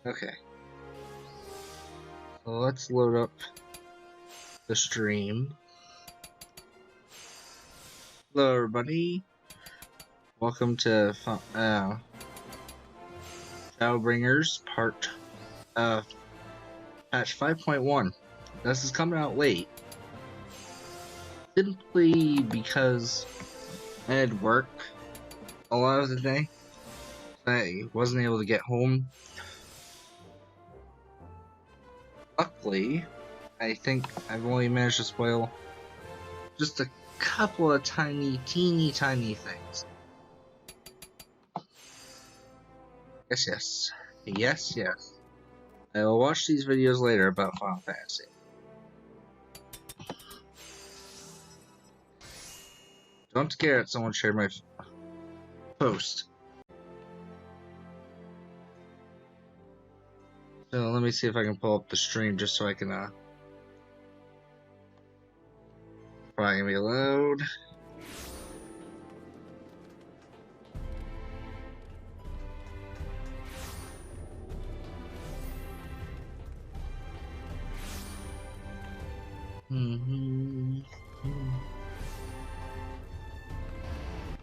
Okay. So let's load up the stream. Hello everybody. Welcome to Shadowbringers patch 5.1. This is coming out late. Simply because I had work a lot of the day. I wasn't able to get home. Luckily, I think I've only managed to spoil just a couple of teeny things. Yes. I will watch these videos later about Final Fantasy. Don't scare at someone shared my post. So let me see if I can pull up the stream just so I can probably gonna be loud.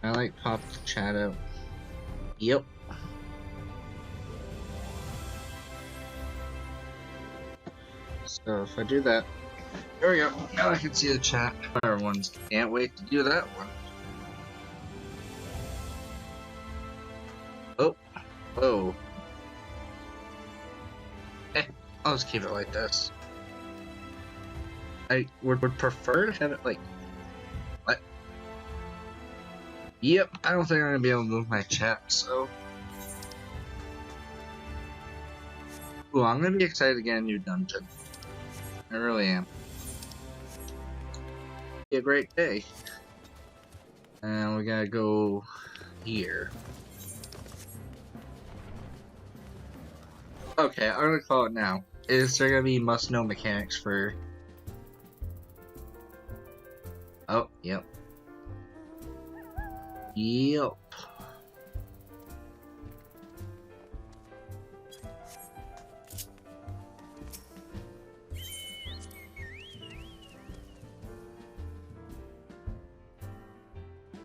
I like pop the chat out. Yep. So if I do that, there we go. Now I can see the chat. Everyone's can't wait to do that one. Oh. I'll just keep it like this. I would prefer to have it like what? Yep, I don't think I'm gonna be able to move my chat, so. Ooh, I'm gonna be excited to get a new dungeon. I really am. Be a great day. And we gotta go here. Okay, I'm gonna call it now. Is there gonna be must-know mechanics for... Oh, yep. Yep.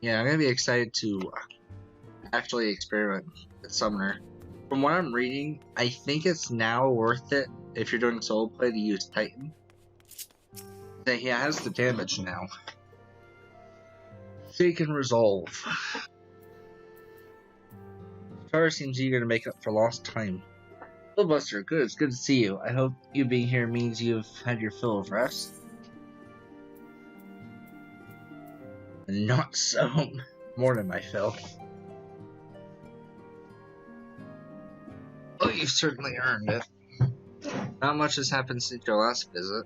Yeah, I'm gonna be excited to actually experiment with Summoner. From what I'm reading, I think it's now worth it if you're doing solo play to use Titan. That he has the damage now. So he can resolve. Tara seems eager to make up for lost time. Buster, good. It's good to see you. I hope you being here means you've had your fill of rest. Not so. More than my fill. Oh, you've certainly earned it. Not much has happened since your last visit.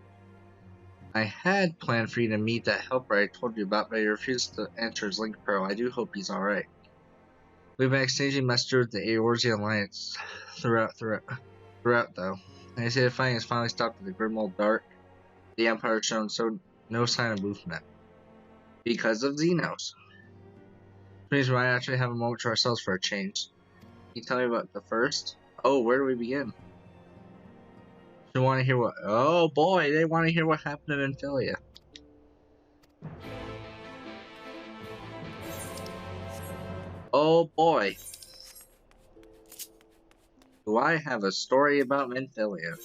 I had planned for you to meet that helper I told you about, but he refused to enter his Link Pro. I do hope he's alright. We've been exchanging messages with the Eorzean Alliance throughout though. And they say the fighting has finally stopped at the grim old dark. The Empire has shown no sign of movement. Because of Xenos. Which means we might actually have a moment to ourselves for a change. Can you tell me about the first? Oh, where do we begin? You want to hear what? Oh boy, they want to hear what happened in Amphilia. Oh boy. Do I have a story about Amphilia?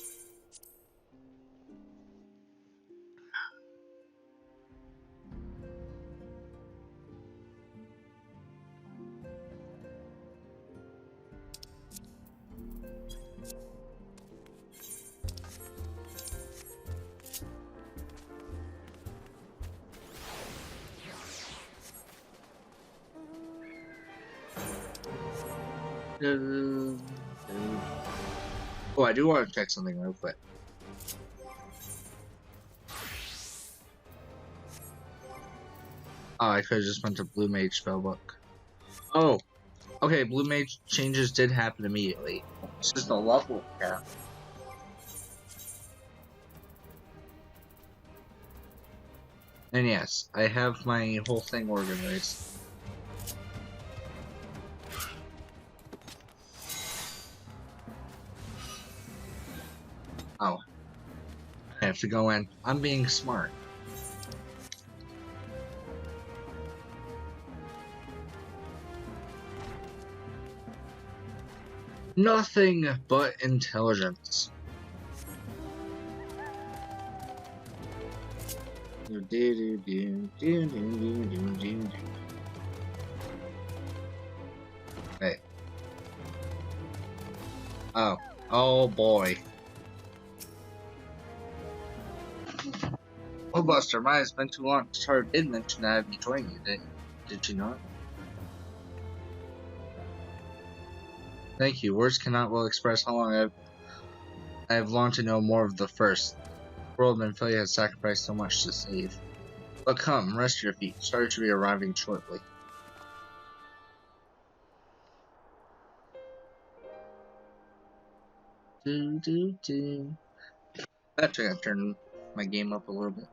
Oh, I do want to check something real quick. Oh, I could have just went to Blue Mage spellbook. Oh, okay. Blue Mage changes did happen immediately. It's just a level cap. And yes, I have my whole thing organized. Oh. I have to go in. I'm being smart. Nothing but intelligence. Hey. Oh. Oh boy. Well, Buster, mine has been too long. Tara did mention that I'd be joining you, did you not? Thank you. Words cannot well express how long I have longed to know more of the first. The world Menphilia has sacrificed so much to save. But come, rest your feet. Sorry to be arriving shortly. Actually, I gotta turn my game up a little bit.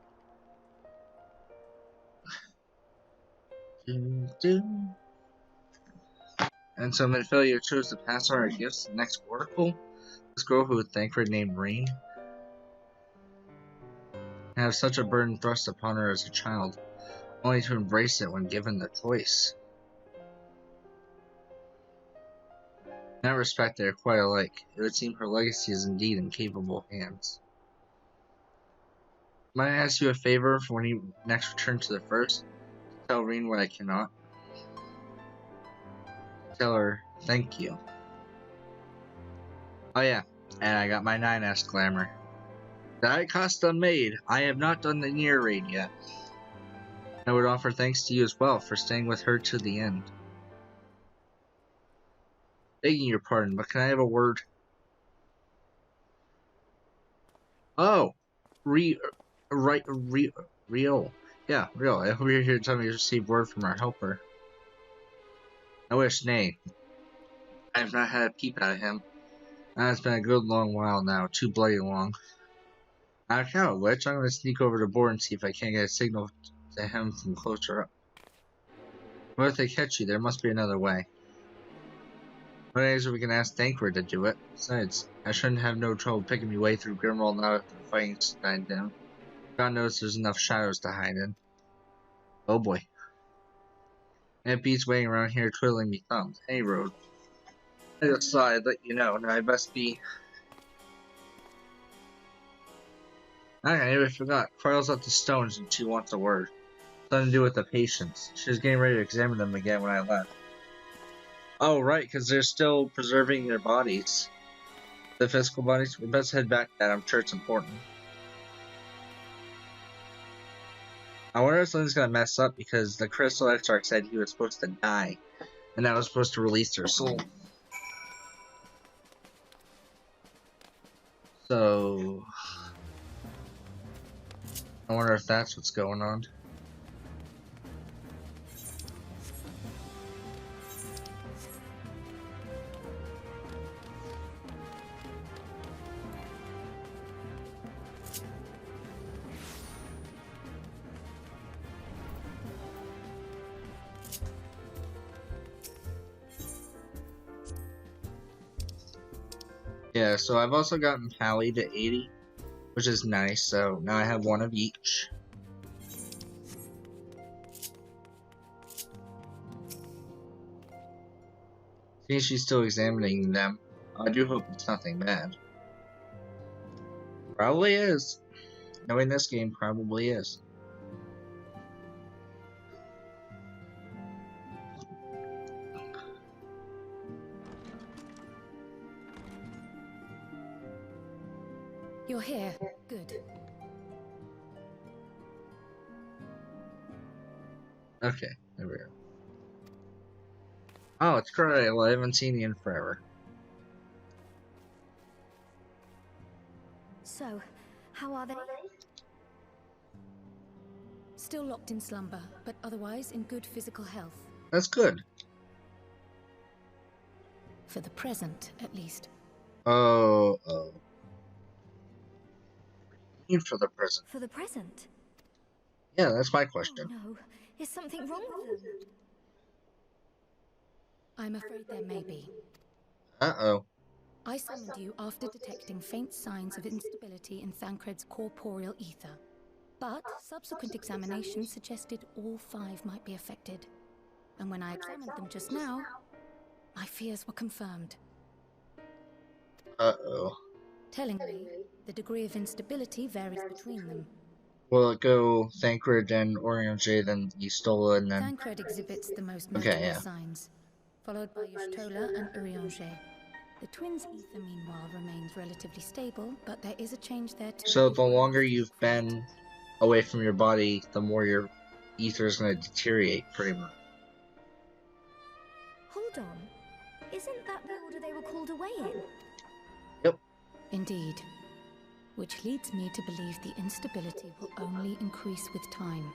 And so Menphilia chose to pass on our gifts to the next oracle. This girl who would thank her named Rain. And have such a burden thrust upon her as a child, only to embrace it when given the choice. In that respect, they are quite alike. It would seem her legacy is indeed in capable hands. Might I ask you a favor for when you next return to the first? Tell Reen what I cannot. Tell her thank you. Oh yeah, and I got my 9S glamour. That custom made. I have not done the near raid yet. I would offer thanks to you as well for staying with her to the end. Begging your pardon, but can I have a word? Oh, Rio. Yeah, Rio. I hope you're here to tell me you received word from our helper. I wish, nay. I have not had a peep at him. It's been a good long while now, too bloody long. On account of which, I'm going to sneak over the board and see if I can't get a signal to him from closer up. What if they catch you? There must be another way. What is it we can ask Thancred to do it? Besides, I shouldn't have no trouble picking my way through Grimwald now that the fighting's died down. God knows there's enough shadows to hide in. Oh boy. And it beats waiting around here twiddling me thumbs. Hey, Road. I just thought I'd let you know, and I best be... I nearly forgot. Coil's up the stones and she wants a word. Something to do with the patients. She was getting ready to examine them again when I left. Oh, right, because they're still preserving their bodies. The physical bodies. We best head back to that. I'm sure it's important. I wonder if something's gonna mess up because the Crystal Exarch said he was supposed to die. And that was supposed to release their soul. So... I wonder if that's what's going on. Yeah, so I've also gotten Pally to 80, which is nice, so now I have one of each. See, she's still examining them. I do hope it's nothing bad. Probably is. Knowing this game, probably is. You're here. Good. Okay, there we go. Oh, it's great. Well, I haven't seen you in forever. So, how are they? Still locked in slumber, but otherwise in good physical health. That's good. For the present, at least. Oh. For the present. For the present? Yeah, that's my question. Oh, no. Is something wrong with them? I'm afraid there may be. Uh-oh. I summoned you after detecting faint signs of instability in Thancred's corporeal ether. But subsequent examination suggested all 5 might be affected. And when I examined them just now, my fears were confirmed. Uh-oh. Tellingly, the degree of instability varies between them. Will it go Thancred and Orion-J, then Y'shtola, and then... Thancred exhibits the most notable signs, followed by Y'shtola and Urianger. The twins' ether, meanwhile, remains relatively stable, but there is a change there too. So the longer you've been away from your body, the more your ether is going to deteriorate, pretty much. Hold on. Isn't that the order they were called away in? Yep. Indeed. Which leads me to believe the instability will only increase with time.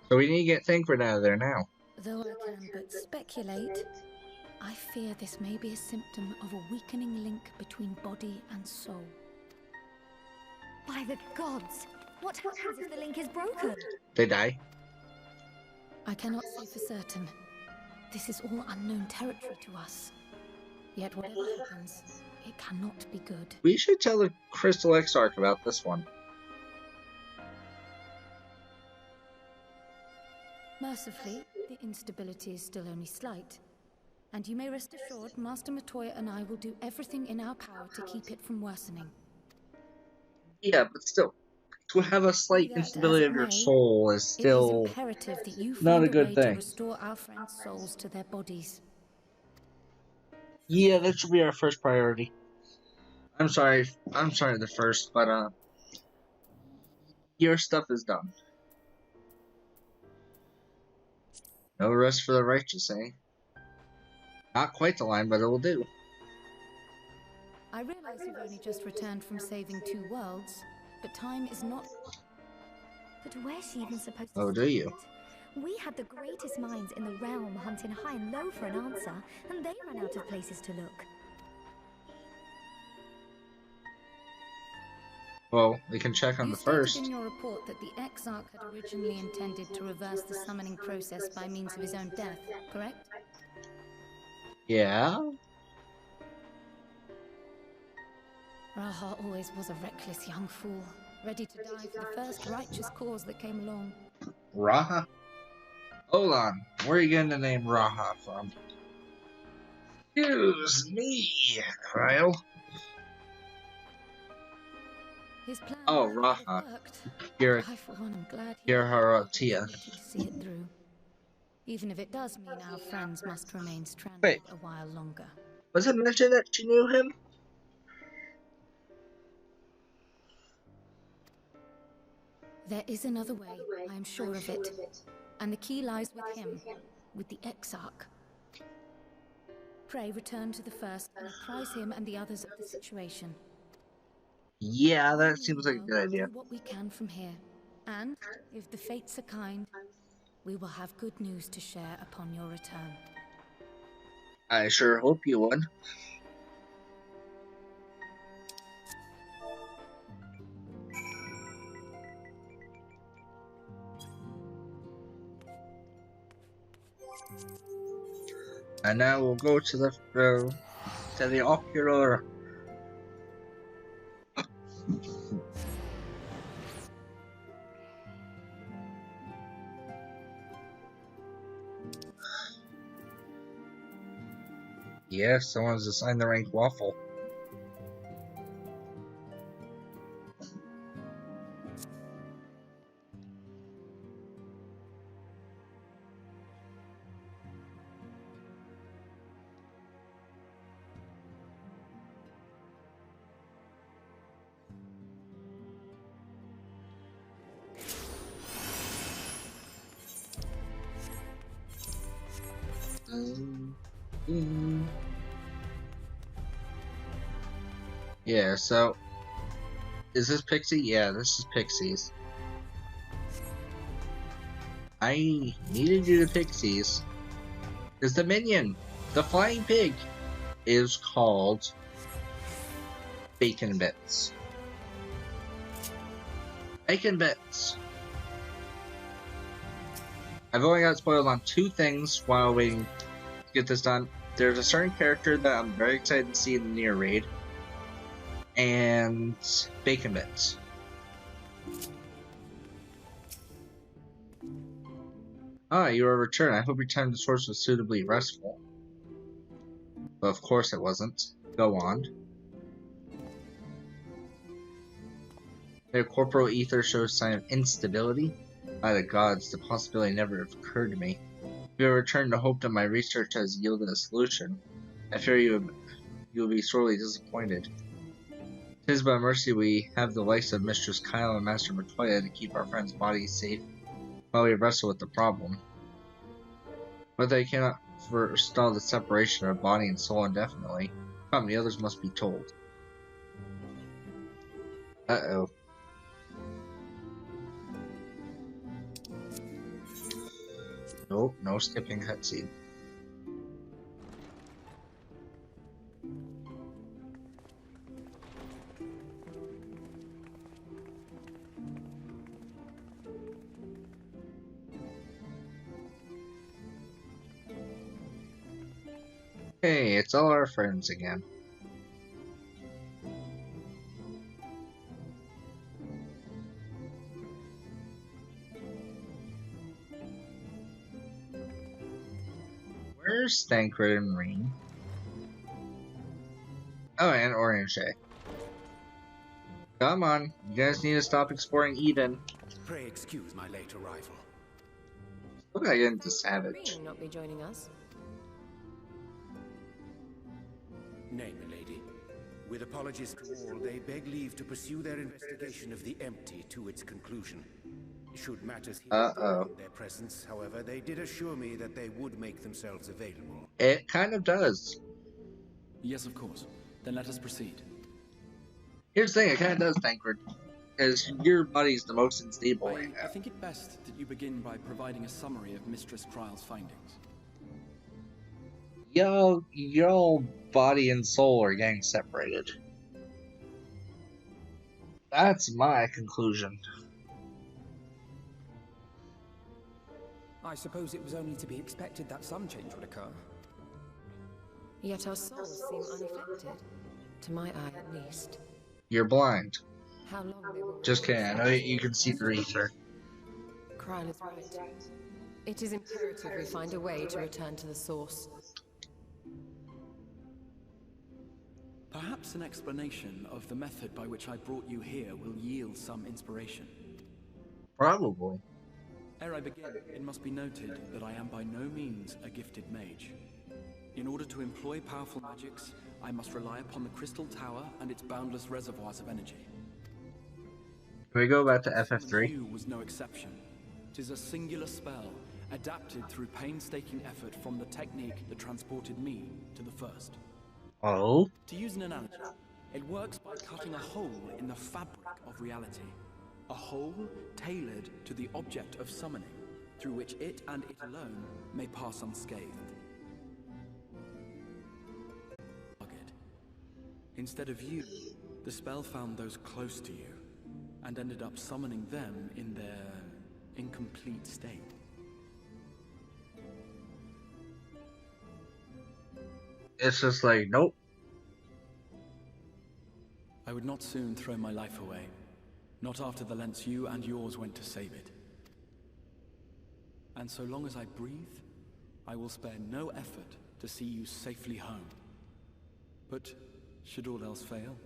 So we need to get Thancred out of there now. Though I can but speculate, I fear this may be a symptom of a weakening link between body and soul. By the gods! What happens if the link is broken? They die. I cannot say for certain. This is all unknown territory to us. Yet whatever happens, it cannot be good. We should tell the Crystal Exarch about this one. Mercifully, the instability is still only slight. And you may rest assured, Master Matoya and I will do everything in our power to keep it from worsening. Yeah, but still, to have a slight instability of your soul is still imperative that you not find a good way thing. To restore our friends' souls to their bodies. Yeah, that should be our first priority. I'm sorry the first, but your stuff is done. No rest for the righteous, eh? Not quite the line, but it will do. I realize you've only just returned from saving 2 worlds, but time is not... But where's she even supposed to... Oh, do you? We had the greatest minds in the realm hunting high and low for an answer, and they ran out of places to look. Well, we can check on the first. You stated in your report that the Exarch had originally intended to reverse the summoning process by means of his own death, correct? Yeah? Raha always was a reckless young fool, ready to die for the first righteous cause that came along. Raha? Hold on, where are you getting the name Raha from? Excuse me, Kyle. His plan Raha. worked. I, for one, am glad he Tia. to see it through. Even if it does mean our friends must remain stranded a while longer. Was it mentioned that she knew him? There is another way, I am sure of it. And the key lies with him, with the Exarch. Pray return to the first and apprise him and the others of the situation. Yeah, that seems like a good idea. Do what we can from here. And, if the fates are kind, we will have good news to share upon your return. I sure hope you would. And now we'll go to the ocular. Yes, someone's assigned the rank Waffle. Yeah, so is this Pixie? Yeah, this is Pixies. I needed you to Pixies because the minion, the flying pig, is called Bacon Bits. Bacon Bits. I've only got spoiled on 2 things while waiting to get this done. There's a certain character that I'm very excited to see in the near raid. and bacon bits. Ah, you are returned. I hope your time to source was suitably restful. But of course it wasn't. Go on. Their corporal ether shows sign of instability. By the gods, the possibility never occurred to me. You have returned to hope that my research has yielded a solution. I fear you will be sorely disappointed. 'Tis by mercy we have the likes of Mistress Kyle and Master Matoya to keep our friends' bodies safe while we wrestle with the problem. But they cannot forestall the separation of body and soul indefinitely. Come, the others must be told. Uh-oh. Nope, no skipping cutscene. Hey, it's all our friends again. Where's Thancred and Reen? Oh, and Orange. Come on, you guys need to stop exploring Eden. Pray excuse my late arrival. Still gotta get into Savage. Not be joining us. Nay, milady. With apologies to all, they beg leave to pursue their investigation of the empty to its conclusion. Should matters here their presence, however, they did assure me that they would make themselves available. It kind of does. Yes, of course. Then let us proceed. Here's the thing, it kind of does, Thancred. Because your body's the most unstable right now. I think it best that you begin by providing a summary of Mistress Kryle's findings. Y'all body and soul are getting separated. That's my conclusion. I suppose it was only to be expected that some change would occur. Yet our souls seem unaffected. To my eye, at least. You're blind. How long they will... Just kidding, I know you can see through ether. Kryle is right. It is imperative we find a way to return to the source. Perhaps an explanation of the method by which I brought you here will yield some inspiration. Probably. Ere I begin, it must be noted that I am by no means a gifted mage. In order to employ powerful magics, I must rely upon the Crystal Tower and its boundless reservoirs of energy. Can we go back to FF3? You was no exception. 'Tis a singular spell, adapted through painstaking effort from the technique that transported me to the first. Oh? To use an analogy, it works by cutting a hole in the fabric of reality. A hole tailored to the object of summoning, through which it and it alone may pass unscathed. Instead of you, the spell found those close to you, and ended up summoning them in their incomplete state. It's just like, nope. I would not soon throw my life away, not after the lengths you and yours went to save it. And so long as I breathe, I will spare no effort to see you safely home. But should all else fail,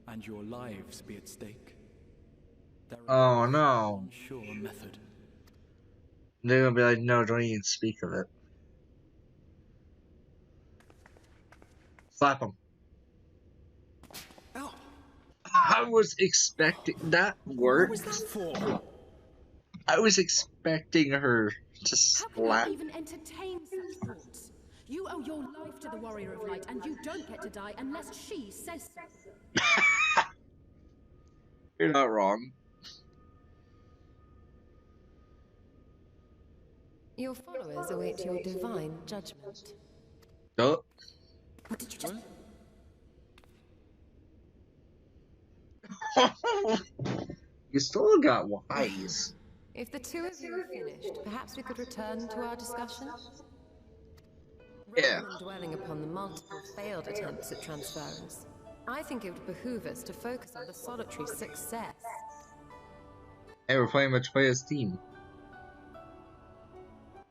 and your lives be at stake, there is one sure method. They're gonna be like, no, don't even speak of it. Slap him. Ow. I was expecting that worked. What was that for? I was expecting her to slap. How can you even entertain such thoughts? You owe your life to the Warrior of Light, and you don't get to die unless she says so. You're not wrong. Your followers await your divine judgment. Oh. What did you just... You still got wise. If the two of you are finished, perhaps we could return to our discussion? Yeah. Rather than dwelling upon the multiple failed attempts at transference. I think it would behoove us to focus on the solitary success. Hey, we're playing Matoya's team.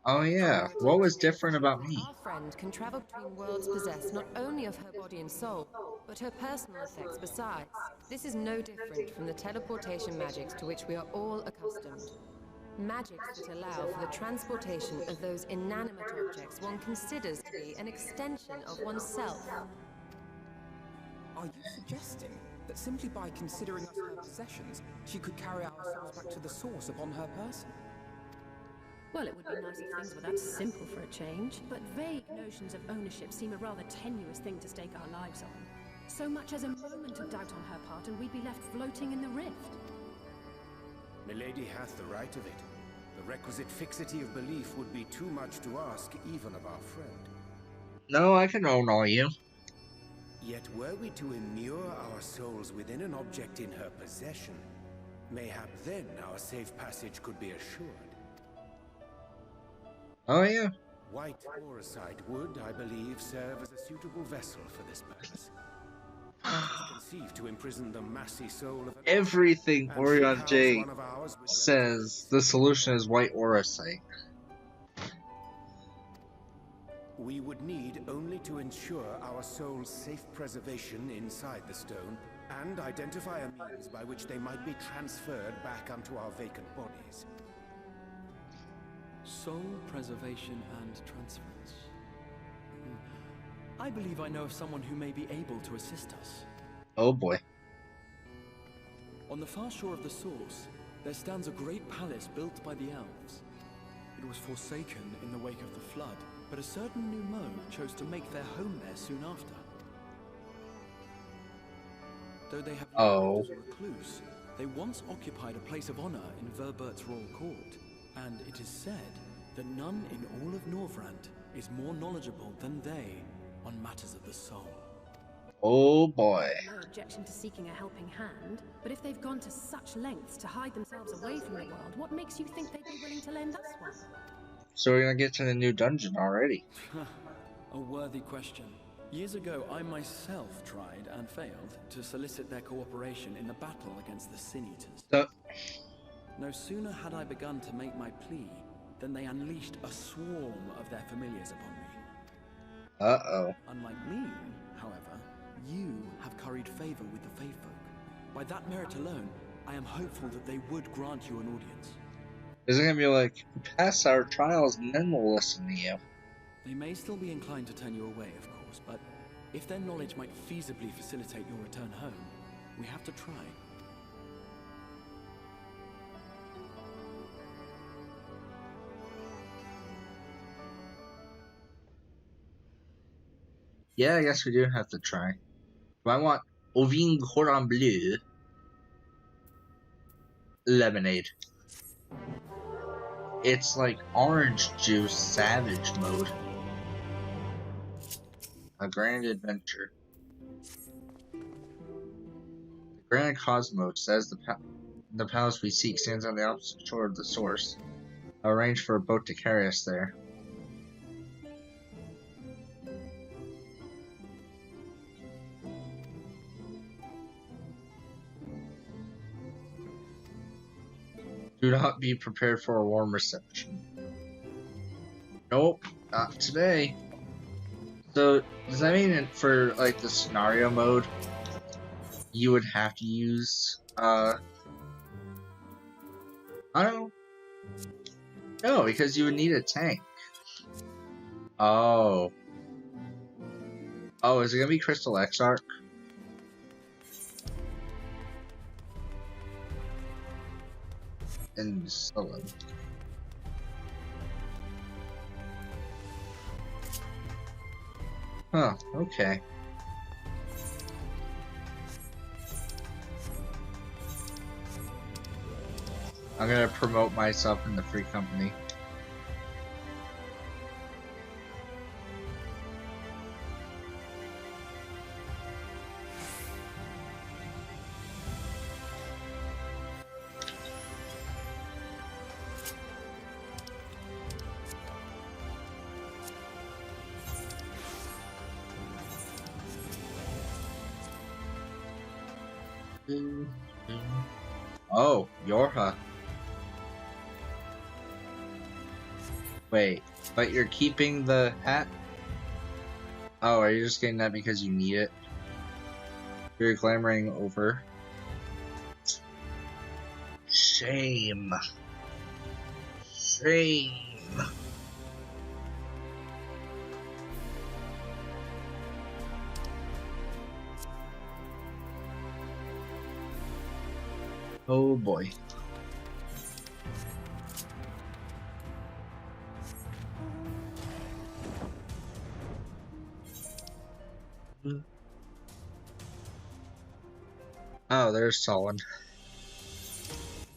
Oh yeah, what was different about me? Our friend can travel between worlds possessed not only of her body and soul, but her personal effects besides. This is no different from the teleportation magics to which we are all accustomed. Magics that allow for the transportation of those inanimate objects one considers to be an extension of oneself. Are you suggesting that simply by considering us her possessions, she could carry our souls back to the source upon her person? Well, it would be nice if things were that simple for a change, but vague notions of ownership seem a rather tenuous thing to stake our lives on. So much as a moment of doubt on her part, and we'd be left floating in the rift. Milady hath the right of it. The requisite fixity of belief would be too much to ask even of our friend. No, I can own all you. Yet were we to immure our souls within an object in her possession, mayhap then our safe passage could be assured. Oh yeah. White Orosite would, I believe, serve as a suitable vessel for this purpose. It is conceived to imprison the massy soul of Everything and Orion house J one of ours with says the solution is white Orosite. We would need only to ensure our soul's safe preservation inside the stone, and identify a means by which they might be transferred back onto our vacant bodies. Soul preservation and transference. I believe I know of someone who may be able to assist us. Oh boy. On the far shore of the source, there stands a great palace built by the elves. It was forsaken in the wake of the flood, but a certain new mode chose to make their home there soon after. Though they have lived as a recluse, they once occupied a place of honor in Verbert's royal court, and it is said that none in all of Norvrant is more knowledgeable than they on matters of the soul. Oh boy. No objection to seeking a helping hand, but if they've gone to such lengths to hide themselves away from the world, what makes you think they'd be willing to lend us one? So we're gonna get to the new dungeon already. A worthy question. Years ago, I myself tried and failed to solicit their cooperation in the battle against the Sin Eaters. No sooner had I begun to make my plea than they unleashed a swarm of their familiars upon me. Uh-oh. Unlike me, however, you have curried favor with the Fae folk. By that merit alone, I am hopeful that they would grant you an audience. Is it gonna be like, pass our trials and then we'll listen to you? They may still be inclined to turn you away, of course, but if their knowledge might feasibly facilitate your return home, we have to try. Yeah, I guess we do have to try. Do I want Au vin cordon bleu lemonade? It's like orange juice savage mode. A grand adventure. The Grand Cosmos says the palace we seek stands on the opposite shore of the source. I'll arrange for a boat to carry us there. Do not be prepared for a warm reception. Nope, not today. So, does that mean for, like, the scenario mode, you would have to use, I don't know. No, because you would need a tank. Oh. Oh, is it gonna be Crystal Exarch? And solo. Huh, okay. I'm gonna promote myself in the free company. Oh, Yorha. Wait, but you're keeping the hat? Oh, are you just getting that because you need it? You're glamoring over. Shame. Shame. Oh boy. Oh, there's Solon.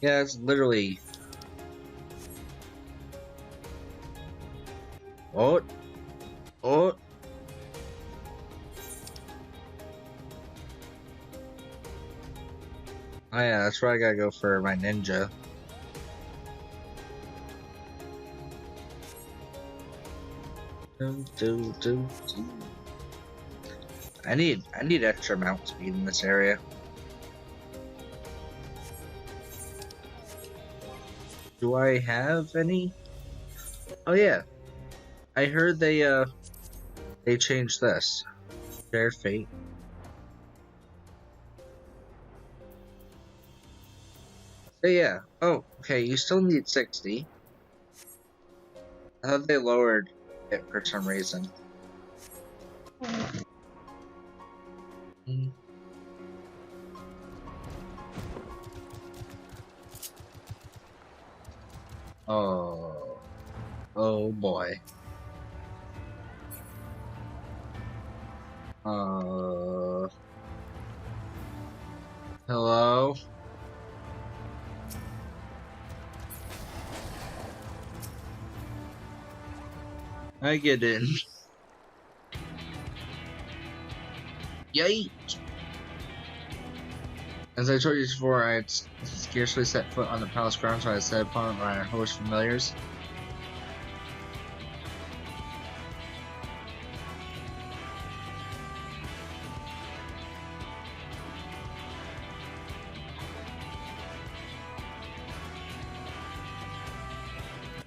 Yeah, it's literally. Oh. Oh. Oh yeah, that's where I gotta go for my ninja. I need extra mount speed in this area. Do I have any? Oh yeah, I heard they changed this. Shared fate. So yeah. Oh, okay. You still need 60. I thought they lowered it for some reason. Oh. Oh boy. Hello? I get in. Yay! As I told you before, I had scarcely set foot on the palace grounds when I set upon my host familiars.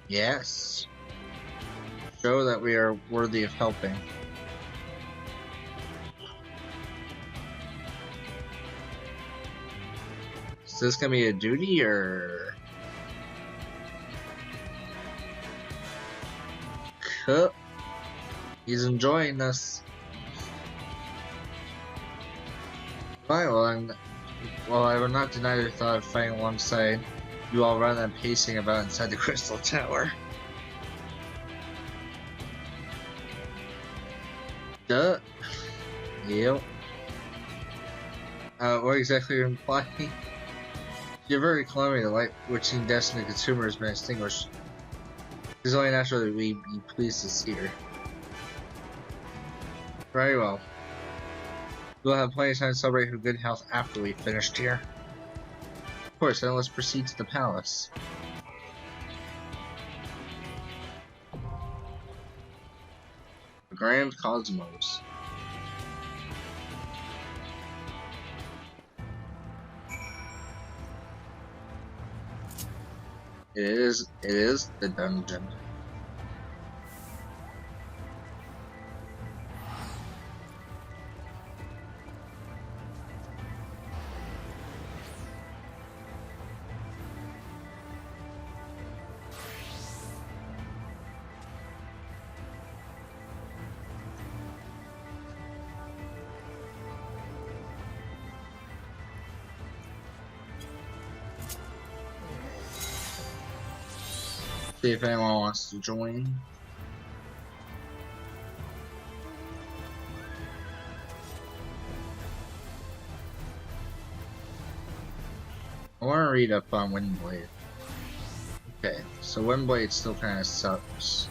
Yes. Show that we are worthy of helping. Is this gonna be a duty or? Huh. He's enjoying this. Right, well, I will not deny the thought of fighting alongside you all rather than pacing about inside the crystal tower. Duh. Yep. What exactly are you implying? You're very calamity, the light which seemed destined to consume her has been extinguished. It is only natural that we be pleased to see her. Very well. We'll have plenty of time to celebrate her good health after we've finished here. Of course, then let's proceed to the palace. The Grand Cosmos. It is the dungeon. See if anyone wants to join. I want to read up on Windblade. Okay, so Windblade still kind of sucks.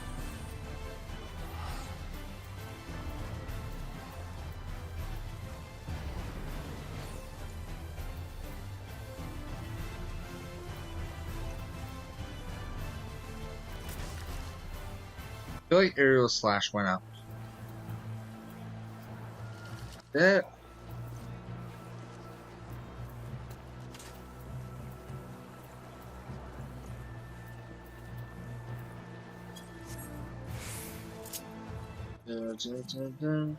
I feel like Aerial Slash went up. That Dun, dun, dun, dun.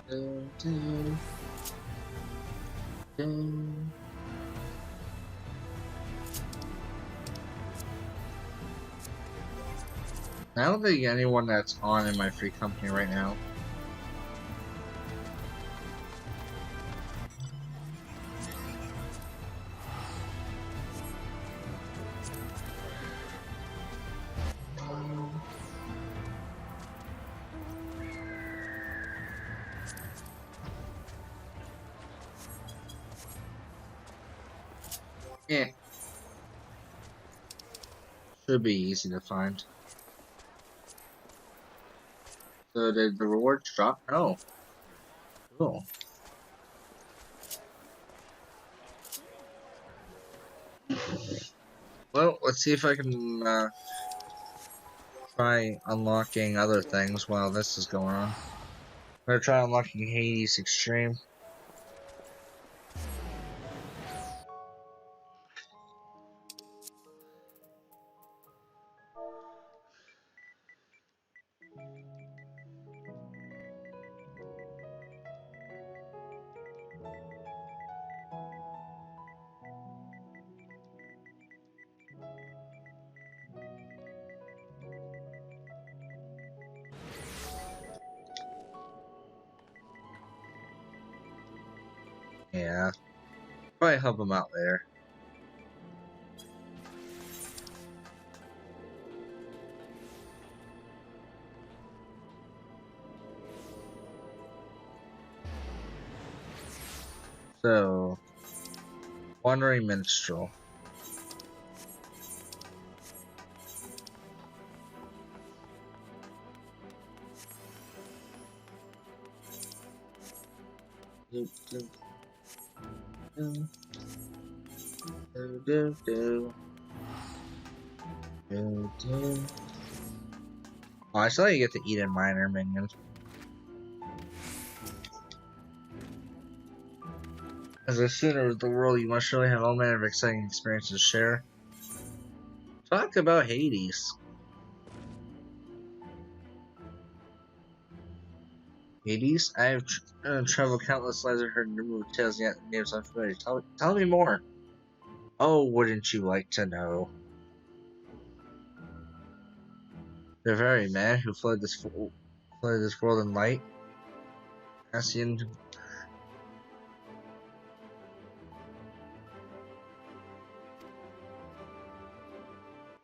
Dun, dun, dun. I don't think anyone that's on in my free company right now. Yeah. Should be easy to find. So did the rewards drop? No. Cool. Well, let's see if I can try unlocking other things while this is going on. I'm gonna try unlocking Hades Extreme. Yeah. Probably help him out there. So, Wandering Minstrel. Do, do, do, do, do, do. Do, do. Oh, I saw you get to eat a minor minion. As a student of the world, you must surely have all manner of exciting experiences to share. Talk about Hades. Hades? I have traveled countless lives and heard numerous tales, yet names unfamiliar. Tell me more. Oh, wouldn't you like to know? The very man who flooded this world in light. Asking.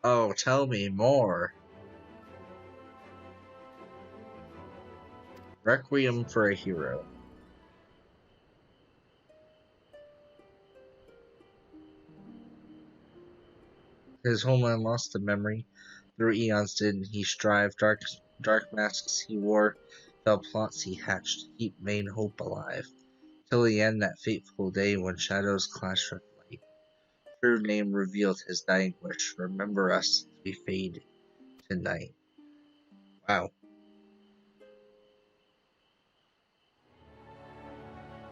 Oh, tell me more. Requiem for a Hero. His homeland lost to memory. Through eons did he strive, dark masks he wore, fell plots he hatched, keep vain hope alive. Till the end, that fateful day when shadows clashed with light. True name revealed his dying wish. Remember us as we fade tonight. Wow.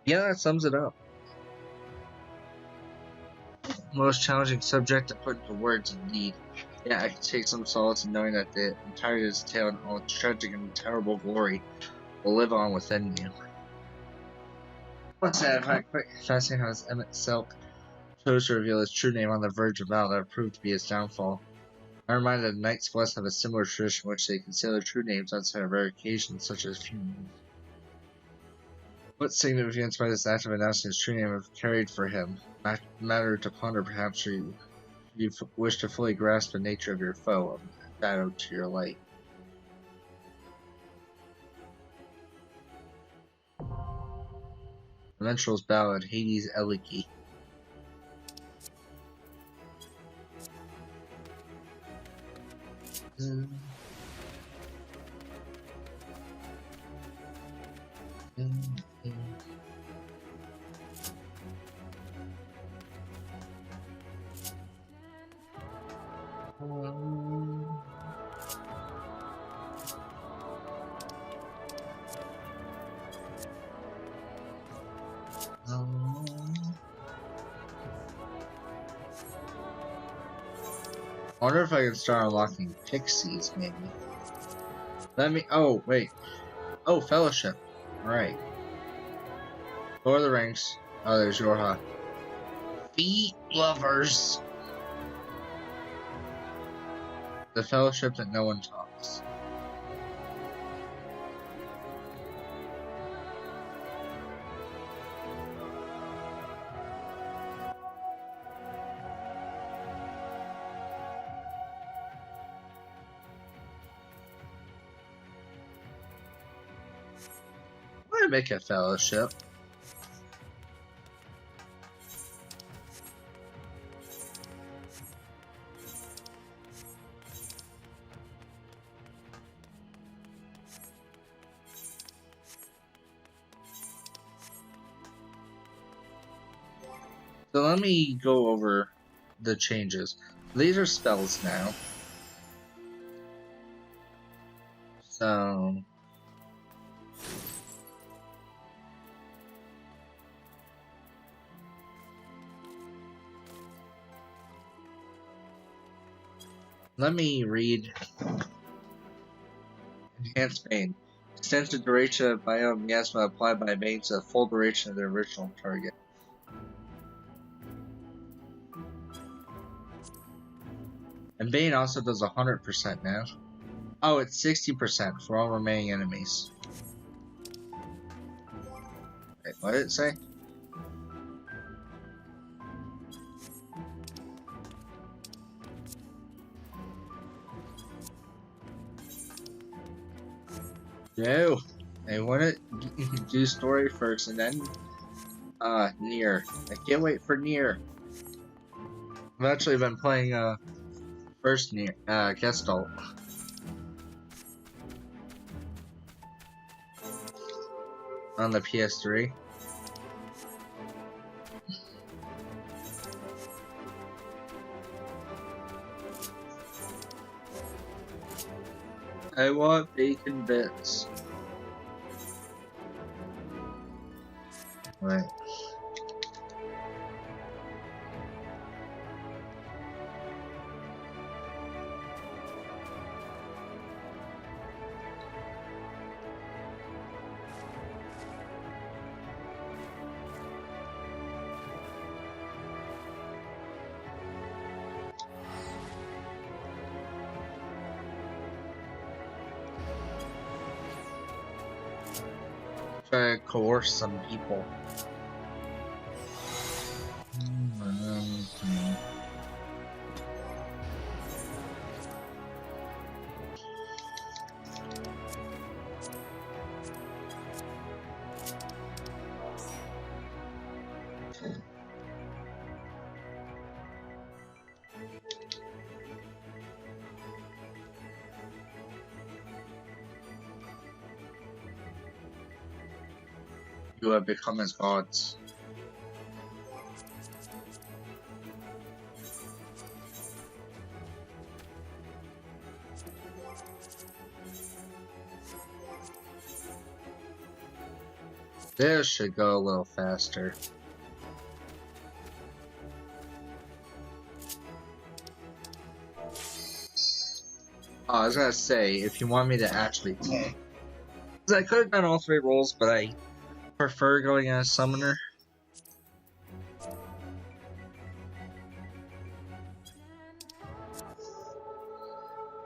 Yeah, that sums it up. Most challenging subject to put into words indeed. Yeah, I can take some solace in knowing that the entirety of this tale and all its tragic and terrible glory will live on within you. What's that? Quite fascinating how this Emmett Selk chose to reveal his true name on the verge of battle that proved to be his downfall. I'm reminded that Knights West have a similar tradition in which they conceal their true names outside of rare occasions such as funerals. What significance might this act of announcing his true name have carried for him? Matter to ponder, perhaps, or you wish to fully grasp the nature of your foe, a shadow to your light. The Minstrel's Ballad, Hades Elegy. I wonder if I can start unlocking pixies, maybe. Let me. Oh, wait. Oh, fellowship. Alright. Lord of the Rings. Oh, there's Yorha. Feet lovers. The fellowship that no one talks. Why make a fellowship? So let me go over the changes. These are spells now. So let me read. Enhanced Bane. Extends the duration of biomiasma applied by Bane to the full duration of the original target. And Bane also does 100% now. Oh, it's 60% for all remaining enemies. Wait, what did it say? No, I want to do story first and then Nier. I can't wait for Nier. I've actually been playing first Nier Gestalt. On the PS3. I want bacon bits. Right. Try to coerce some people. You have become as gods. This should go a little faster. Oh, I was gonna say, if you want me to actually tank. Because I could have done all 3 rolls, but I prefer going as summoner.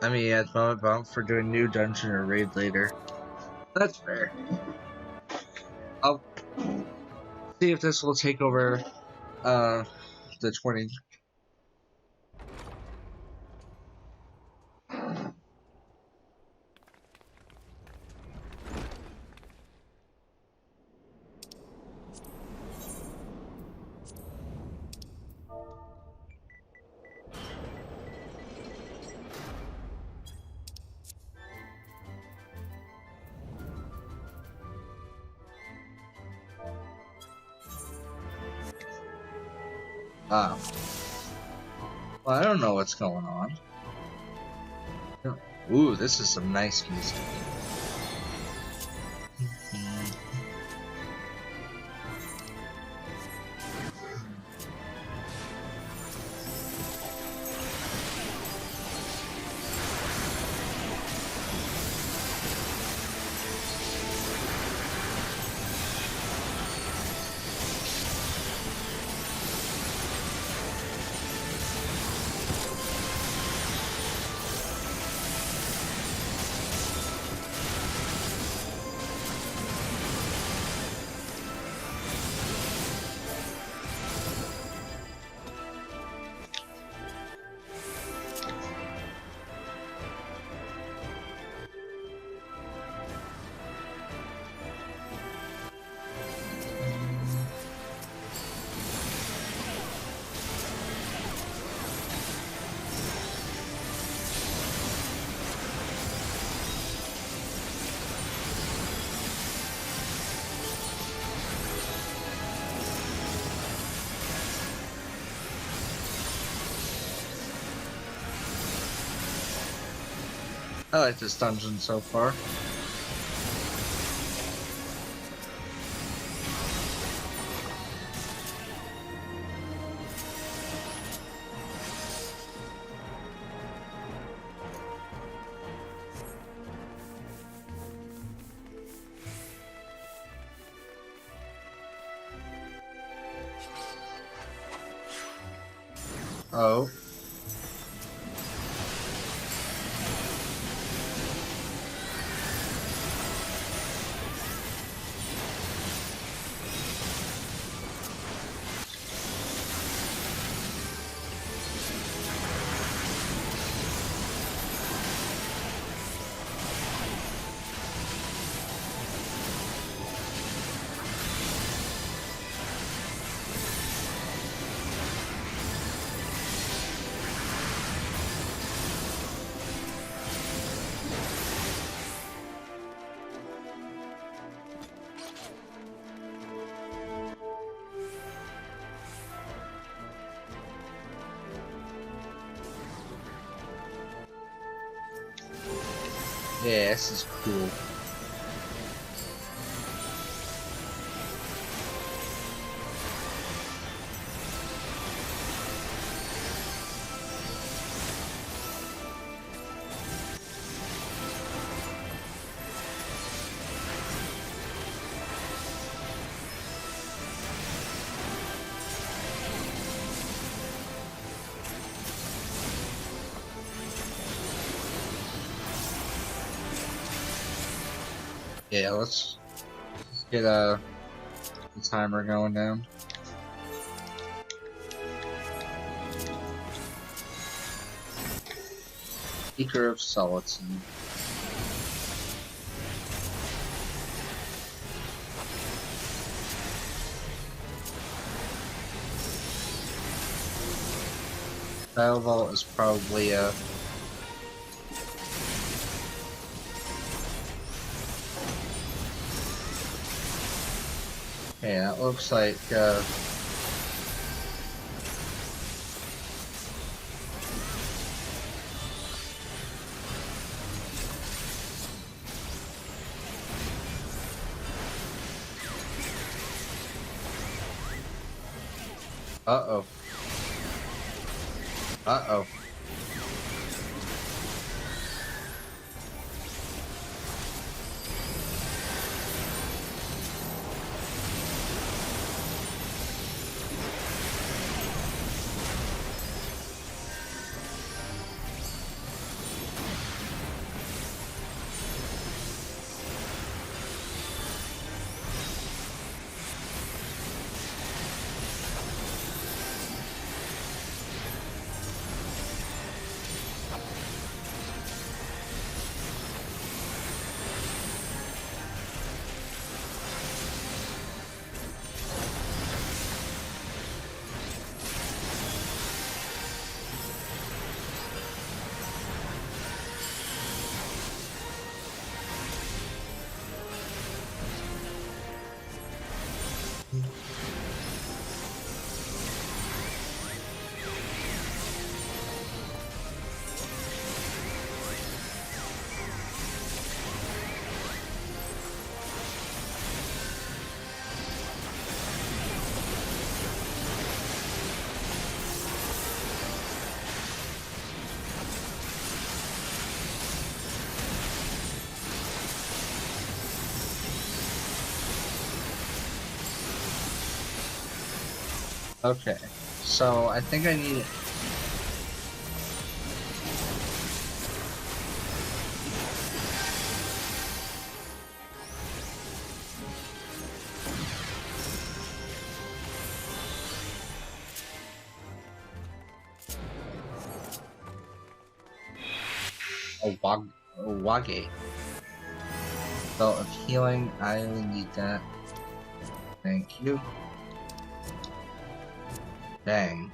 I mean, at the moment, bump for doing new dungeon or raid later. That's fair. I'll see if this will take over the 20. Well, I don't know what's going on. Ooh, this is some nice music. I like this dungeon so far. Oh. Yeah, this is cool. Yeah, let's get the timer going down. Seeker of Solitude. Battle Vault is probably a yeah, it looks like uh-oh. Uh-oh. Okay, so I think I need a wage. Belt of healing, I need that. Thank you. Dang.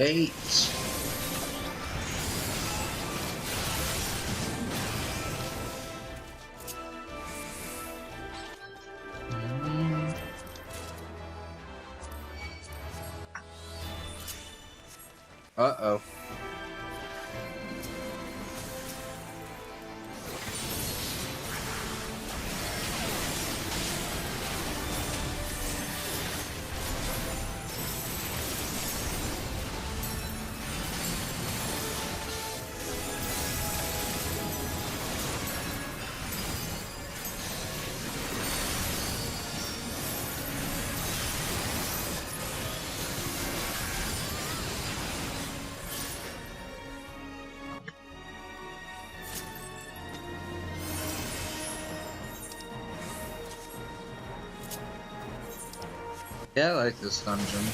8. Uh-oh. Yeah, I like this dungeon.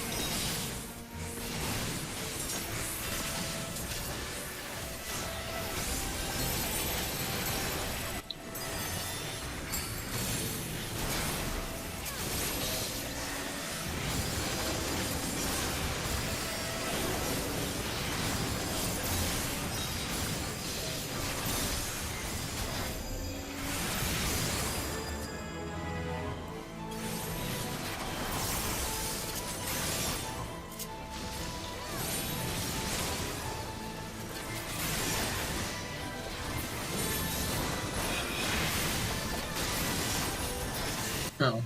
Oh.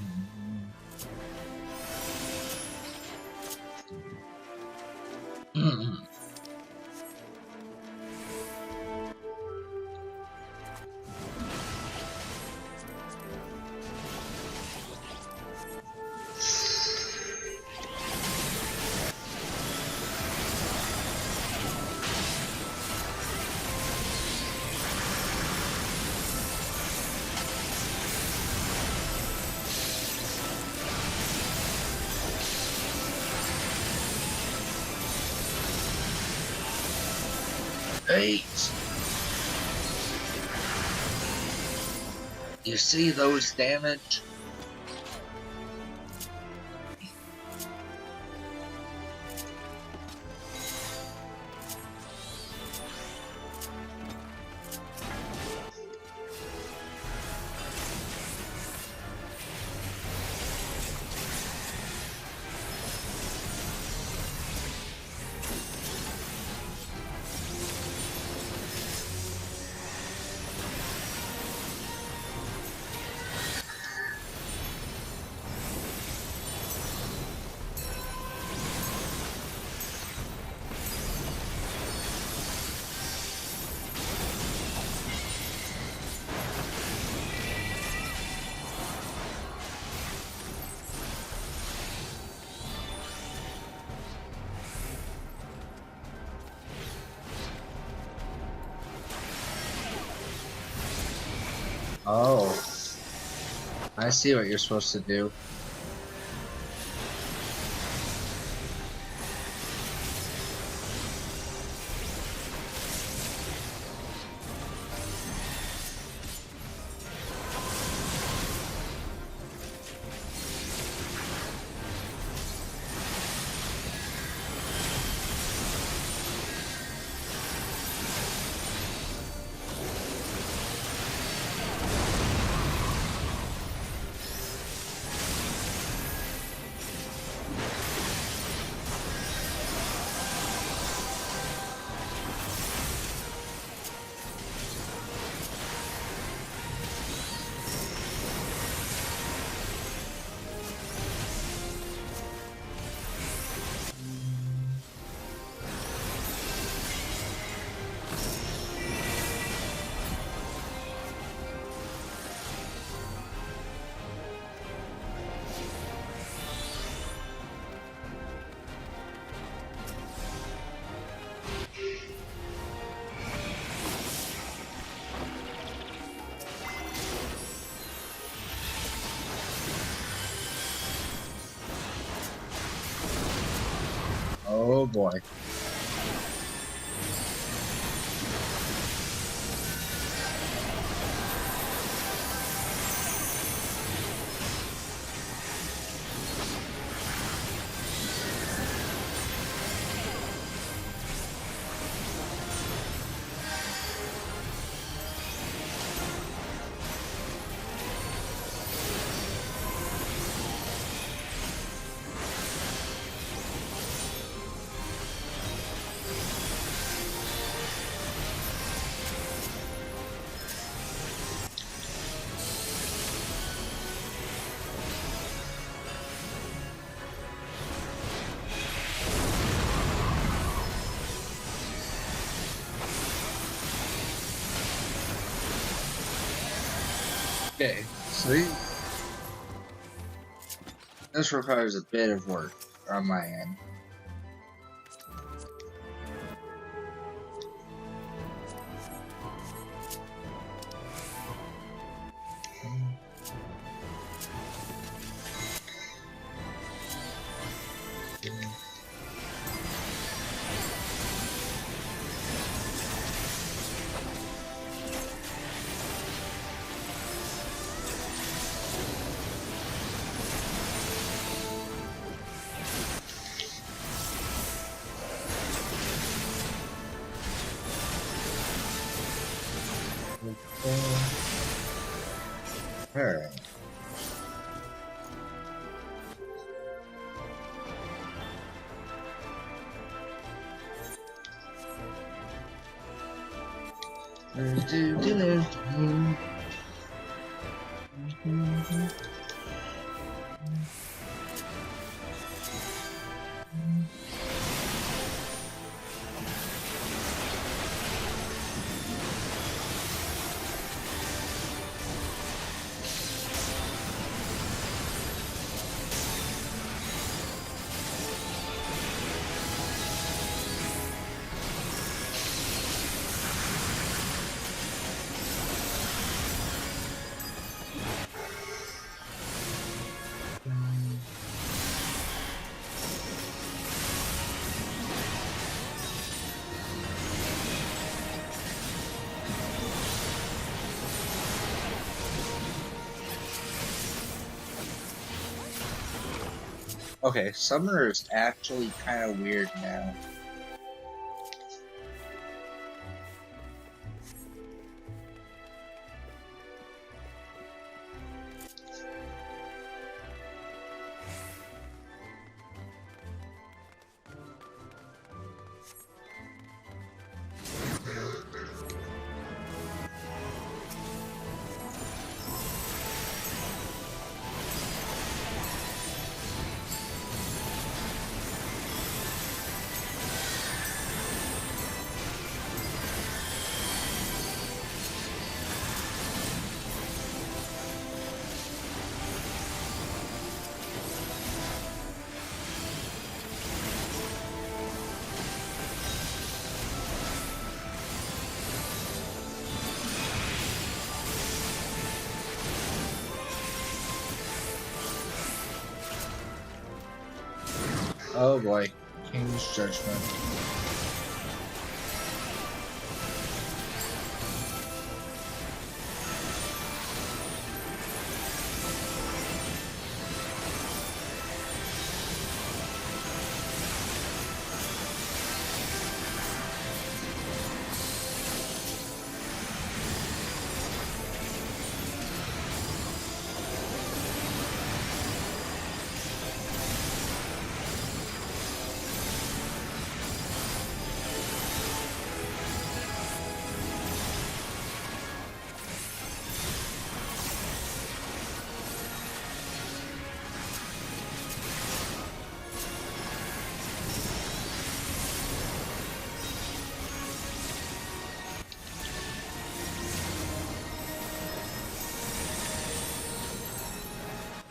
Eight. You see those damage? Oh. I see what you're supposed to do. Oh boy. Okay, see? This requires a bit of work on my end. Alright. Okay, Summer is actually kind of weird now. Oh boy, King's Judgment.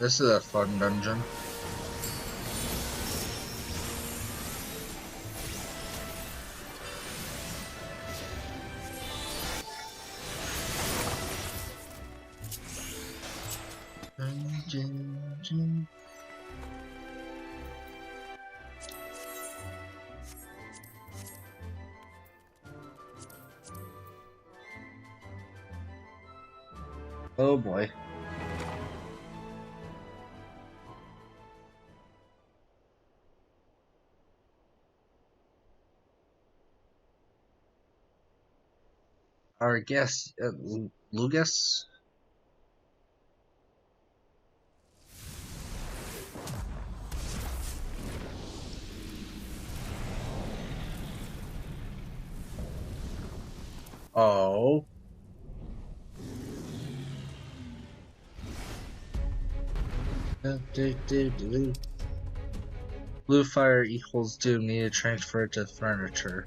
This is a fun dungeon. Oh boy. Our guest, Lugas? Oh. Blue fire equals doom. Need to transfer it to furniture.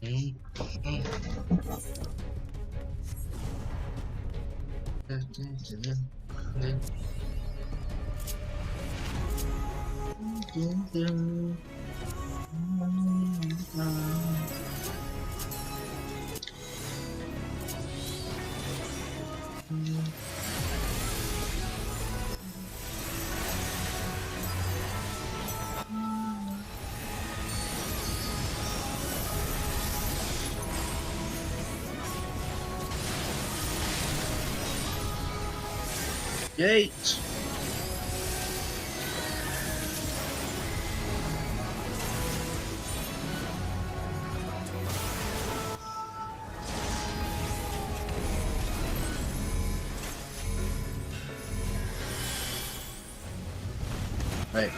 Gate! Right.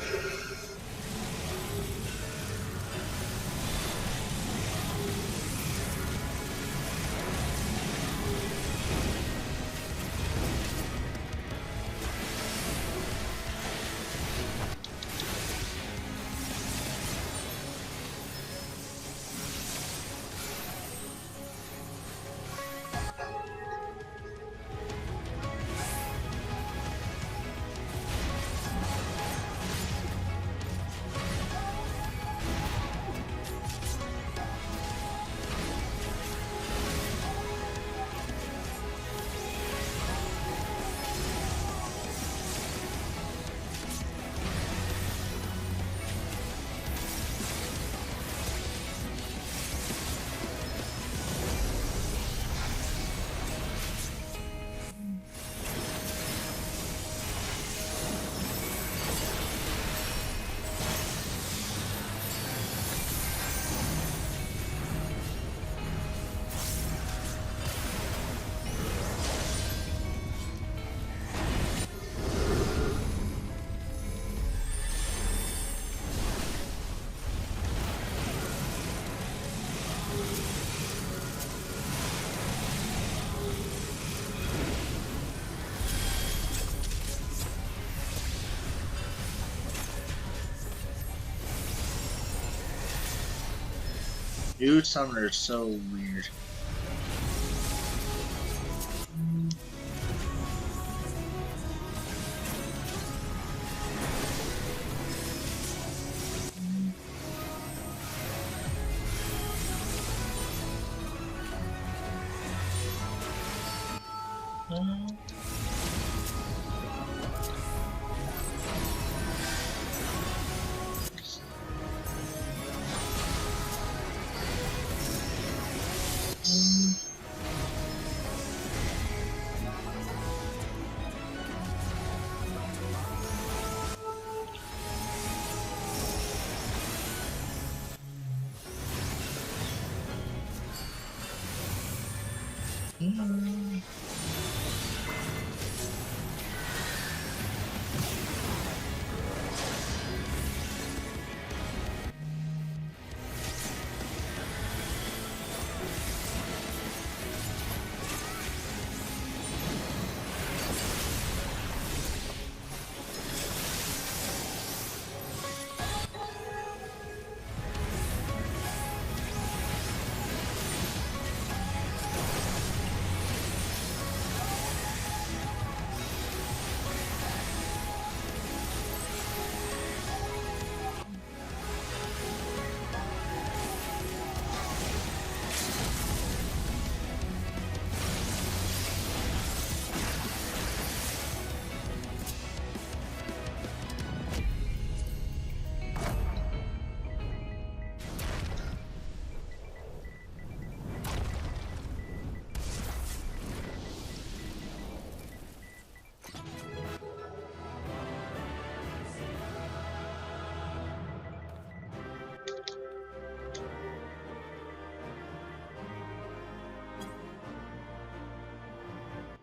New summoner is so weird.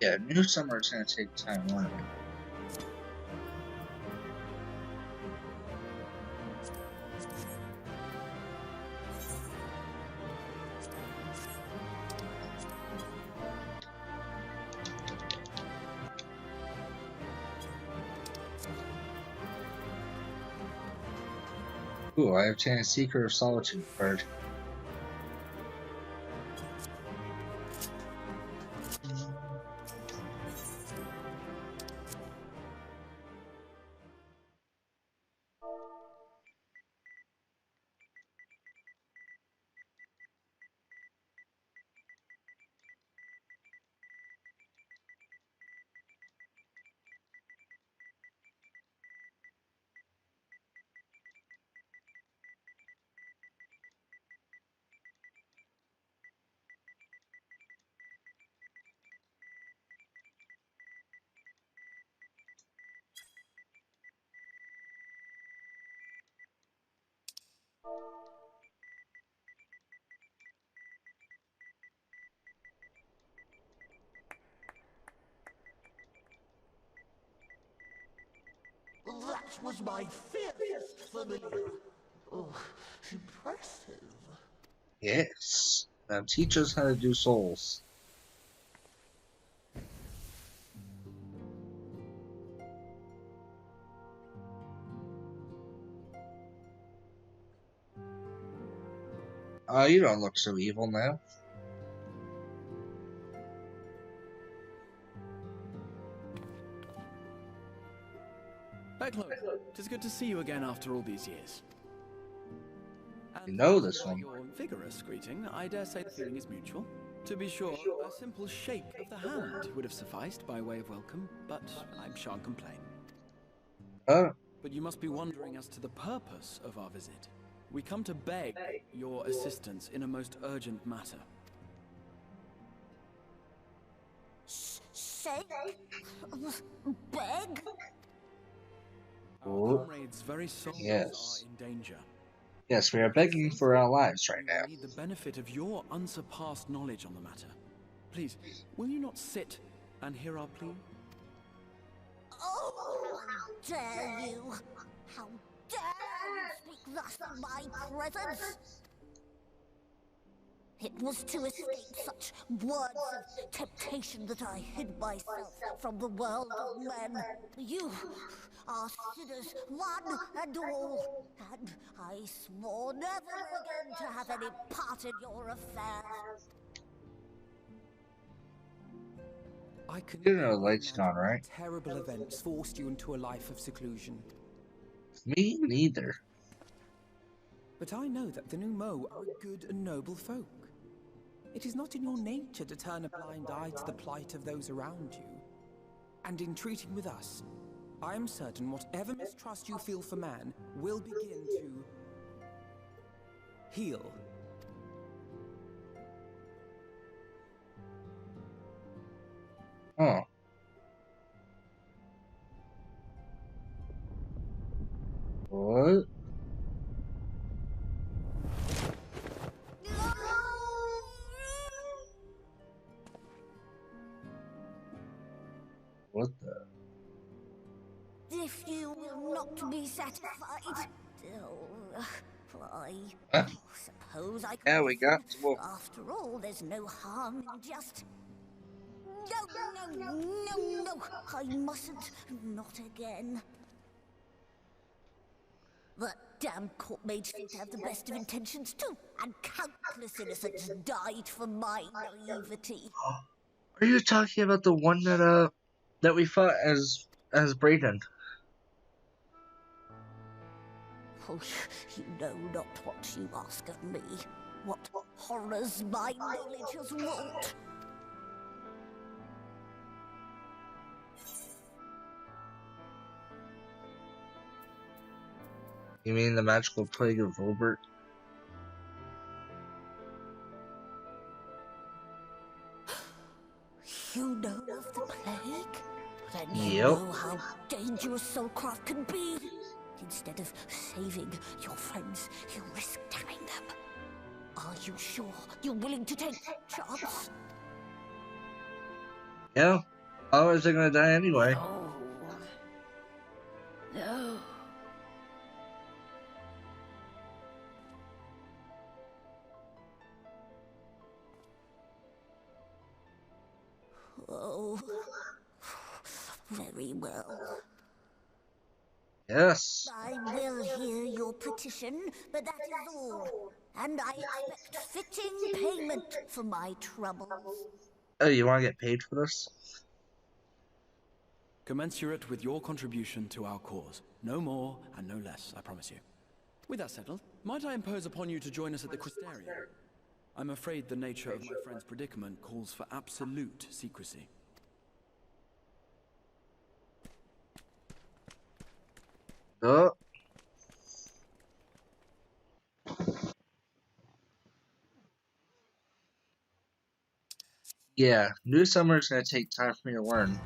Yeah, new summer is gonna take time, won't it? Ooh, I obtained a Seeker of Solitude card. That was my fiercest familiar. Oh, impressive. Yes. Now teach us how to do souls. Oh, you don't look so evil now. Eklund, it is good to see you again after all these years. And You know this one. your vigorous greeting, I dare say the feeling is mutual. To be sure, a simple shake of the hand would have sufficed by way of welcome, but I shan't complain. But you must be wondering as to the purpose of our visit. We come to beg your assistance in a most urgent matter. Shake? Beg? Our comrades' very souls Yes. are in danger. Yes, we are begging for our lives right We will now. need the benefit of your unsurpassed knowledge on the matter. Please, will you not sit and hear our plea? Oh, how dare you! How dare you speak thus in my presence! It was to escape such words of temptation that I hid myself from the world of men. You are sinners, one and all, and I swore never again to have any part in your affairs. I can You know the light's gone, right? terrible events forced you into a life of seclusion. Me neither. But I know that the Numo are a good and noble folk. It is not in your nature to turn a blind eye to the plight of those around you. And in treating with us, I am certain whatever mistrust you feel for man will begin to heal. Oh. What? What the? If you will not be satisfied, I Huh? suppose I could. Yeah, we got to walk. After all, there's no harm in just. No, I mustn't. Not again. That damn court mage seemed to have the best of intentions too, and countless innocents died for my naivety. Are you talking about the one that we fought as Brayden? Oh, you know not what you ask of me. What horrors my knowledge has wrought. You mean the magical plague of Robert? You know of the plague? Then you Yep. know how dangerous soulcraft can be. Instead of saving your friends, you risk damning them. Are you sure you're willing to take that chance? Yeah. Otherwise they're gonna die anyway. No. Oh, very well. Yes. I will hear your petition, but that is all. And I expect fitting payment for my troubles. Oh, you want to get paid for this? Commensurate with your contribution to our cause. No more and no less, I promise you. With that settled, might I impose upon you to join us at the Crystarium? I'm afraid the nature of my friend's predicament calls for absolute secrecy. Oh. Yeah, New Summer's gonna take time for me to learn.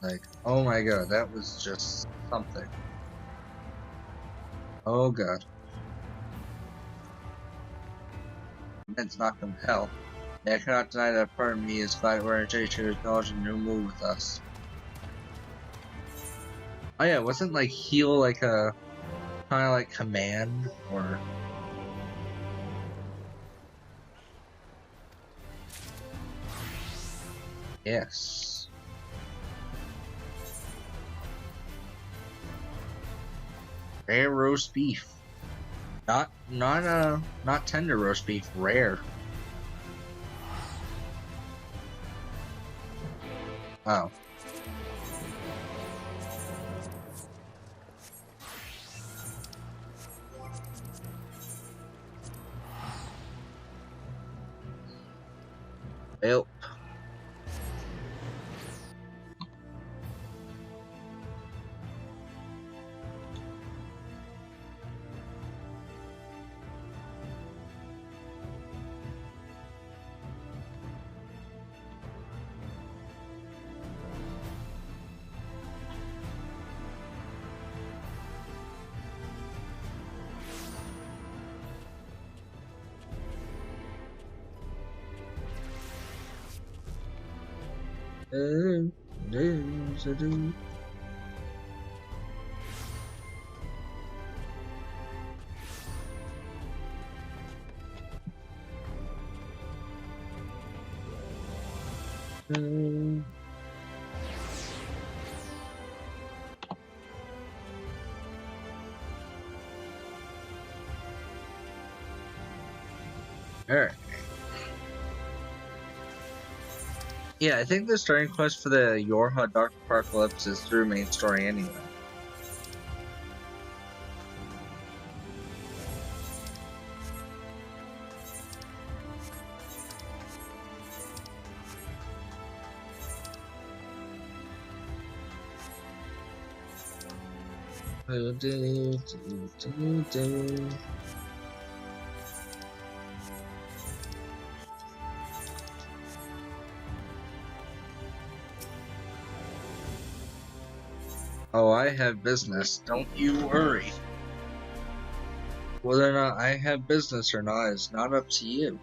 Like, oh my god, that was just something. Oh god. It's not compel. I cannot deny that part of me is glad we're ready to acknowledge a new move with us. Oh yeah, wasn't like heal like a kind of like command or? Yes. Rare roast beef. Not tender roast beef, rare. Oh. Yep. Alright. Yeah, I think the starting quest for the Yorha Dark Apocalypse is through main story anyway. Oh, I have business. Don't you worry. Whether or not I have business or not is not up to you.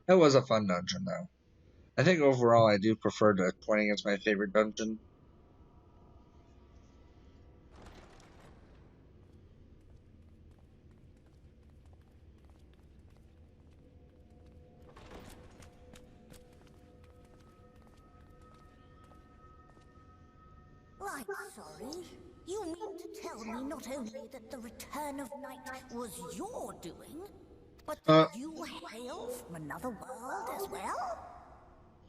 That was a fun dungeon, though. I think overall I do prefer the 20 as my favorite dungeon. I'm sorry. You mean to tell me not only that the return of night was your doing, but that you hail from another world as well?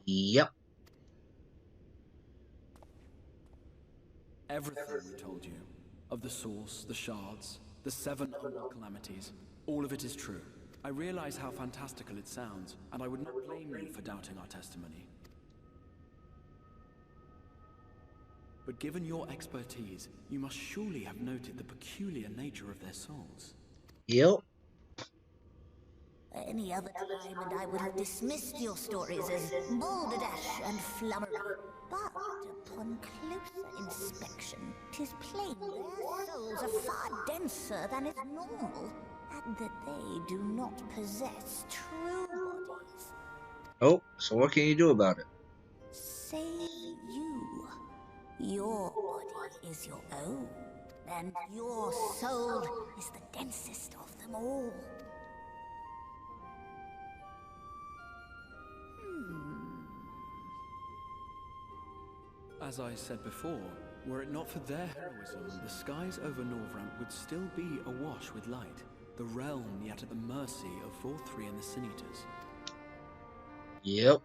Yep. Everything we told you, of the source, the shards, the 7 humble calamities, all of it is true. I realize how fantastical it sounds, and I would not blame you for doubting our testimony. But given your expertise, you must surely have noted the peculiar nature of their souls. Yep. Any other time and I would have dismissed your stories as balderdash and flummery. But upon closer inspection, 'tis plain their souls are far denser than is normal, and that they do not possess true bodies. Oh, so what can you do about it? Save you. Your body is your own, and your soul is the densest of them all. As I said before, were it not for their heroism, the skies over Norvrant would still be awash with light, the realm yet at the mercy of Vorthri and the Sin Eaters. Yep.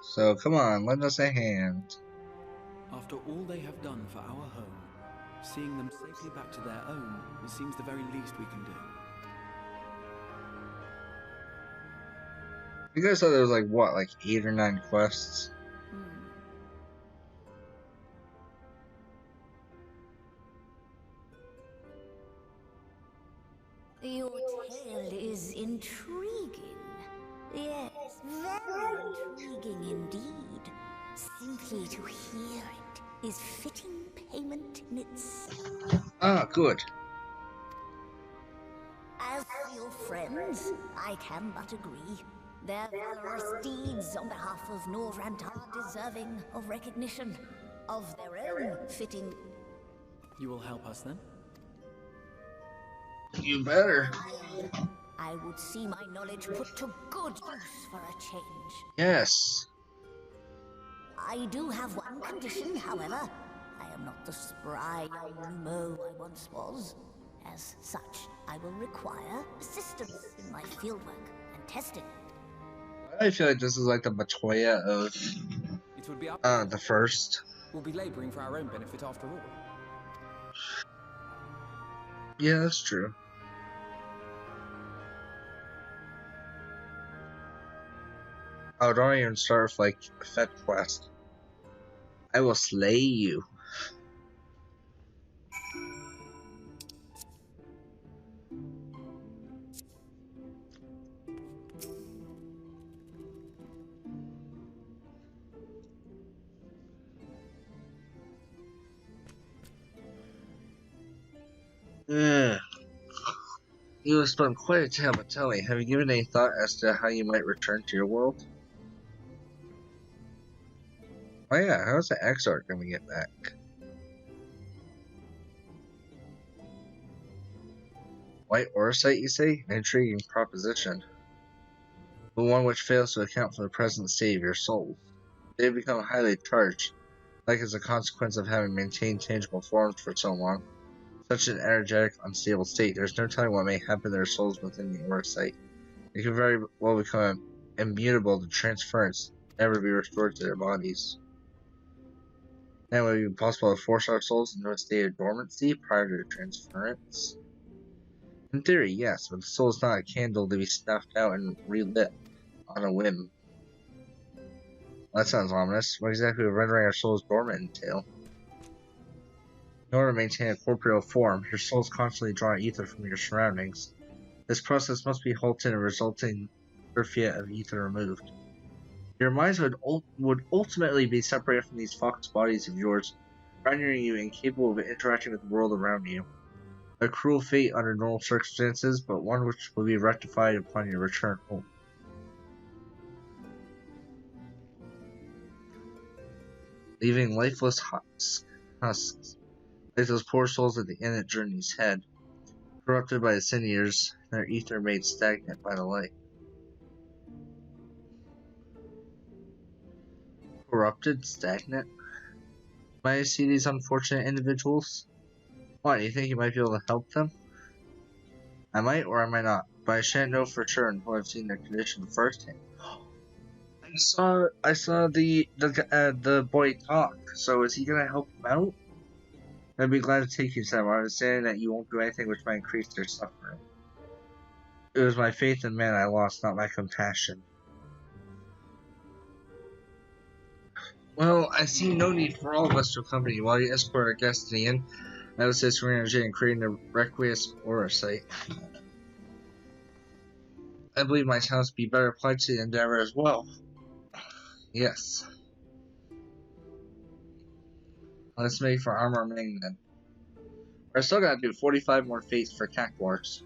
So come on, lend us a hand. After all they have done for our home, seeing them safely back to their own, it seems the very least we can do. You guys thought there was like, what, like 8 or 9 quests? Yes, very intriguing indeed. Simply to hear it is fitting payment in itself. Ah, good. As for your friends, I can but agree. Their valorous deeds on behalf of Norrant are deserving of recognition, of their own fitting. You will help us then? You better. I would see my knowledge put to good use for a change. Yes. I do have one condition, however. I am not the spry young Numo I once was. As such, I will require assistance in my fieldwork and testing. I feel like this is like the Matoya of It would be up. the first. We'll be laboring for our own benefit after all. Yeah, that's true. Oh, don't even start with like a fetch quest. I will slay you. Ugh. You have spent quite a time, but tell me, have you given any thought as to how you might return to your world? Oh yeah, how's the Exarch gonna get back? White Orsite, you say? An intriguing proposition. But one which fails to account for the present state of your souls. They have become highly charged, like as a consequence of having maintained tangible forms for so long. Such an energetic, unstable state, there's no telling what may happen to their souls within the Orsite. They could very well become immutable to transference, never be restored to their bodies. And would it be possible to force our souls into a state of dormancy prior to transference? In theory, yes, but the soul is not a candle to be snuffed out and relit on a whim. Well, that sounds ominous. What exactly would rendering our souls dormant entail? In order to maintain a corporeal form, your souls constantly draw ether from your surroundings. This process must be halted and resulting surfeit of ether removed. Your minds would ultimately be separated from these fox bodies of yours, rendering you incapable of interacting with the world around you. A cruel fate under normal circumstances, but one which will be rectified upon your return home. Leaving lifeless husks, like those poor souls at the end of Journey's head, corrupted by the sin years, their ether made stagnant by the light. Corrupted? Stagnant? Might I see these unfortunate individuals? Why, do you think you might be able to help them? I might or I might not, but I shan't know for sure until I've seen their condition firsthand. I saw the boy talk. So is he gonna help him out? I'd be glad to take you to them, understanding that you won't do anything which might increase their suffering. It was my faith in man I lost, not my compassion. Well, I see no need for all of us to accompany you while you escort our guest to the inn. I would say surrender energy and creating the Requiesce Aura site. I believe my talents would be better applied to the endeavor as well. Yes. Let's make for Armor Ming then. I still gotta do 45 more fates for Cactuars.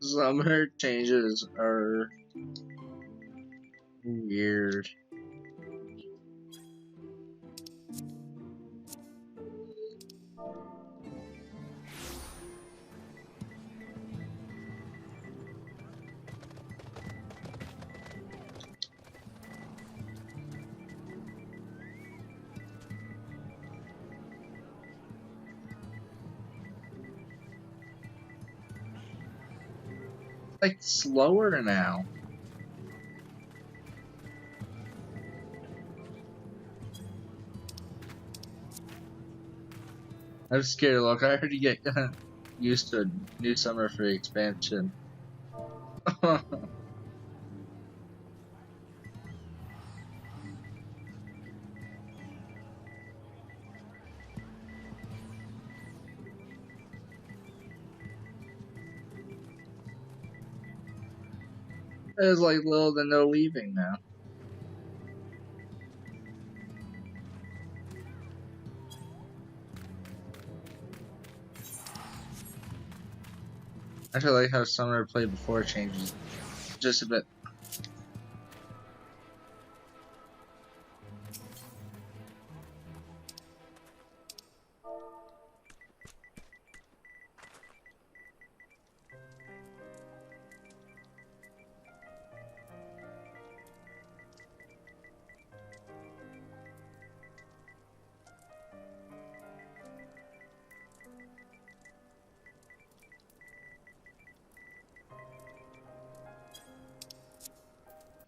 Some of her changes are weird. like slower now. I'm scared. Look, I heard you get used to a new summer for the expansion. There's like little to no leaving now. I feel like how summer played before changes just a bit.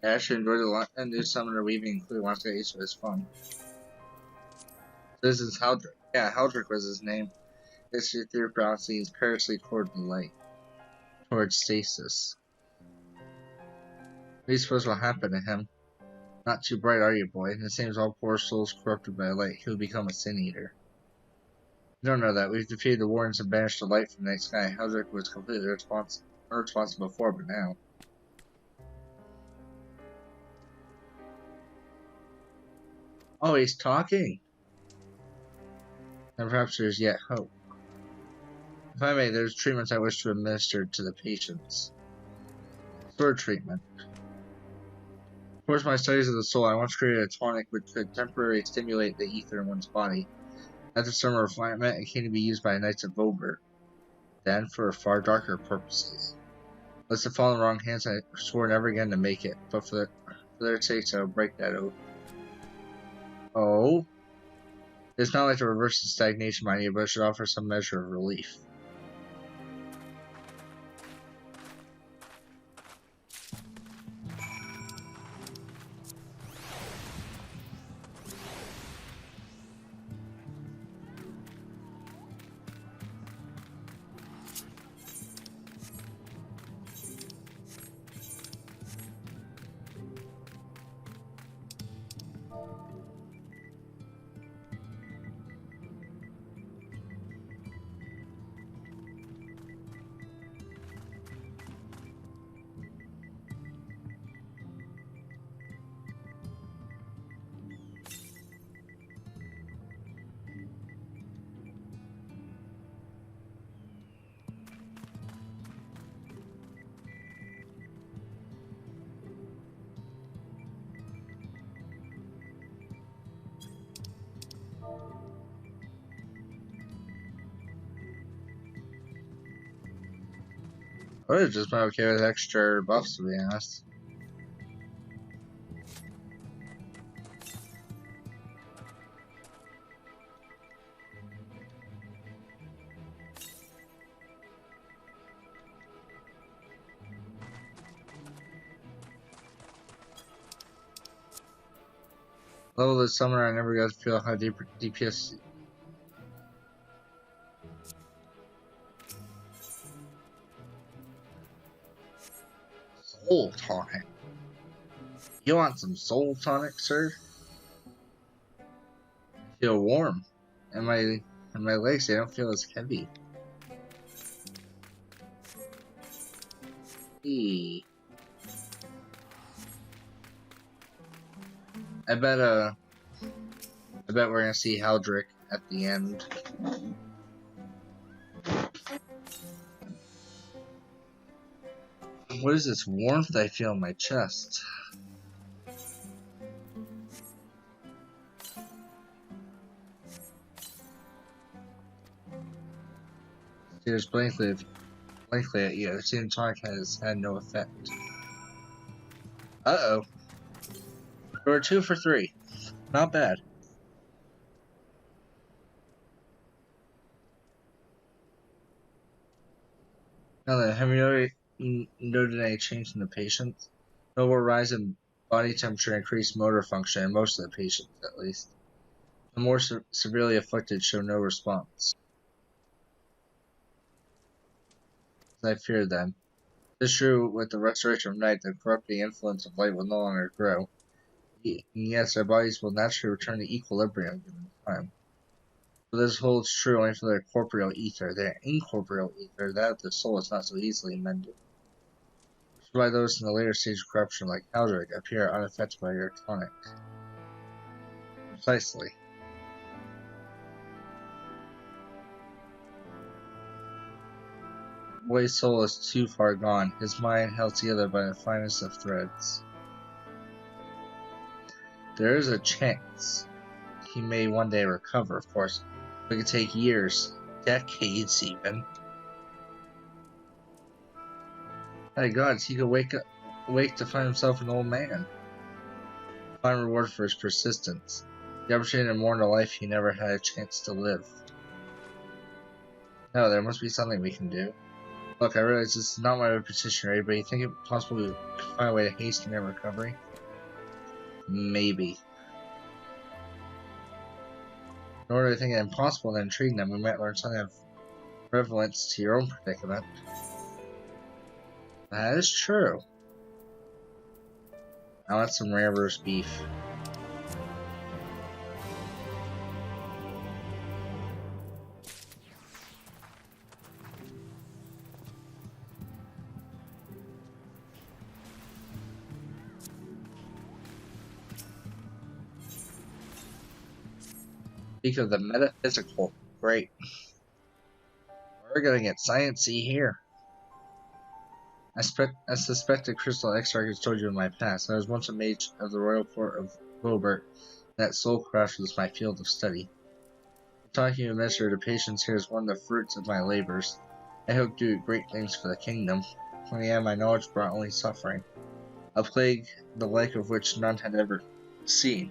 I actually enjoyed the new summoner weaving, including once I got used to it. It's fun. This is Haldrick. Yeah, Haldrick was his name. History through prophecy is perilously toward the light. Towards stasis. What do you suppose will happen to him? Not too bright, are you, boy? It seems all poor souls corrupted by light. He will become a sin eater. You don't know that. We've defeated the wardens and banished the light from the night sky. Haldrick was completely irresponsible before, but now. Oh, he's talking. And perhaps there's yet hope. If I may, there's treatments I wish to administer to the patients. Sword treatment. Towards my studies of the soul, I once created a tonic which could temporarily stimulate the ether in one's body. After some refinement, it came to be used by Knights of Vober. Then, for far darker purposes. Lest it fall in the wrong hands, I swore never again to make it, but for their sakes, I will break that oath. Oh? It's not like to reverse the stagnation by you, but it should offer some measure of relief. I would have just been okay with extra buffs, to be honest. Level of the summoner, I never got to feel how deep DPS. Soul tonic. You want some soul tonic, sir? I feel warm, and my legs, they don't feel as heavy. Eee. I bet we're gonna see Haldrick at the end. What is this warmth I feel in my chest? Stares blankly at you. The same tonic has had no effect. Uh-oh. We're 2 for 3. Not bad. Now then, have you noted any change in the patients. No rise in body temperature, increased motor function in most of the patients, at least. The more severely afflicted show no response. As I feared then. This is true with the restoration of night, the corrupting influence of light will no longer grow. Yes, our bodies will naturally return to equilibrium given time. But this holds true only for their corporeal ether. Their incorporeal ether, that of the soul, is not so easily mended. Which is why those in the later stage of corruption, like Haldrick, appear unaffected by your tonics. Precisely. The boy's soul is too far gone, his mind held together by the finest of threads. There is a chance he may one day recover, of course. It could take years, decades even. My gods, he could wake to find himself an old man. Fine reward for his persistence. The opportunity to mourn a life he never had a chance to live. No, there must be something we can do. Look, I realize this is not my petition, right? But you think it possible we could find a way to hasten their recovery? Maybe. In order to think it impossible and intrigue them, we might learn something of relevance to your own predicament. That is true. I want some rare roast beef. Speak of the metaphysical. Great. We're gonna get sciencey here. I suspect a crystal extract has told you in my past. I was once a mage of the royal court of Bobert. That soulcraft was my field of study. Talking to Minister to patience here is one of the fruits of my labors. I hope to do great things for the kingdom. When I had my knowledge brought only suffering. A plague the like of which none had ever seen.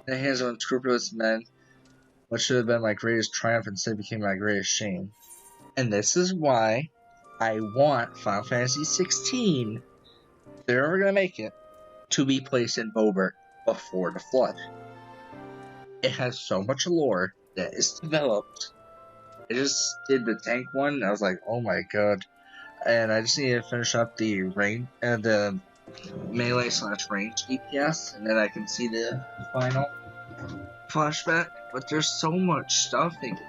In the hands of unscrupulous men, what should have been my greatest triumph instead became my greatest shame. And this is why I want Final Fantasy XVI, if they're ever going to make it, to be placed in Bobert before the Flood. It has so much lore that is developed. I just did the tank one, and I was like, oh my god. And I just need to finish up the the melee/range DPS, and then I can see the final flashback. But there's so much stuff they can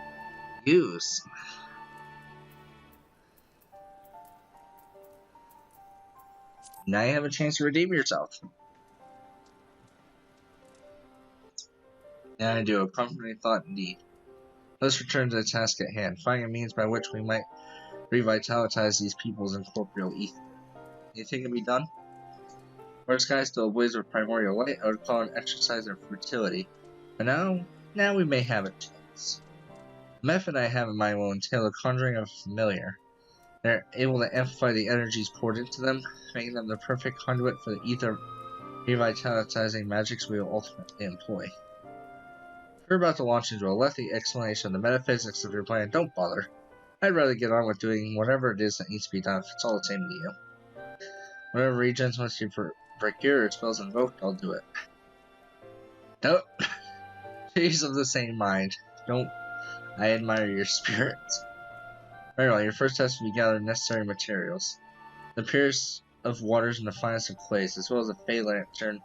use. Now you have a chance to redeem yourself. Now I do a comforting thought indeed. Let's return to the task at hand, finding a means by which we might revitalize these peoples in corporeal ether. You think it can be done? Where skies still ablaze with primordial light, I would call an exercise in fertility. But now we may have a chance. The method I have in mind will entail the conjuring of a familiar. They're able to amplify the energies poured into them, making them the perfect conduit for the ether revitalizing magics we will ultimately employ. If you're about to launch into a lengthy explanation of the metaphysics of your plan, don't bother. I'd rather get on with doing whatever it is that needs to be done if it's all the same to you. Whatever regions must be procured or spells invoked, I'll do it. Nope. She's of the same mind. I admire your spirit. Very well, your first test will be gather necessary materials. The purest of waters and the finest of clays, as well as a Fey lantern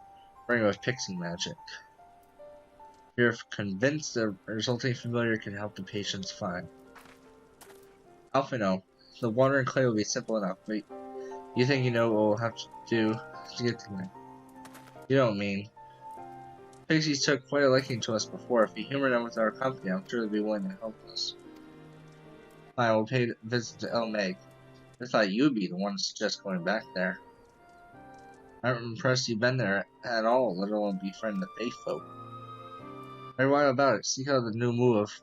burning with pixie magic. You're convinced the resulting familiar can help the patients find. Alphino, the water and clay will be simple enough, but you think you know what we'll have to do to get to them. You don't mean. Pixies took quite a liking to us before. If we humor them with our company, I'm sure they'll be willing to help us. I will pay a visit to El Meg. I thought you'd be the one to suggest going back there. I'm impressed you've been there at all, let alone befriend the Fae folk. Very while about it, seek out the new move of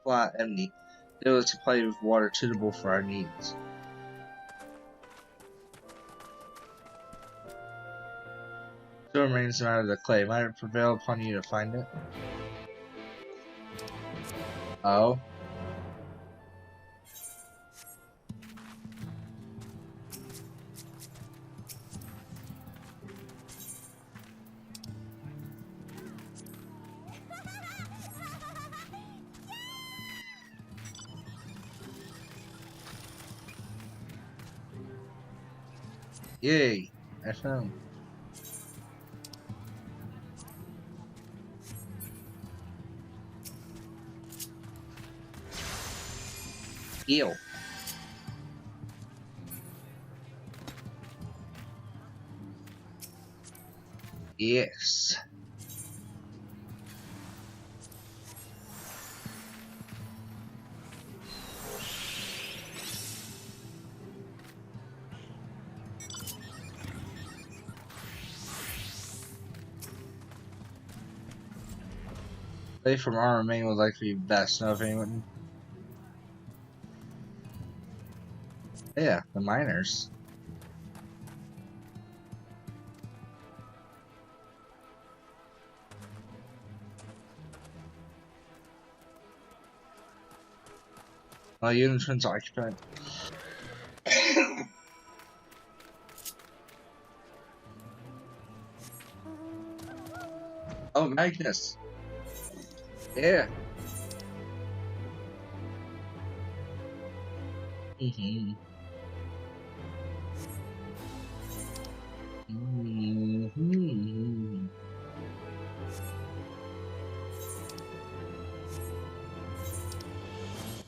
Pla Emni. They will supply you with water suitable for our needs. Still remains the matter of the clay. Might it prevail upon you to find it? Yay! I found. Eel. Yes. They from Armor Main would likely be best. Know if anyone. Yeah, the miners. Oh, unit twins occupied. Oh, Magnus. Yeah. Mm-hmm. Mm-hmm.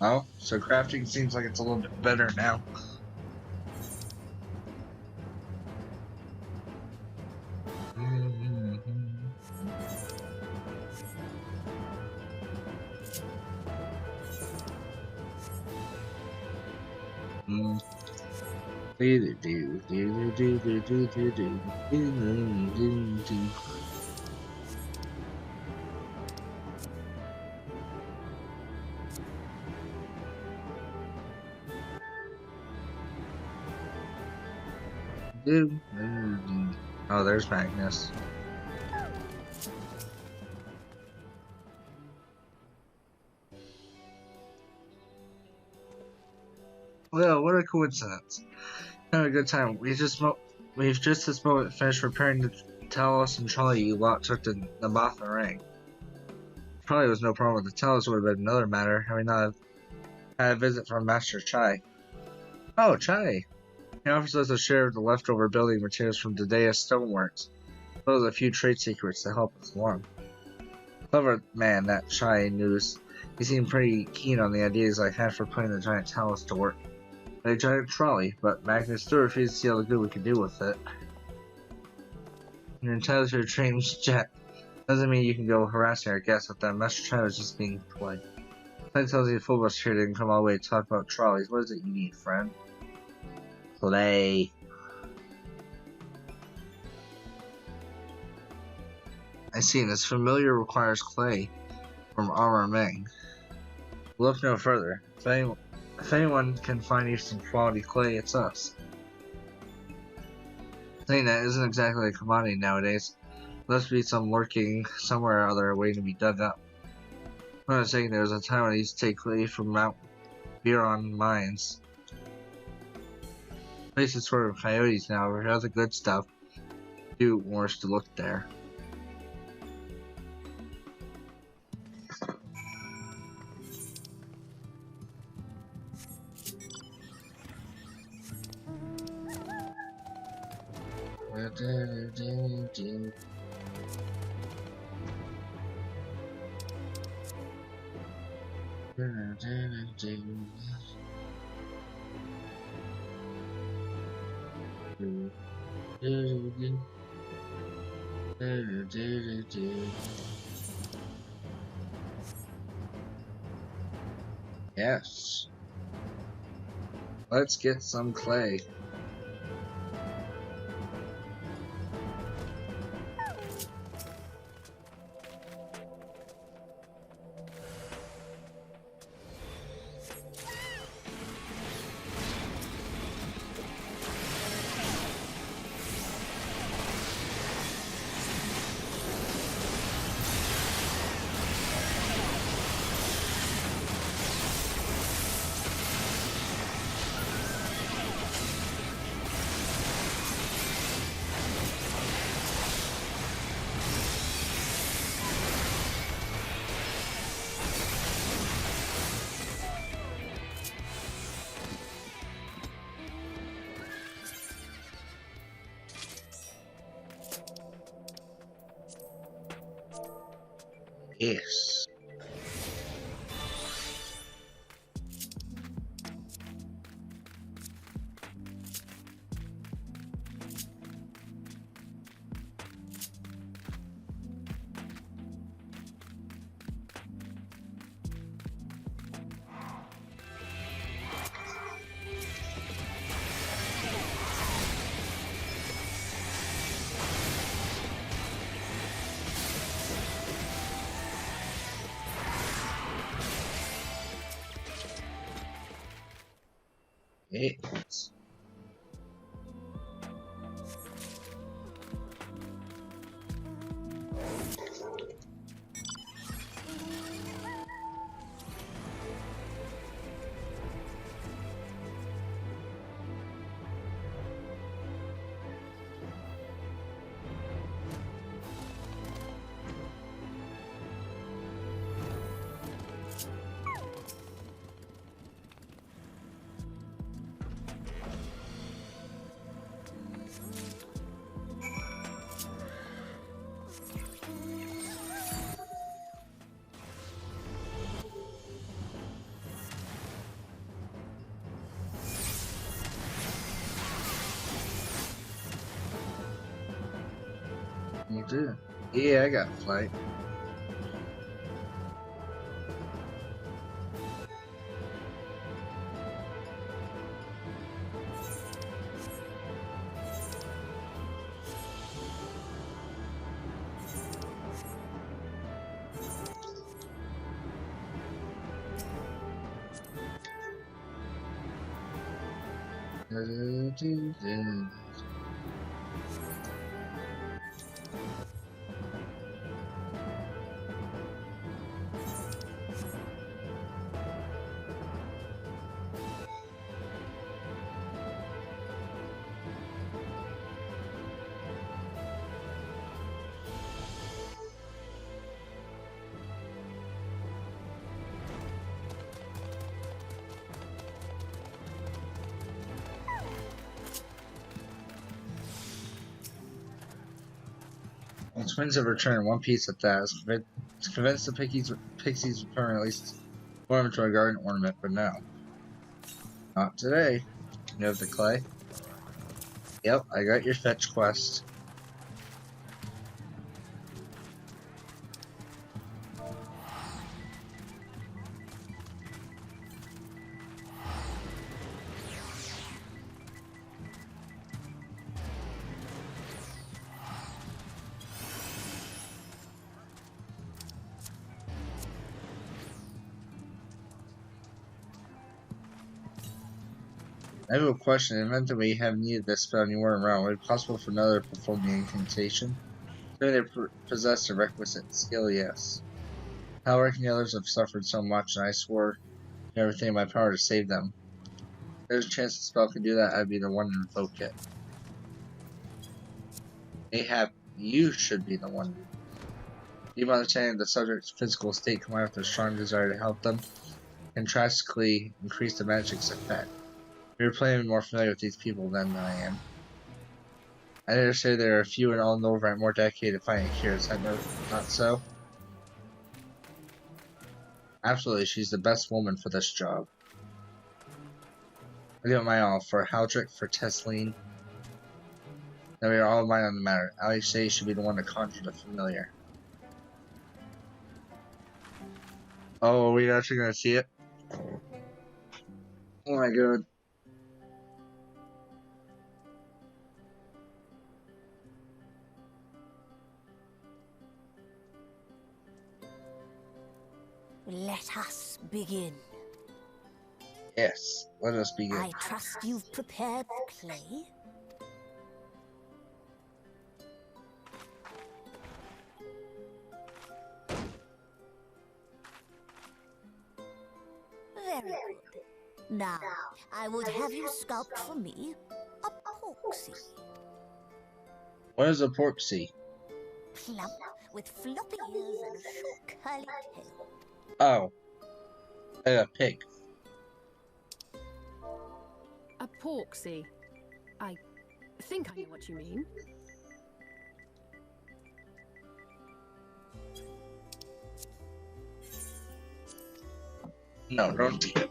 Oh, so crafting seems like it's a little bit better now. Oh, there's Magnus. Well, what a coincidence. Having a good time. We've just this moment finished preparing to tell us and Charlie you lot took the Nabatha ring. Probably was no problem with the Tellus would have been another matter, having not had a visit from Master Chai. Oh, Chai! He offers us a share of the leftover building materials from Dedea's stoneworks, as well as a few trade secrets to help us along. Clever man, that Chai news. He seemed pretty keen on the ideas I had for putting the giant Tellus to work. A giant trolley, but Magnus still refused to see all the good we could do with it. You're entitled to a trained jet. Doesn't mean you can go harassing our guests with that. Master Chai was just being polite. Play tells you the full bus here didn't come all the way to talk about trolleys. What is it you need, friend? Play. I see, this familiar requires clay from Armor Meng. Look no further. If anyone can find you some quality clay, it's us. Saying that isn't exactly a commodity nowadays. There must be some lurking somewhere or other waiting to be dug up. I'm not saying there was a time when I used to take clay from Mount Biron mines. The place is sort of coyotes now, but other good stuff. Do worse to look there. Yes. Let's get some clay. Yes. Yes. You do. Yeah, I got flight. The twins have returned in one piece at that. Convinced the pixies return at least form into a garden ornament, but no. Not today. You have the clay? Yep, I got your fetch quest. I have a question. In the event that we have needed this spell and you weren't around, would it be possible for another to perform the incantation? Assuming they possess the requisite skill, yes. How reckon the others have suffered so much, and I swore everything in my power to save them. If there's a chance the spell could do that, I'd be the one to invoke it. Ahab, you should be the one. Even understanding the subject's physical state combined with a strong desire to help them can drastically increase the magic's effect. You're playing more familiar with these people than I am. I dare say there are a few in all Norvrant more dedicated to finding a cure. Is that not so? Absolutely, she's the best woman for this job. I give it my all for Haldrick, for Tesleen. Then we are all mine on the matter. I say you should be the one to conjure the familiar. Oh, are we actually gonna see it? Oh my god. Let us begin. Yes, let us begin. I trust you've prepared the clay? Very good. Now, I would have you sculpt for me a porksy. What is a porksy? Plump, with floppy ears and a short curly tail. Oh. Like a pig. A porksy. I think I know what you mean. No, don't eat it.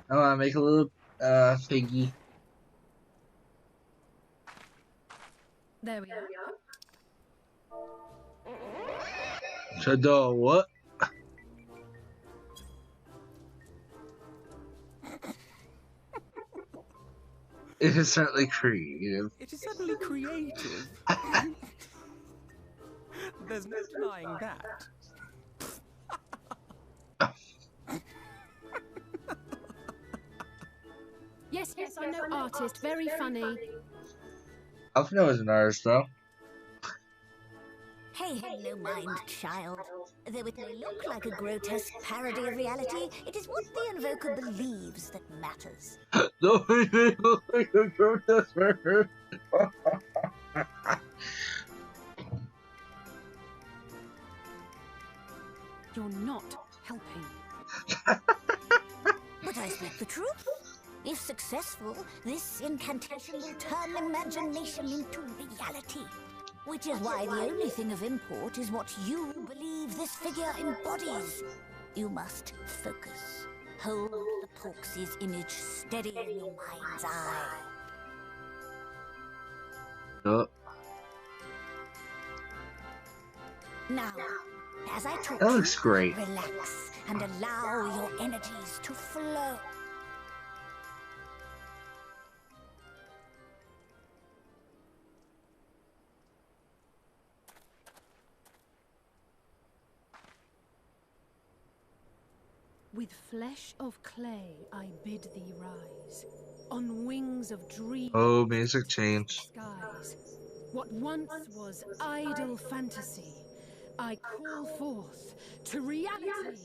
I want to make a little figgy. There we are. Shadow, what? It is certainly creative. It is certainly creative. There's no denying that. Yes, yes, I know artist. Very funny. Alfino is an artist, though. Hey, no mind, child. Though it may look like a grotesque parody of reality, it is what the invoker believes that matters. No, it looks like a grotesque murder. You're not helping. But I speak the truth. If successful, this incantation will turn imagination into reality. Which is why the only thing of import is what you believe this figure embodies. You must focus. Hold the Porksy's image steady in your mind's eye. Now, as I talk, That looks great. relax and allow your energies to flow. With flesh of clay, I bid thee rise. On wings of dreams. Oh, music change. Skies. What once was idle fantasy, I call forth to reality.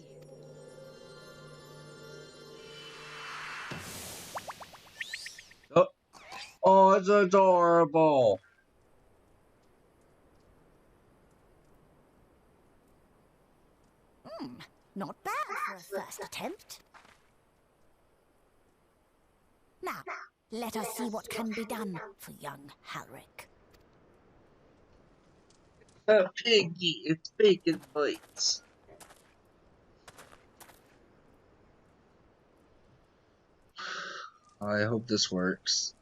Oh, it's adorable. Not bad for a first attempt. Now, let us see what can be done for young Halric. A piggy, it's bacon bites. I hope this works.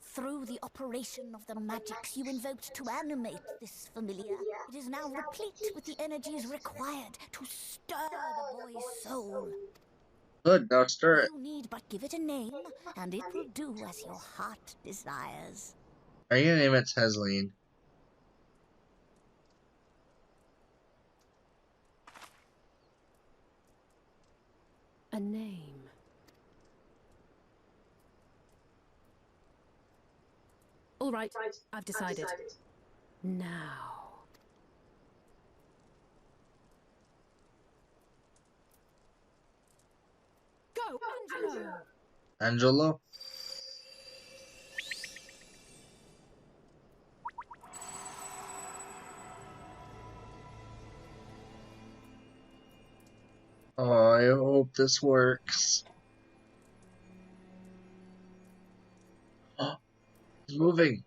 Through the operation of the magics you invoked to animate this familiar, it is now replete with the energies required to stir the boy's soul. Good, now stir it. You need but give it a name, and it will do as your heart desires. Are you gonna name it Tesleen? A name. All right, I've decided. Now. Go, Angelo! Angelo? Oh, I hope this works. Oh, it's moving.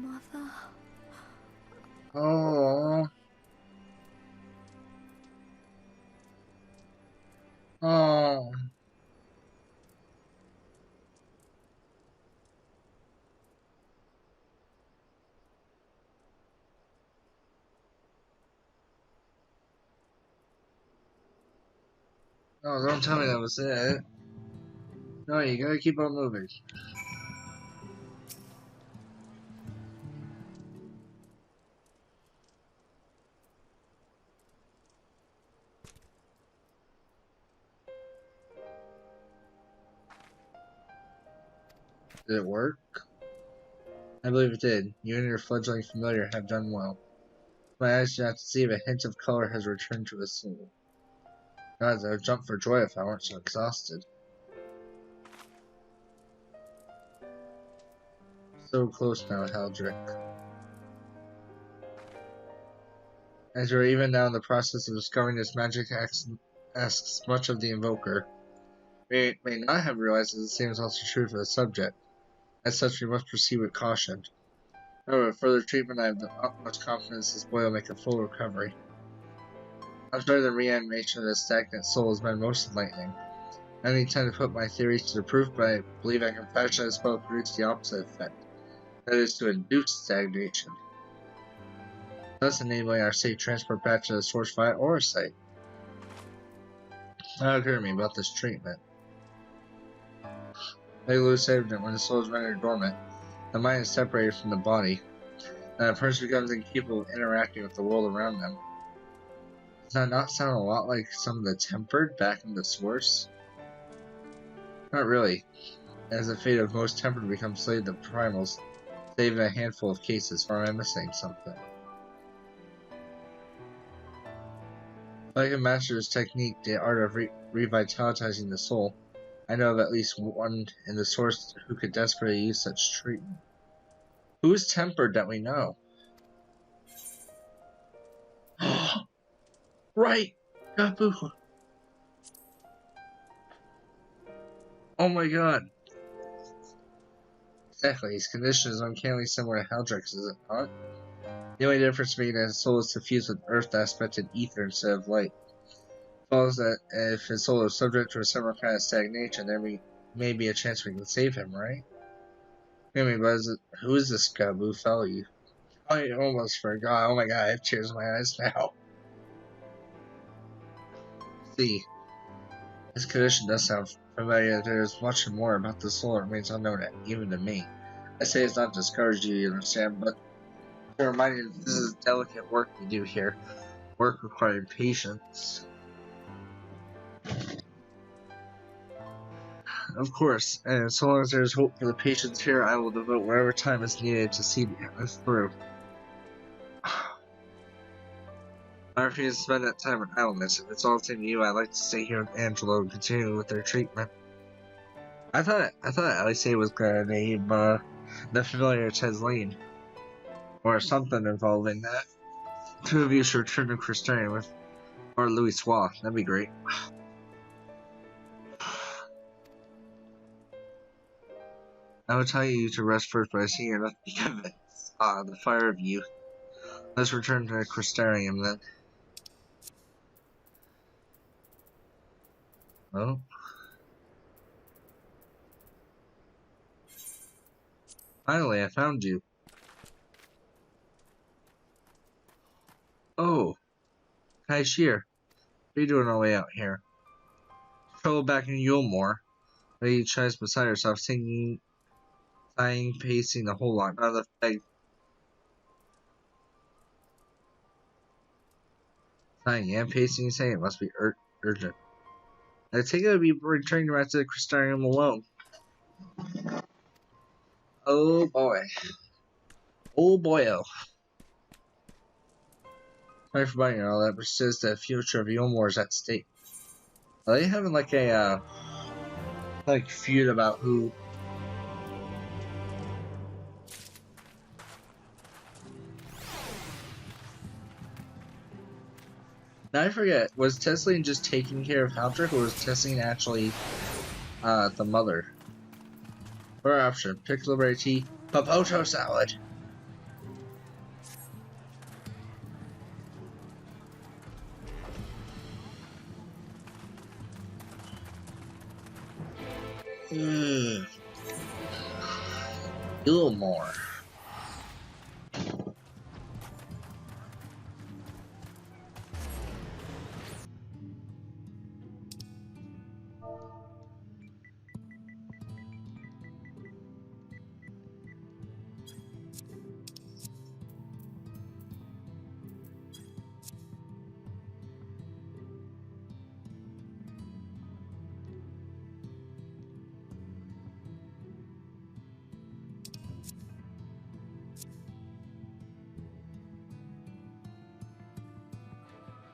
Mother. Oh. Oh. No, don't tell me that was it. No, you gotta keep on moving. Did it work? I believe it did. You and your fledgling familiar have done well. My eyes do not deceive. A hint of color has returned to his soul. God, I would jump for joy if I weren't so exhausted. So close now, Haldrick. As you are even now in the process of discovering this magic asks much of the invoker. We may not have realized that the same is also true for the subject. As such, we must proceed with caution. However, with further treatment, I have the utmost confidence this boy will make a full recovery. I'm sure the reanimation of the stagnant soul has been most enlightening. I don't intend to put my theories to the proof, but I believe I can fashion a spell to produce the opposite effect. That is, to induce stagnation, thus enabling our safe transport back to the source via aura site. Now occurred to me about this treatment. Like Lewis said, that when the soul is rendered dormant, the mind is separated from the body, and a person becomes incapable of interacting with the world around them. Does that not sound a lot like some of the tempered back in the source? Not really, as the fate of most tempered becomes slave to primals, save in a handful of cases, or am I missing something? If I can master this technique, the art of revitalizing the soul, I know of at least one in the source who could desperately use such treatment. Who is tempered that we know? Right! Gabu! Oh my god! Exactly, his condition is uncannily similar to Haldrick's, is it not? The only difference being that his soul is suffused with earth aspect and ether instead of light. It follows that if his soul is subject to a similar kind of stagnation, there may be a chance we can save him, right? I mean, but who is this Gabu fellow? I almost forgot. Oh my god, I have tears in my eyes now. See, this condition does sound familiar. There is much more about the soul that remains unknown, even to me. I say it's not to discourage you, you understand, but to remind you that this is delicate work we do here. Work requiring patience. Of course, and so long as there is hope for the patients here, I will devote whatever time is needed to see this through. I refuse to spend that time in idleness. If it's all up to you, I'd like to stay here with Angelo and continue with their treatment. I thought Alice was gonna name the familiar Cheslene, or something involving that. Two of you should return to Christian with, or Louis Soir. That'd be great. I would tell you to rest first, but I see you're not convinced. The fire of youth. Let's return to Crystarium then. Oh. Finally, I found you. Oh. Kaishir. What are you doing all the way out here? Trouble back in Yulmore. Lady tries beside herself, singing, sighing, pacing the whole lot. None of the bag. Sighing and pacing, saying it must be urgent. I take it to be returning back to the Crystarium alone. Oh boy. Oh boyo. Sorry for biting all that, but says the future of Yulmore is at stake. Are they having like a feud about who? Now I forget, was Tesleen just taking care of Haldrick, or was Tesleen actually the mother? Or option, pickle berry tea, popoto salad. A little more.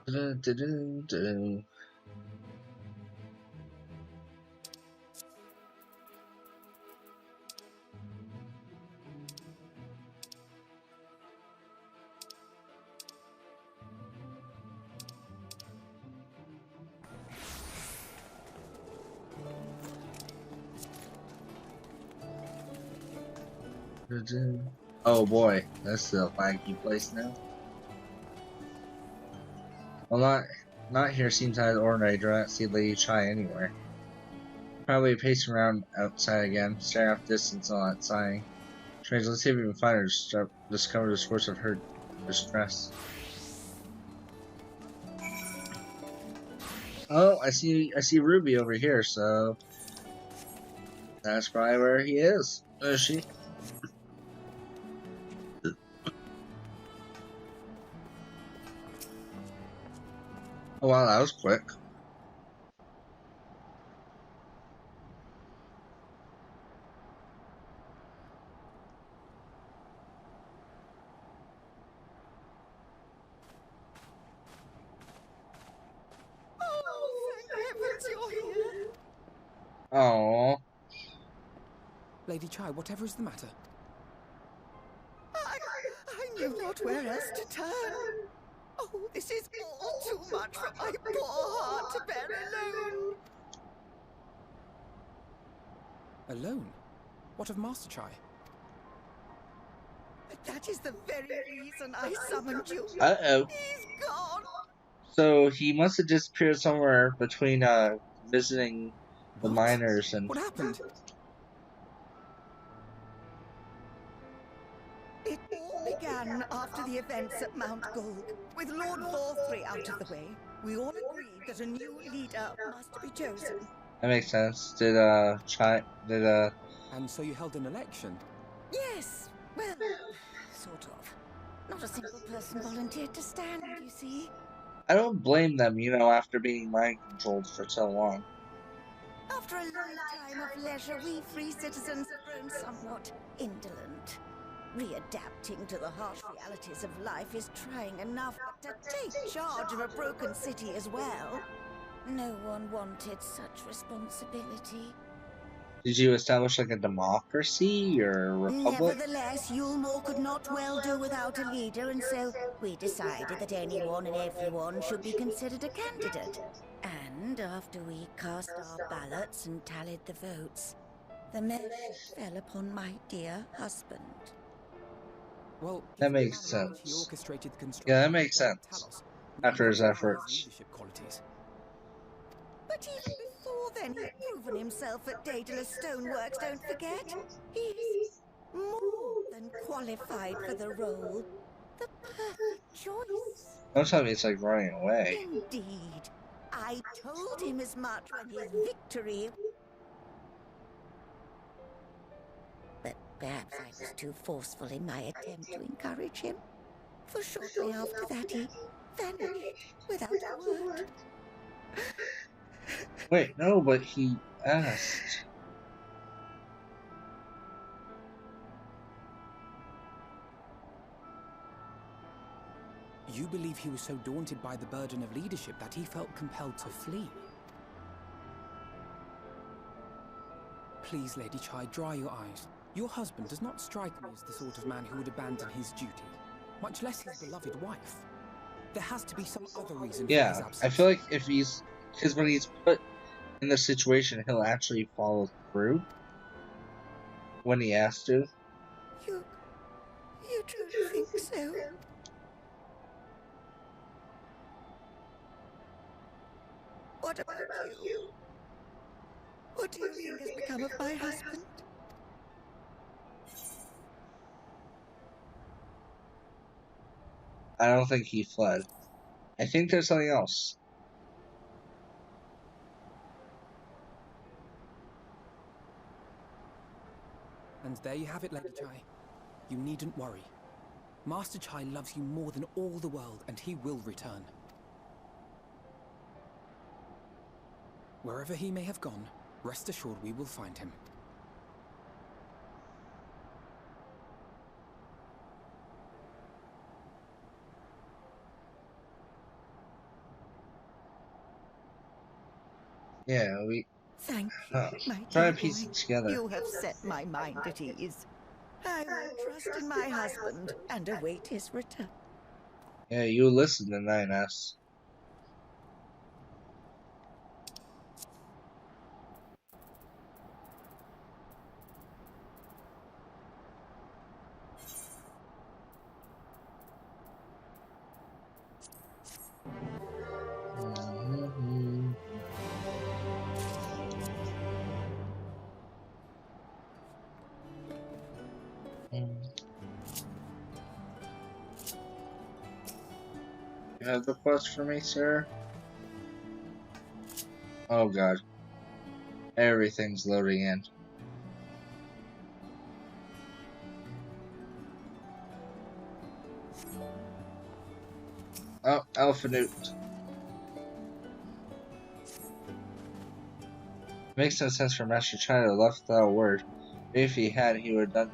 Dun-dun-dun-dun. Dun-dun. Oh boy, that's the laggy place now. Well, not here seems out of the ordinary. Do not see Lady Chai anywhere. Probably pacing around outside again, staring off distance and not sighing. Strange, let's see if we can find her to discover the source of her distress. Oh, I see Ruby over here, so that's probably where he is. Is she? Oh wow, that was quick. Oh, thank heavens you're here. Oh, Lady Chai, whatever is the matter? I knew not where else to turn. Oh, this is all too much for my poor heart to bear alone. Alone? What of Master Chai? That is the very reason I summoned you. uh-oh. He's gone. So he must have disappeared somewhere between visiting the What? miners and. What happened? It all began after the events at Mount Gold. With Lord Vorthry out of the way, we all agreed that a new leader must be chosen. That makes sense. Did And so you held an election? Yes, well, sort of. Not a single person volunteered to stand, you see. I don't blame them, after being mind controlled for so long. After a long time of leisure, we free citizens have grown somewhat indolent. Readapting to the harsh realities of life is trying enough, but to take charge of a broken city as well, no one wanted such responsibility. Did you establish like a democracy or a republic? Nevertheless, Yulmore could not well do without a leader, and so we decided that anyone and everyone should be considered a candidate. And after we cast our ballots and tallied the votes, the mayorship fell upon my dear husband. Well, That given the makes manner in which he sense. orchestrated the construction Yeah, that of makes Great sense. Talos, After his we admire efforts. leadership qualities. But even before then, he'd proven himself at Daedalus Stoneworks, don't forget. He's more than qualified for the role. The perfect choice. Don't tell me it's like running away. Indeed. I told him as much when his victory... But perhaps I was too forceful in my attempt to encourage him. For shortly after that, he vanished without a word. Wait, no, but he asked. You believe he was so daunted by the burden of leadership that he felt compelled to flee? Please, Lady Chai, dry your eyes. Your husband does not strike me as the sort of man who would abandon his duty, much less his beloved wife. There has to be some other reason for his Yeah, absence. I feel like if he's... Because when he's put in this situation, he'll actually follow through. When he has to. You truly think so? What about you? What do you think has become of my husband? I don't think he fled. I think there's something else. And there you have it, Lady Chai. You needn't worry. Master Chai loves you more than all the world, and he will return. Wherever he may have gone, rest assured we will find him. Yeah, we Thank you, my try dear to piece boy. it together. You have set my mind at ease. I will trust in my husband and await his return. Yeah, you listen to 9S. You have the quest for me, sir? Oh god. Everything's loading in. Oh, Alpha Newt. Makes no sense for Master China to have left without a word. If he had, he would not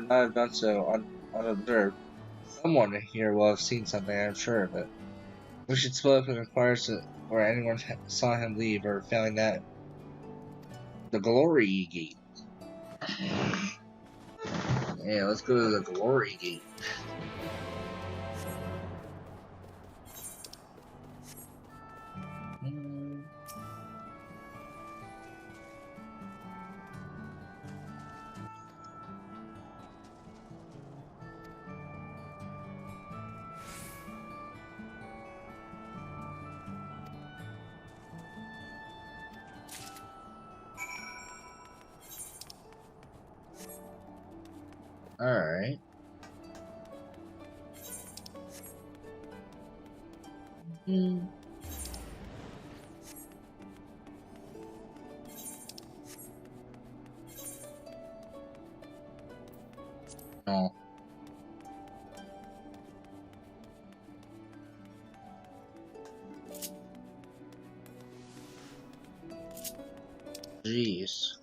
have done so unobserved. Someone here will have seen something, I'm sure of it. We should split up and inquire where anyone saw him leave, or failing that, the Glory Gate. Yeah, let's go to the Glory Gate. Alright. Oh. Jeez.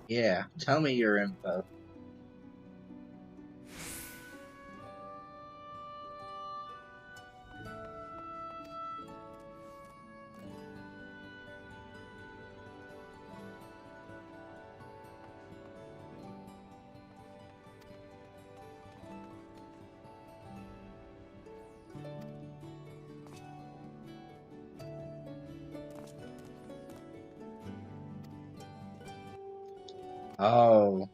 Yeah, tell me your info. Oh.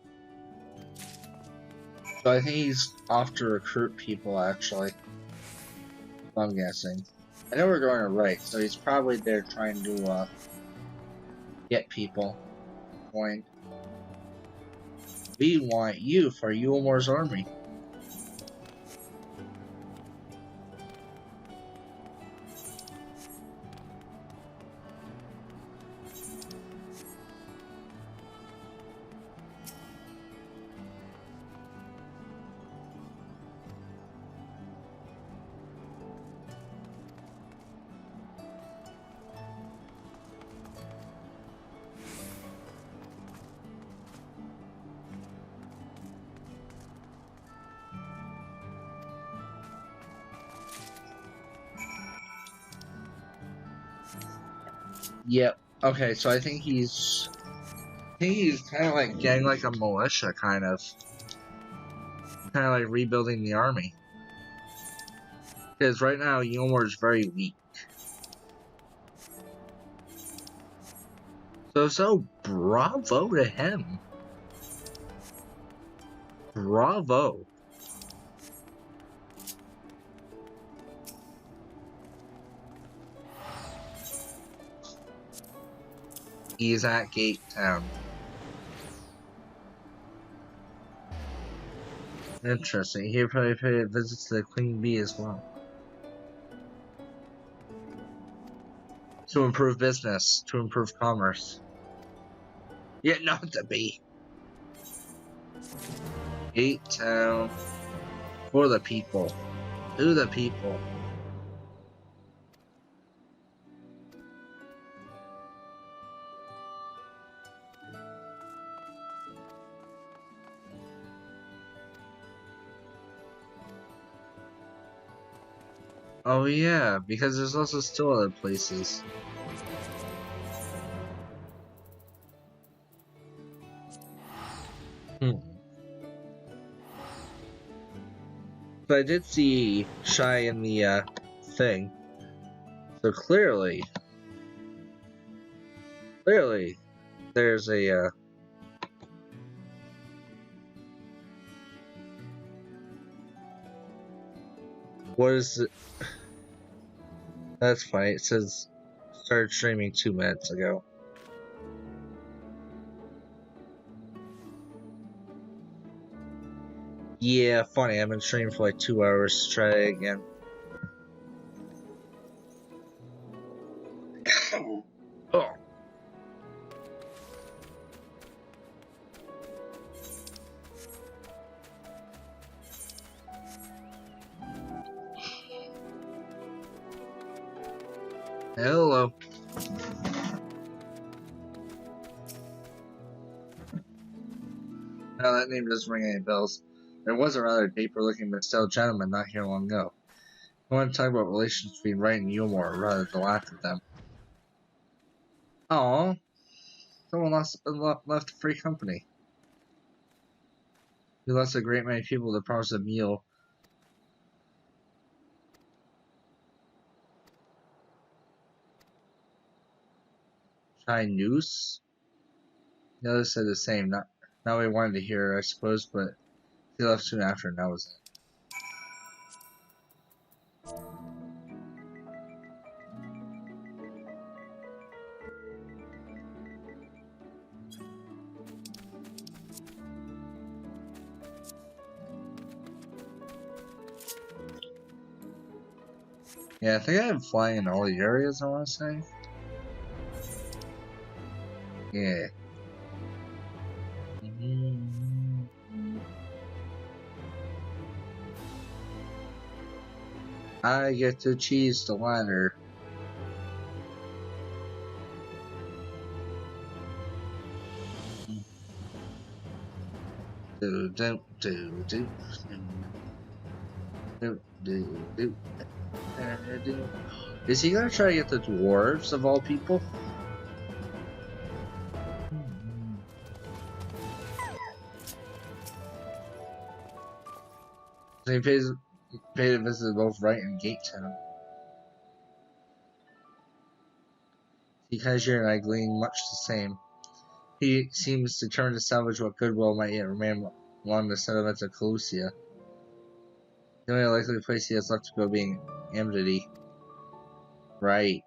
So I think he's off to recruit people, actually. I'm guessing. I know we're going to right, so he's probably there trying to, get people joined. We want you for Yulmor's army. Yep. Okay, so I think he's kind of like getting like a militia, kind of like rebuilding the army. Because right now Yulmor is very weak. So bravo to him. Bravo. He is at Gate Town. Interesting. He probably paid a visit to the Queen Bee as well. To improve business, to improve commerce. Yet not the bee. Gate Town. For the people. To the people. Oh yeah, because there's also still other places. But I did see Shy in the thing. So clearly there's a what is it? That's funny. It says started streaming 2 minutes ago. Yeah, funny. I've been streaming for like 2 hours. Try it again. Oh. Hello. No, that name doesn't ring any bells. There was a rather paper-looking but stout gentleman not here long ago. I want to talk about relations between Wright and Eulmore rather than laugh at them. Aw, someone left free company. We lost a great many people that promised a meal. Shy Noose? The others said the same. Not we wanted to hear, I suppose, but he left soon after, and that was it. Yeah, I think I have flying in all the areas, I want to say. Yeah. I get to cheese the ladder. Do do do do do do do. Is he gonna try to get the dwarves of all people? So he paid a visit to both Wright and Gate Town. Hikaijiro and I glean much the same. He seems determined to salvage what goodwill might yet remain along the settlements of Calusia. The only likely place he has left to go being Amity. Right.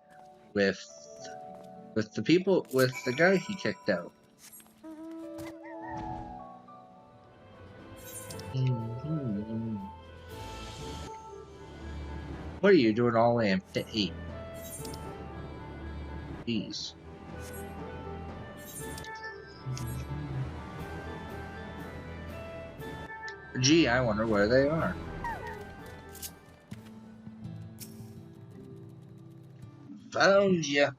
With the guy he kicked out. What are you doing all the way in Pit 8? Jeez. Gee, I wonder where they are. Found ya.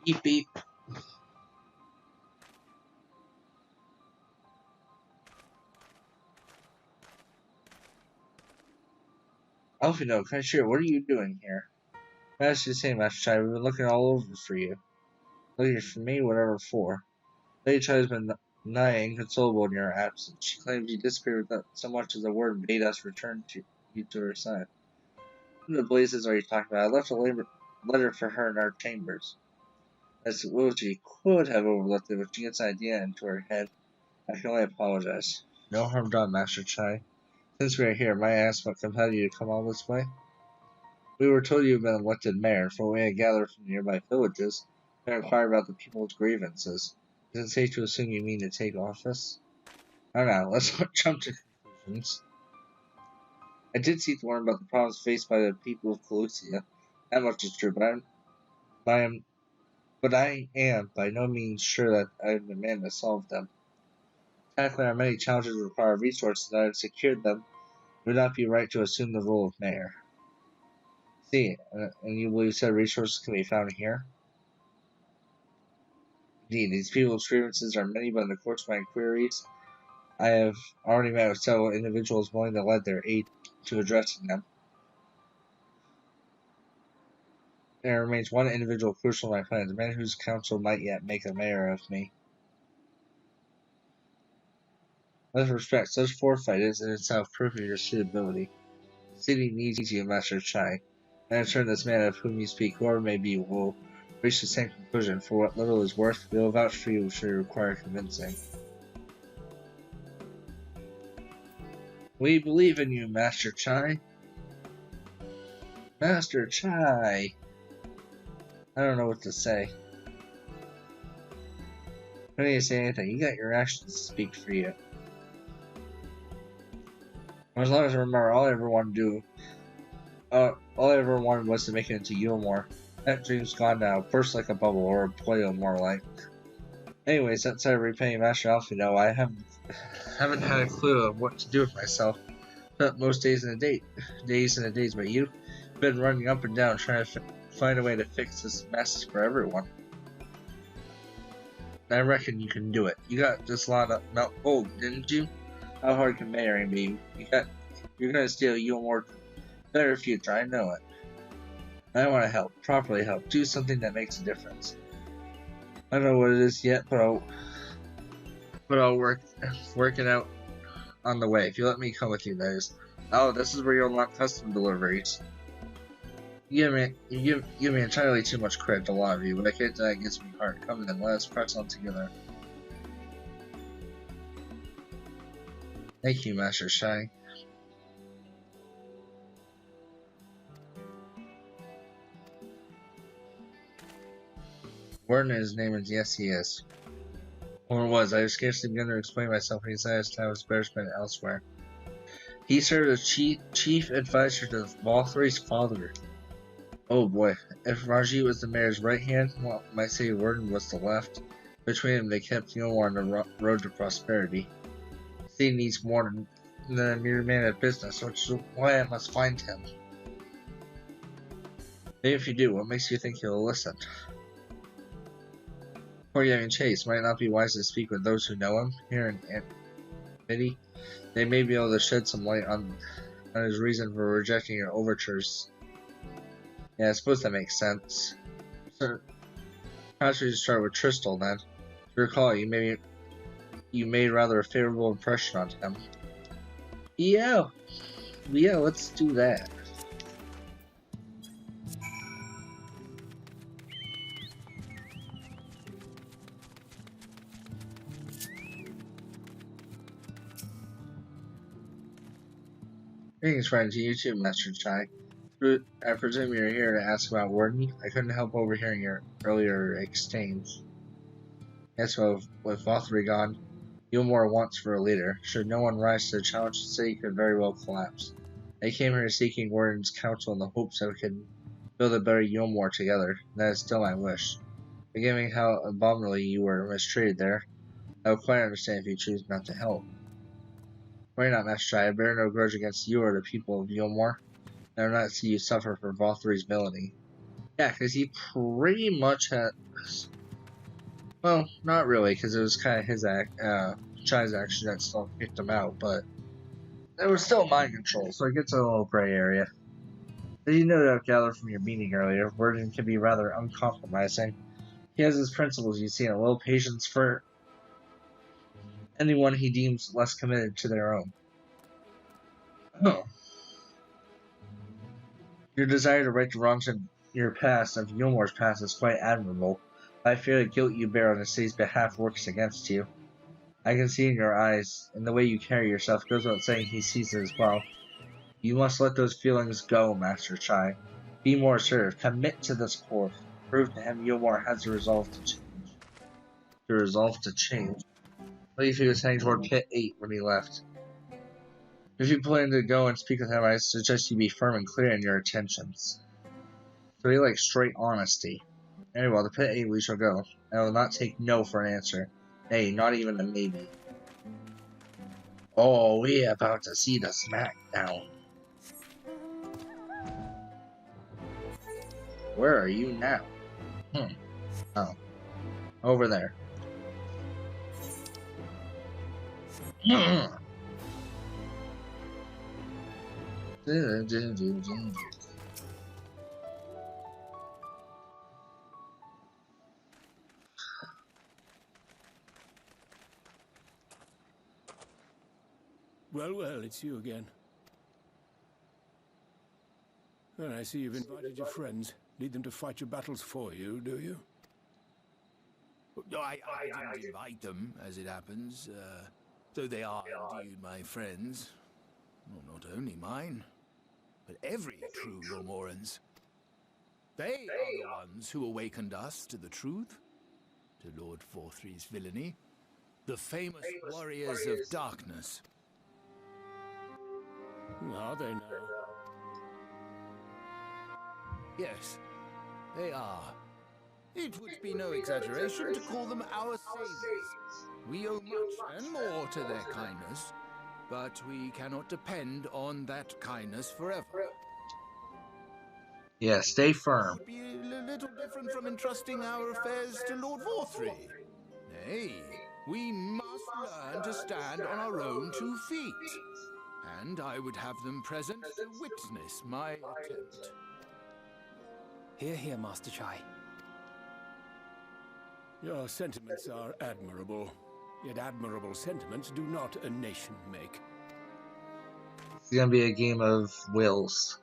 Beep beep. Alfino, Kaishiro, what are you doing here? Master the same, Master Chai. We've been looking all over for you. Looking for me, whatever for. Lady Chai has been nigh inconsolable in your absence. She claims you disappeared without so much as a word and bade us return you to her side. What the blazes are you talking about? I left a letter for her in our chambers. I suppose she could have overlooked it, but she gets an idea into her head. I can only apologize. No harm done, Master Chai. Since we are here, might I ask what compelled you to come all this way? We were told you had been elected mayor, and from what I gathered from nearby villages, we inquired about the people's grievances. Is it safe to assume you mean to take office? I don't know, let's not jump to conclusions. I did seek to learn about the problems faced by the people of Calusia. That much is true, but I am by no means sure that I am the man to solve them. Tackling our many challenges require resources, and I have secured them. It would not be right to assume the role of mayor. See, and you believe said resources can be found here? Indeed, these people's grievances are many, but in the course of my inquiries, I have already met with several individuals willing to lend their aid to addressing them. There remains one individual crucial in my plans, a man whose counsel might yet make a mayor of me. With respect, such foresight is in itself proof of your suitability. The city needs you, Master Chai. And in turn, this man of whom you speak, whoever may be, will reach the same conclusion. For what little is worth, we will vouch for you should it require convincing. We believe in you, Master Chai. Master Chai. I don't know what to say. I don't need to say anything. You got your actions to speak for you. As long as I remember, all I ever wanted was to make it into Yulmore. That dream's gone now, burst like a bubble, or a boil more like. Anyways, outside of repaying Master Alfino, I haven't had a clue of what to do with myself. Spent most days in the days, but you've been running up and down trying to find a way to fix this mess for everyone. I reckon you can do it. You got this lot of gold, didn't you? How hard can marrying be? You're gonna steal Yulmore. Better if you try, I know it. I want to help, properly help, do something that makes a difference. I don't know what it is yet, but I'll work it out on the way. If you let me come with you, that is. Oh, this is where you'll unlock custom deliveries. You give me entirely too much credit, a lot of you, but I can't deny it gets me hard. Come then, let us press on together. Thank you, Master Shai. Warden his name is, yes he is. Or was. I have scarcely begun to explain myself when he decided to have his better spent elsewhere. He served as chief advisor to Valthry's father. Oh boy, if Raji was the mayor's right hand, well, my city warden was the left. Between them, they kept Yulmore on the road to prosperity. The city needs more than a mere man of business, which is why I must find him. Maybe if you do, what makes you think he'll listen? Poor young Chase, might it not be wise to speak with those who know him here in Amity? They may be able to shed some light on his reason for rejecting your overtures. Yeah, I suppose that makes sense. So, perhaps we should start with Tristal then. To recall, you made rather a favorable impression on him. Yeah, let's do that. Greetings, friends. You too, Master Chai. I presume you're here to ask about Warden? I couldn't help overhearing your earlier exchange. Yes, well, with Valthry gone, Yulmore wants for a leader. Should no one rise to the challenge, the city could very well collapse. I came here seeking Warden's counsel in the hopes that we could build a better Yulmore together. That is still my wish. Forgiving how abominably you were mistreated there, I would quite understand if you choose not to help. Worry not, Master Chai. I bear no grudge against you or the people of Yulmore. I will not see you suffer for Valthry's villainy. Yeah, because he pretty much had... Well, not really, because it was kind of his Chai's action that still kicked him out, but... There was still mind control, so it gets a little gray area. As you no doubt gathered from your meeting earlier, Warden can be rather uncompromising. He has his principles, you see, and a little patience for anyone he deems less committed to their own. Oh. Your desire to right the wrongs of your past, of Yulmore's past, is quite admirable. I fear the guilt you bear on the city's behalf works against you. I can see in your eyes, and the way you carry yourself goes without saying he sees it as well. You must let those feelings go, Master Chai. Be more assertive. Commit to this course. Prove to him Yulmore has the resolve to change. I believe he was heading toward Pit 8 when he left. If you plan to go and speak with him, I suggest you be firm and clear in your intentions. So he likes straight honesty. Very well, to Pit 8 we shall go. I will not take no for an answer. Nay, not even a maybe. Oh, we're about to see the smackdown. Where are you now? Oh. Over there. Well, well, it's you again. Well, I see you've invited your friends. Need them to fight your battles for you, do you? I didn't invite them, as it happens, though they are indeed my friends. Well, not only mine, but every true Yomoran's. They are the ones who awakened us to the truth, to Lord Vorthri's villainy, the famous warriors of darkness. Are they now? Yes, they are. It would be no exaggeration to call them our saviors. We owe much and more to their kindness, but we cannot depend on that kindness forever. Yeah, stay firm. It would be a little different from entrusting our affairs to Lord Vorthri. Nay, we must learn to stand on our own 2 feet. And I would have them present to witness my attempt. Hear, hear, Master Chai. Your sentiments are admirable. Yet admirable sentiments do not a nation make. It's gonna be a game of wills.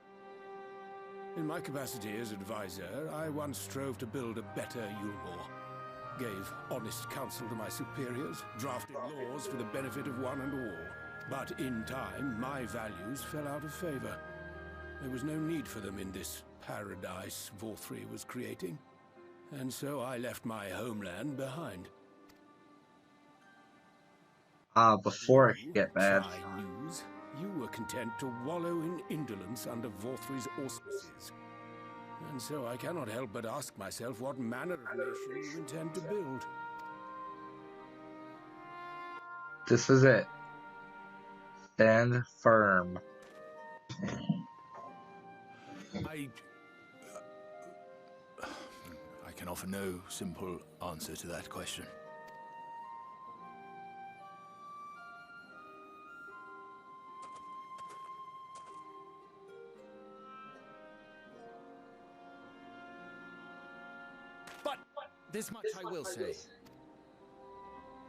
In my capacity as advisor, I once strove to build a better Yulmore. Gave honest counsel to my superiors, drafted laws for the benefit of one and all. But in time, my values fell out of favor. There was no need for them in this paradise Vorthri was creating. And so I left my homeland behind. Before it get bad. Chai News, you were content to wallow in indolence under Vorthri's auspices. And so I cannot help but ask myself what manner of nation you intend to build. This is it. Stand firm. I can offer no simple answer to that question. But this much I will say.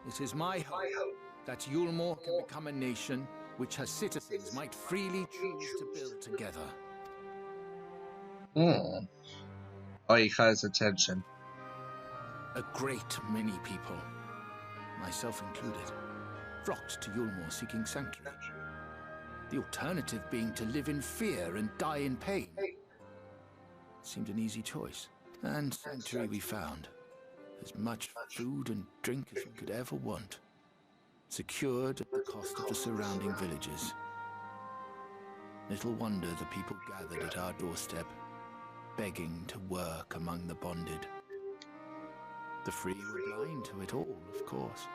It is my hope that Yulmore can become a nation which her citizens might freely choose to build together. Oh, he caught his attention. A great many people, myself included, flocked to Yulmore seeking sanctuary. The alternative being to live in fear and die in pain. Seemed an easy choice. And sanctuary we found. As much food and drink as we could ever want. Secured at the cost of the surrounding villages. Little wonder the people gathered at our doorstep, begging to work among the bonded. The free were blind to it all, of course.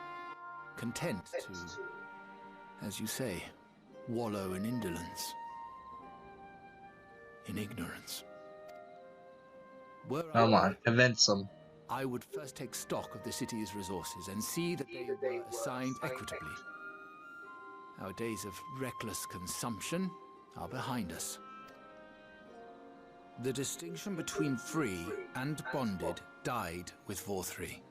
Content to, as you say, wallow in indolence. In ignorance. Come on, convince them. I would first take stock of the city's resources and see that they were assigned equitably. Our days of reckless consumption are behind us. The distinction between free and bonded died with Vorthri.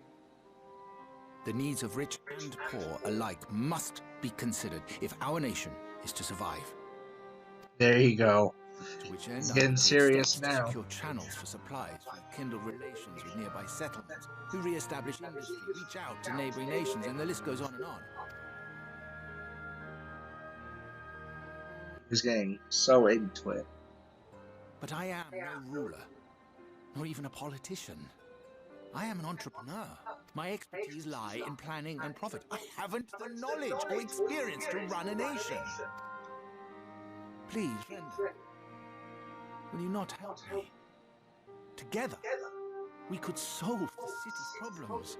The needs of rich and poor alike must be considered if our nation is to survive. There you go. To which end It's getting serious now. secure channels for supplies, rekindle relations with nearby settlements, who re-establish industry, reach out to neighboring nations, and the list goes on and on. He's getting so into it. But I am no ruler, nor even a politician. I am an entrepreneur. My expertise lie in planning and profit. I haven't the knowledge or experience to run a nation. Please, friend, will you not help me? Together, we could solve the city's problems.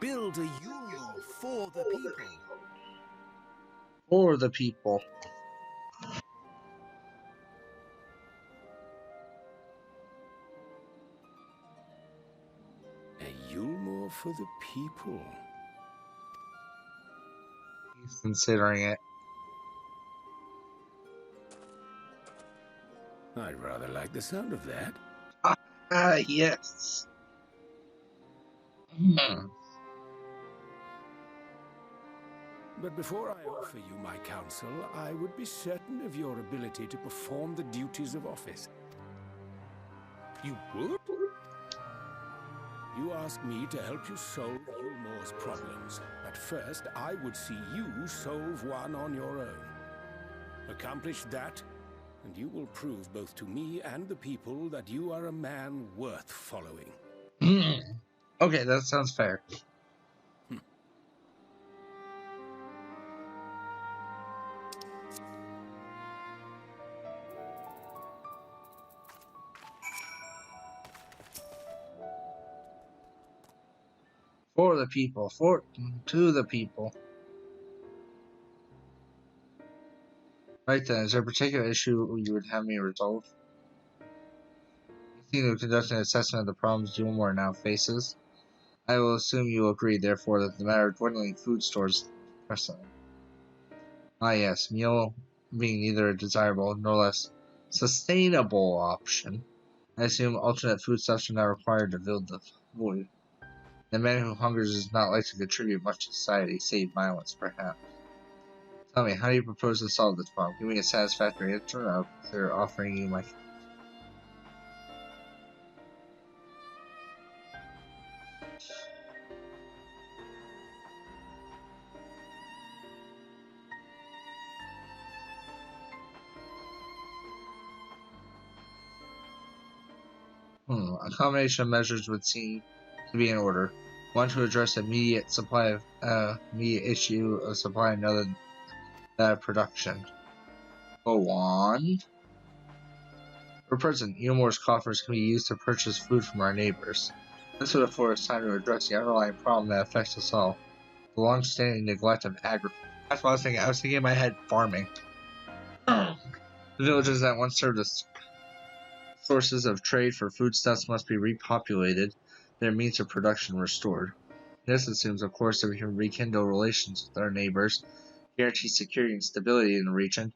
Build a Yulmore for the people. For the people. A Yulmore for the people. He's considering it. I'd rather like the sound of that. Yes. But before I offer you my counsel, I would be certain of your ability to perform the duties of office. You would? You ask me to help you solve Yulmore's problems. At first, I would see you solve one on your own. Accomplish that, and you will prove both to me and the people that you are a man worth following. Okay, that sounds fair. For the people, to the people. Right then, is there a particular issue you would have me resolve? You seem to conduct an assessment of the problems Yulmore now faces. I will assume you will agree, therefore, that the matter of dwindling food stores is pressing. Ah yes, meal being neither a desirable nor less sustainable option. I assume alternate foodstuffs are now required to fill the void. The man who hungers is not likely to contribute much to society, save violence, perhaps. Tell me, how do you propose to solve this problem? Give me a satisfactory answer, I'll consider offering you my... A combination of measures would seem to be in order. One to address immediate issue of supply, another that of production. Go on. For present, Yulmore's coffers can be used to purchase food from our neighbors. This would afford us time to address the underlying problem that affects us all. The long-standing neglect of agriculture. That's what I was thinking. I was thinking in my head, farming. The villages that once served as sources of trade for foodstuffs must be repopulated, their means of production restored. This assumes, of course, that we can rekindle relations with our neighbors, guarantee security and stability in the region,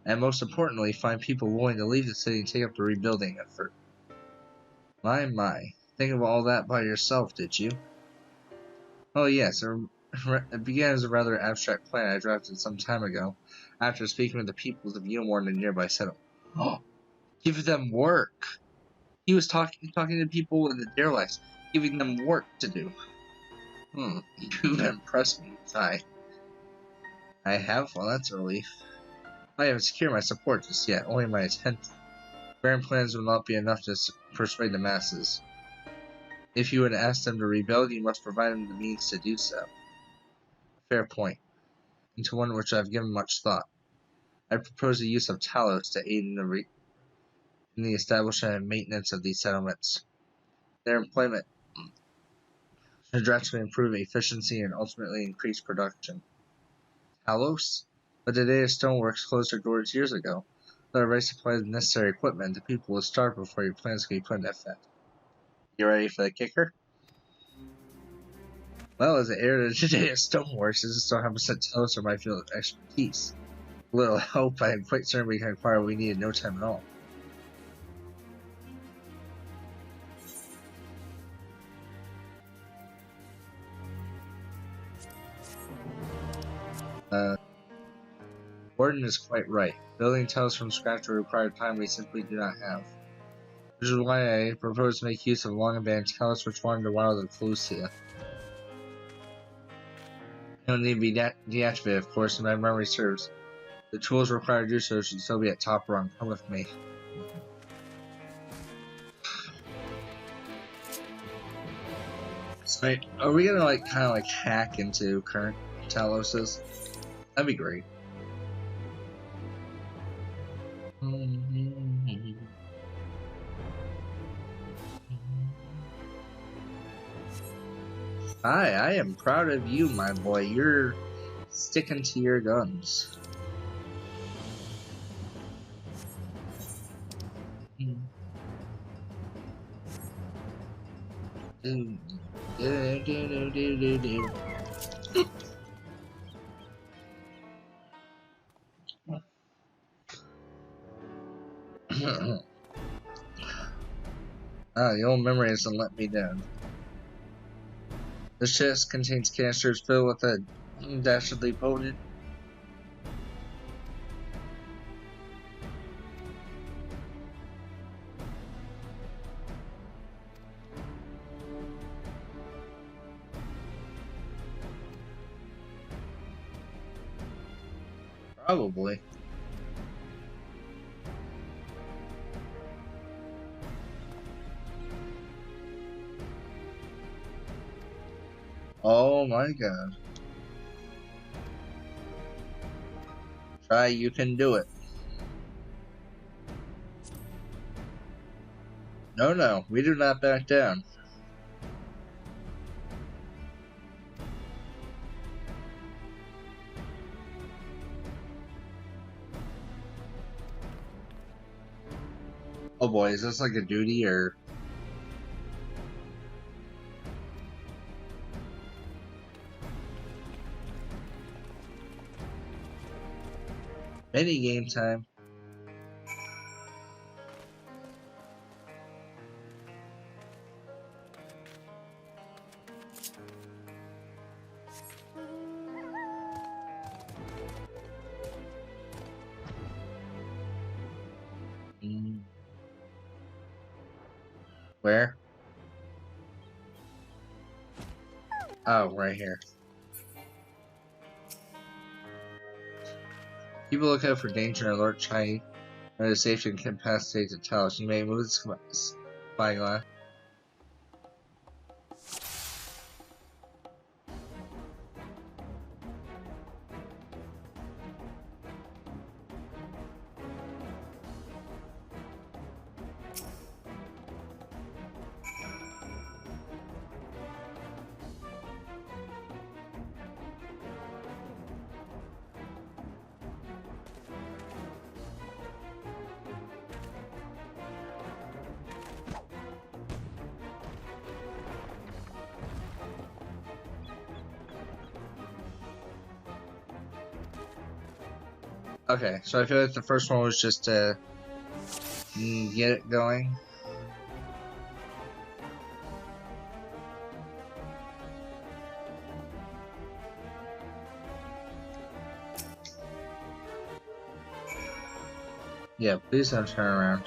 and most importantly, find people willing to leave the city and take up the rebuilding effort. My. Think of all that by yourself, did you? Oh yes, it began as a rather abstract plan I drafted some time ago, after speaking with the peoples of Yulmore and the nearby settlement. Oh, give them work! He was talking to people in the Dare Lives, giving them work to do. You've impressed me, I have? Well, that's a relief. I haven't secured my support just yet, only my attention. Grand plans will not be enough to persuade the masses. If you would ask them to rebuild, you must provide them the means to do so. Fair point, and to one which I have given much thought. I propose the use of Talos to aid in the establishment and maintenance of these settlements. Their employment should drastically improve efficiency and ultimately increase production. Talos? But the day of stoneworks closed their doors years ago. Without a right supply of the necessary equipment, the people will starve before your plans can be put into effect. You ready for the kicker? Well, as the heir to the day of stoneworks, this is 100% Talos or my field of expertise. A little help, I am quite certain we can acquire what we need in no time at all. Warden is quite right. Building Talos from scratch will require time we simply do not have. Which is why I propose to make use of long abandoned Talos which wander the wild of Calusia. It will need to be deactivated, of course, and my memory serves. The tools required to do so should still be at top rung. Come with me. So, are we gonna kind of hack into current Taloses? That'd be great. I am proud of you, my boy. You're sticking to your guns. The old memory hasn't let me down. This chest contains canisters filled with a Dastardly potent. Probably. Oh my god. Try, you can do it. No, no, we do not back down. Oh boy, is this like a duty or... Mini game time. Where? Oh, right here. Keep a lookout for danger and alert Chinese or safety and capacity to tell us. You may move the spyglass. Okay, so I feel like the first one was just to get it going. Yeah, please don't turn around.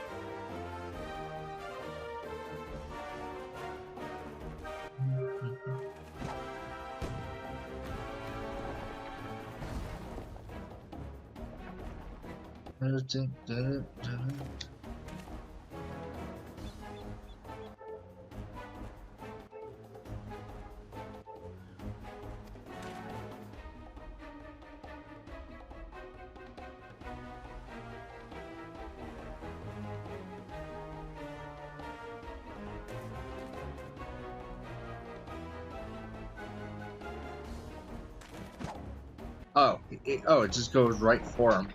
Oh, it just goes right for him.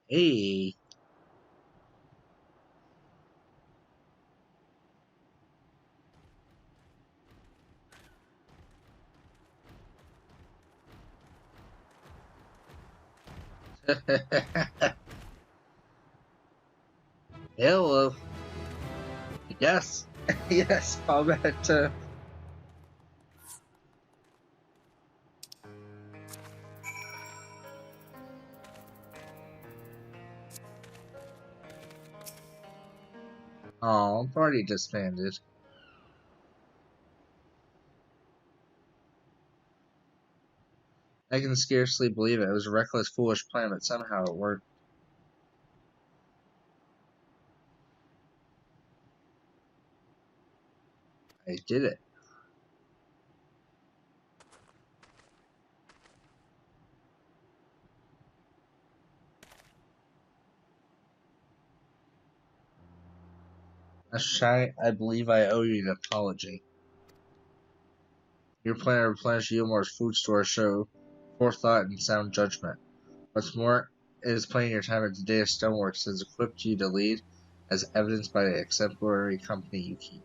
Hey. Hello. Yes. Yes, combat. Oh, party disbanded. I can scarcely believe it. It was a reckless, foolish plan, but somehow it worked. I did it. Shy, I believe I owe you an apology. Your plan to replenish Yilmore's food store show forethought and sound judgment. What's more, it is plain your time at the Day of Stoneworks has equipped you to lead, as evidenced by the exemplary company you keep.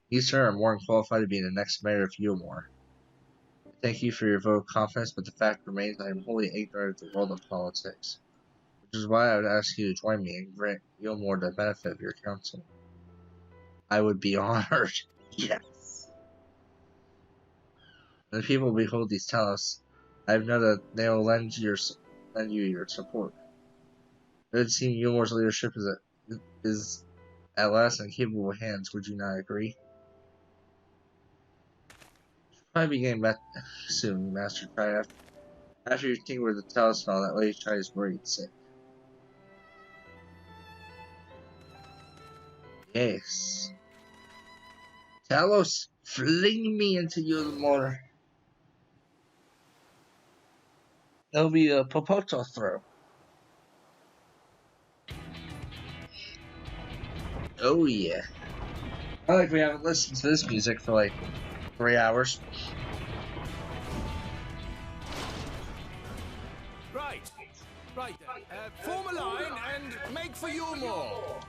You, sir, are more than qualified to be the next mayor of Yilmore. Thank you for your vote of confidence, but the fact remains I am wholly ignorant of the world of politics, which is why I would ask you to join me and grant Gilmore the benefit of your counsel. I would be honored. Yes. When the people behold these talos, I know that they will lend you your support. It would seem Gilmore's leadership is at last in capable hands. Would you not agree? Probably be getting back soon, Master Chai. After you tinker with the talisman, that Lady Chai is worried sick. Yes. Talos, fling me into Gilmore. That'll be a Popoto throw. Oh yeah. I like we haven't listened to this music for like 3 hours. Right. Right then. Form a line and make for Yulmore.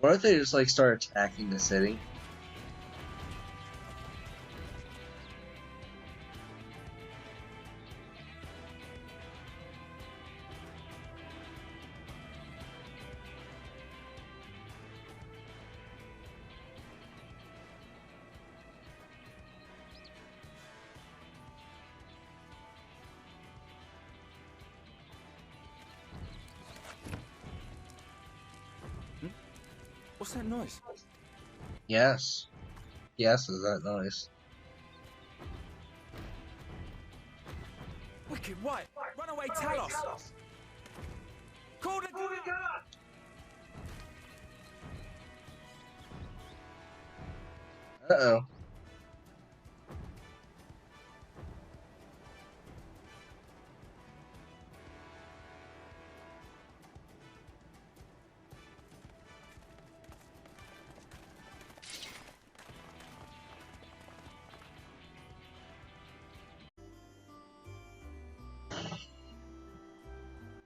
What if they just like start attacking the city? What's that noise? Yes. Yes, is that nice? Wicked White! Runaway Talos! Call the guard! Uh-oh.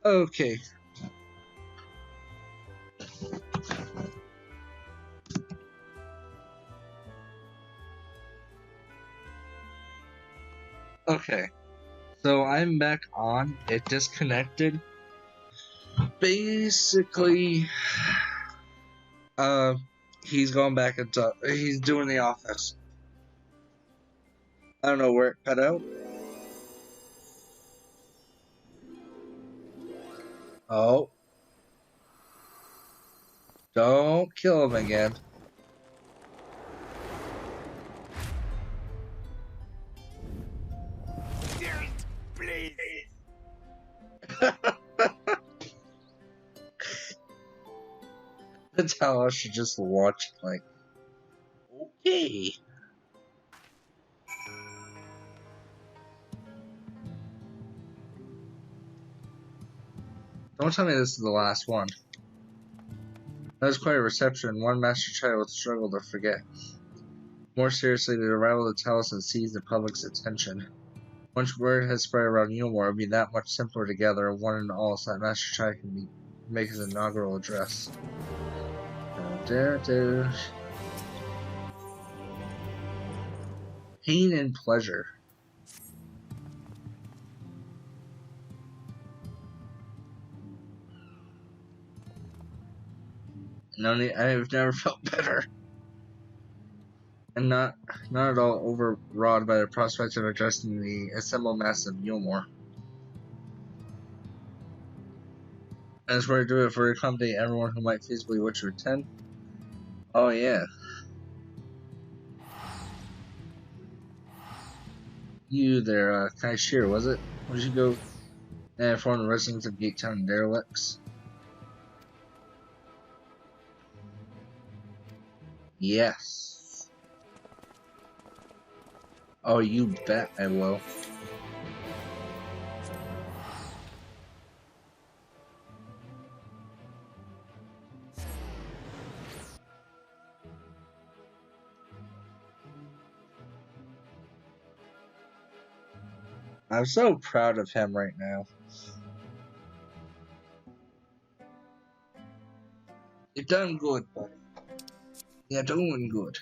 Okay. Okay. So I'm back on. It disconnected. Basically, he's going back into. He's doing the office. I don't know where it cut out. Oh. Don't kill him again. Please. That's how I should just watch, like, okay. Don't tell me this is the last one. That was quite a reception, one Master Child would struggle to forget. More seriously, the arrival of Taliesin seized the public's attention. Once word has spread around Neilmore, it would be that much simpler to gather one and all so that Master Child can make his inaugural address. Pain and pleasure. I've never felt better. And not at all overwrought by the prospect of addressing the assembled mass of Gilmore. As we're doing it for accommodate everyone who might feasibly wish to attend. Oh yeah. You there, Kai Shear, was it? Would you go and inform the residents of Gatetown derelicts? Yes. Oh, you bet I will. I'm so proud of him right now. You're doing good, buddy. You're doing good.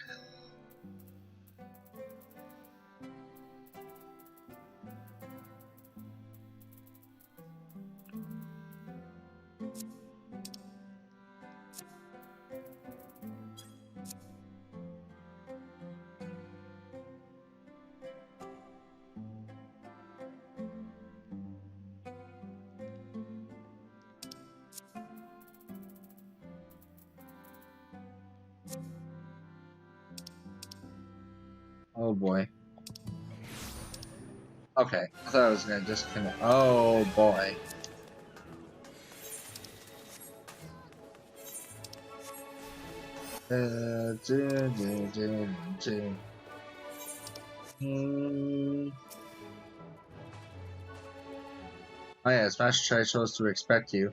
Oh boy. Okay, I thought I was gonna disconnect. Oh boy. Oh yeah, Smash Try chose to expect you.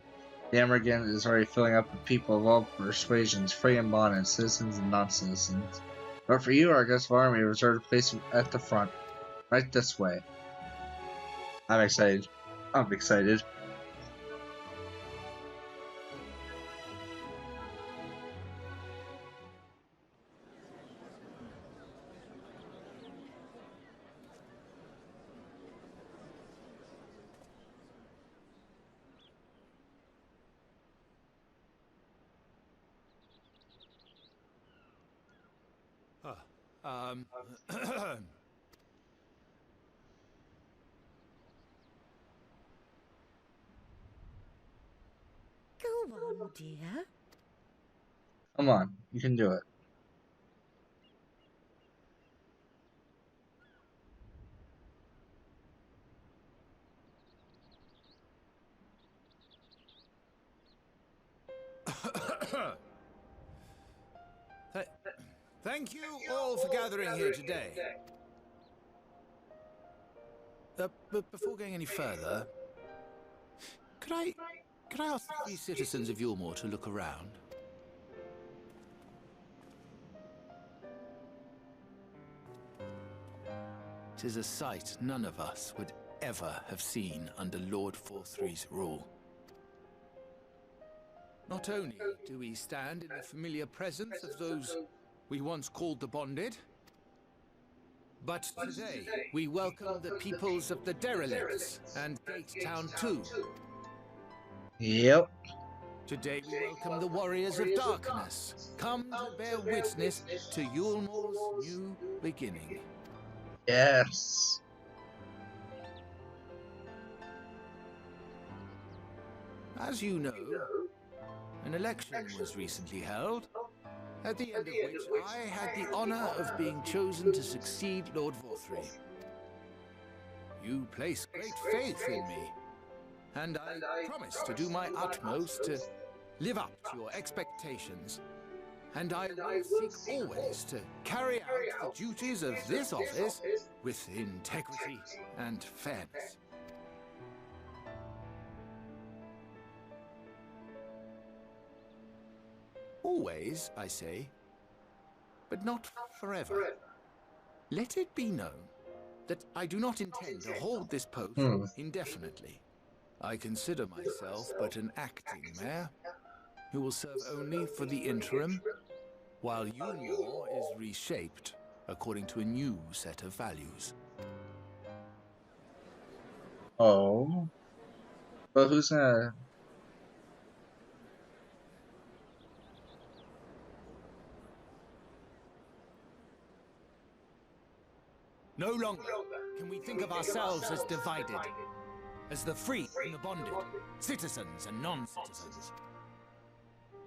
The Emergent is already filling up with people of all persuasions, free and bonded, citizens and non-citizens. But for you, our guest of army reserved a place at the front. Right this way. I'm excited. I'm excited. Go on, dear. Come on, you can do it. Thank you all for gathering here today. But before going any further, could I ask the free citizens of Yulmore to look around? Tis a sight none of us would ever have seen under Lord Forthry's rule. Not only do we stand in the familiar presence of those we once called the Bonded, but today we welcome the peoples of the Derelicts and Gate Town too. Yep. Today we welcome the Warriors of Darkness, come to bear witness to Yulmore's new beginning. Yes. As you know, an election was recently held, at the end of which I had the honor of being chosen to succeed Lord Forthry. You place great faith in me, and I promise to do my utmost to live up to your expectations. And I will seek always to carry out the duties of this office with integrity and fairness. Always, I say, but not forever. Let it be known that I do not intend to hold this post indefinitely. I consider myself but an acting mayor, who will serve only for the interim, while Yulmore is reshaped according to a new set of values. Oh. But who's gonna... No longer can we think of ourselves as divided, as the free and the bonded, citizens and non-citizens.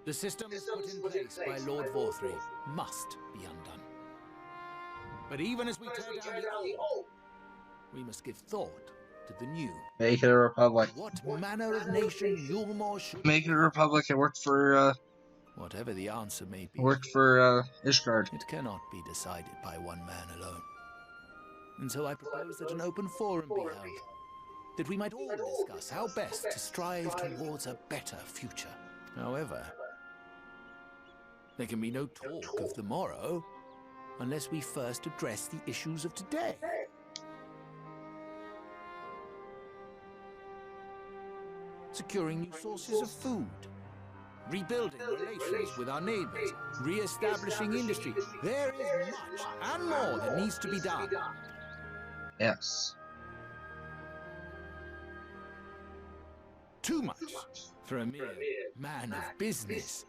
The systems put in place by Lord Forthry must be undone. But even as we tear down the old, we must give thought to the new. Make it a republic. What manner of nation Yulmore should Make it a republic. It worked for, whatever the answer may be. Worked for, Ishgard. It cannot be decided by one man alone. And so I propose that an open forum be held, that we might all discuss how best to strive towards a better future. However, there can be no talk of the morrow unless we first address the issues of today. Securing new sources of food, rebuilding relations with our neighbors, re-establishing industry. There is much and more that needs to be done. Yes. Too much for a mere man of business.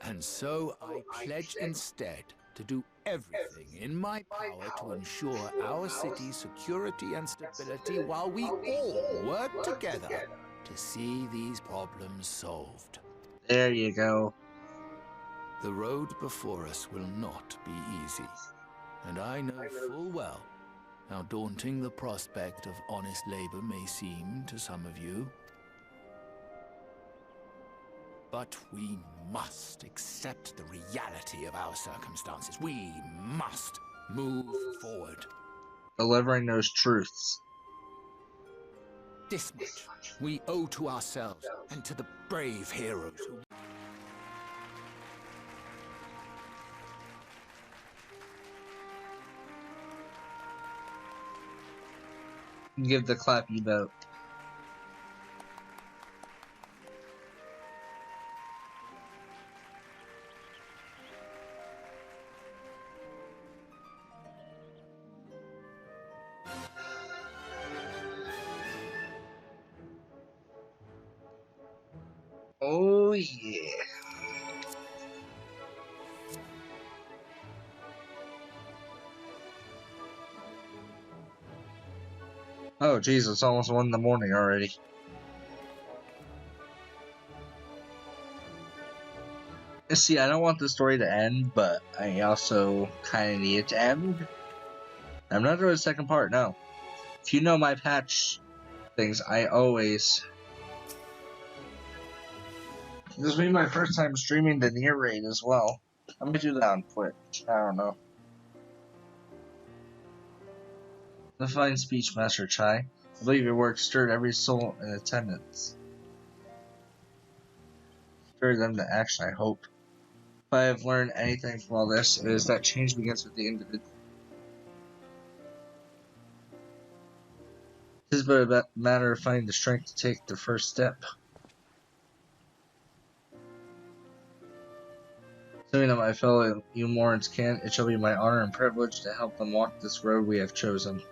And so I pledge instead to do everything in my power to ensure our city's security and stability while we all work together to see these problems solved. There you go. The road before us will not be easy, and I know full well how daunting the prospect of honest labor may seem to some of you. But we must accept the reality of our circumstances. We must move forward. Delivering those truths. This much we owe to ourselves and to the brave heroes who... Give the clappy vote. Oh yeah. Oh Jesus, it's almost 1 in the morning already. See, I don't want the story to end, but I also kind of need it to end. I'm not doing a second part, no. If you know my patch things, I always... This will be my first time streaming the Nier raid as well. I'm gonna do that on Twitch. I don't know. The fine speech, Master Chai. I believe your work stirred every soul in attendance. Stirred them to action, I hope. If I have learned anything from all this, it is that change begins with the individual. It is but a matter of finding the strength to take the first step. Assuming that my fellow Umorans can, it shall be my honor and privilege to help them walk this road we have chosen.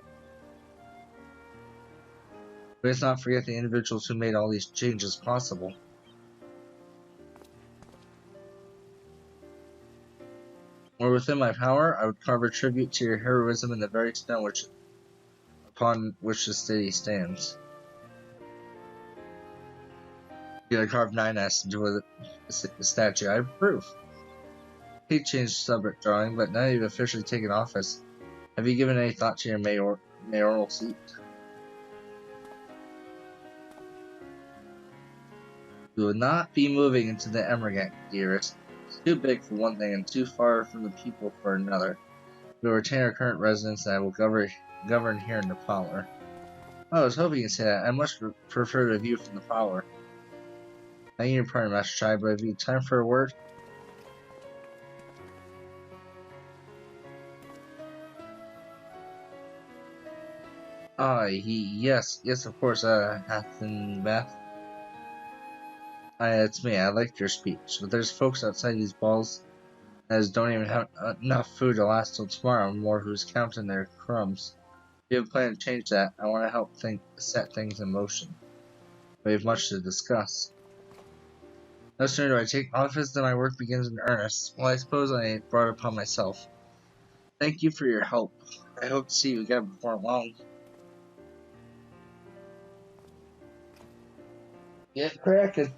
Let's not forget the individuals who made all these changes possible. Were within my power, I would carve a tribute to your heroism in the very stone upon which the city stands. You gotta carve 9S into a statue. I approve. He changed the subject drawing, but now you've officially taken office. Have you given any thought to your mayoral seat? We will not be moving into the Emergant, dearest. It's too big for one thing and too far from the people for another. We will retain our current residence and I will govern here in the Prowler. Oh, I was hoping you'd say that. I much prefer the view from the Prowler. I need your pardon, Master Chai, but have you time for a word? Yes, of course, Beth. It's me. I liked your speech, but there's folks outside these balls that don't even have enough food to last till tomorrow, more who's counting their crumbs. If you have a plan to change that, I want to help set things in motion. We have much to discuss. No sooner do I take office than my work begins in earnest. Well, I suppose I brought it upon myself. Thank you for your help. I hope to see you again before long. Get cracking.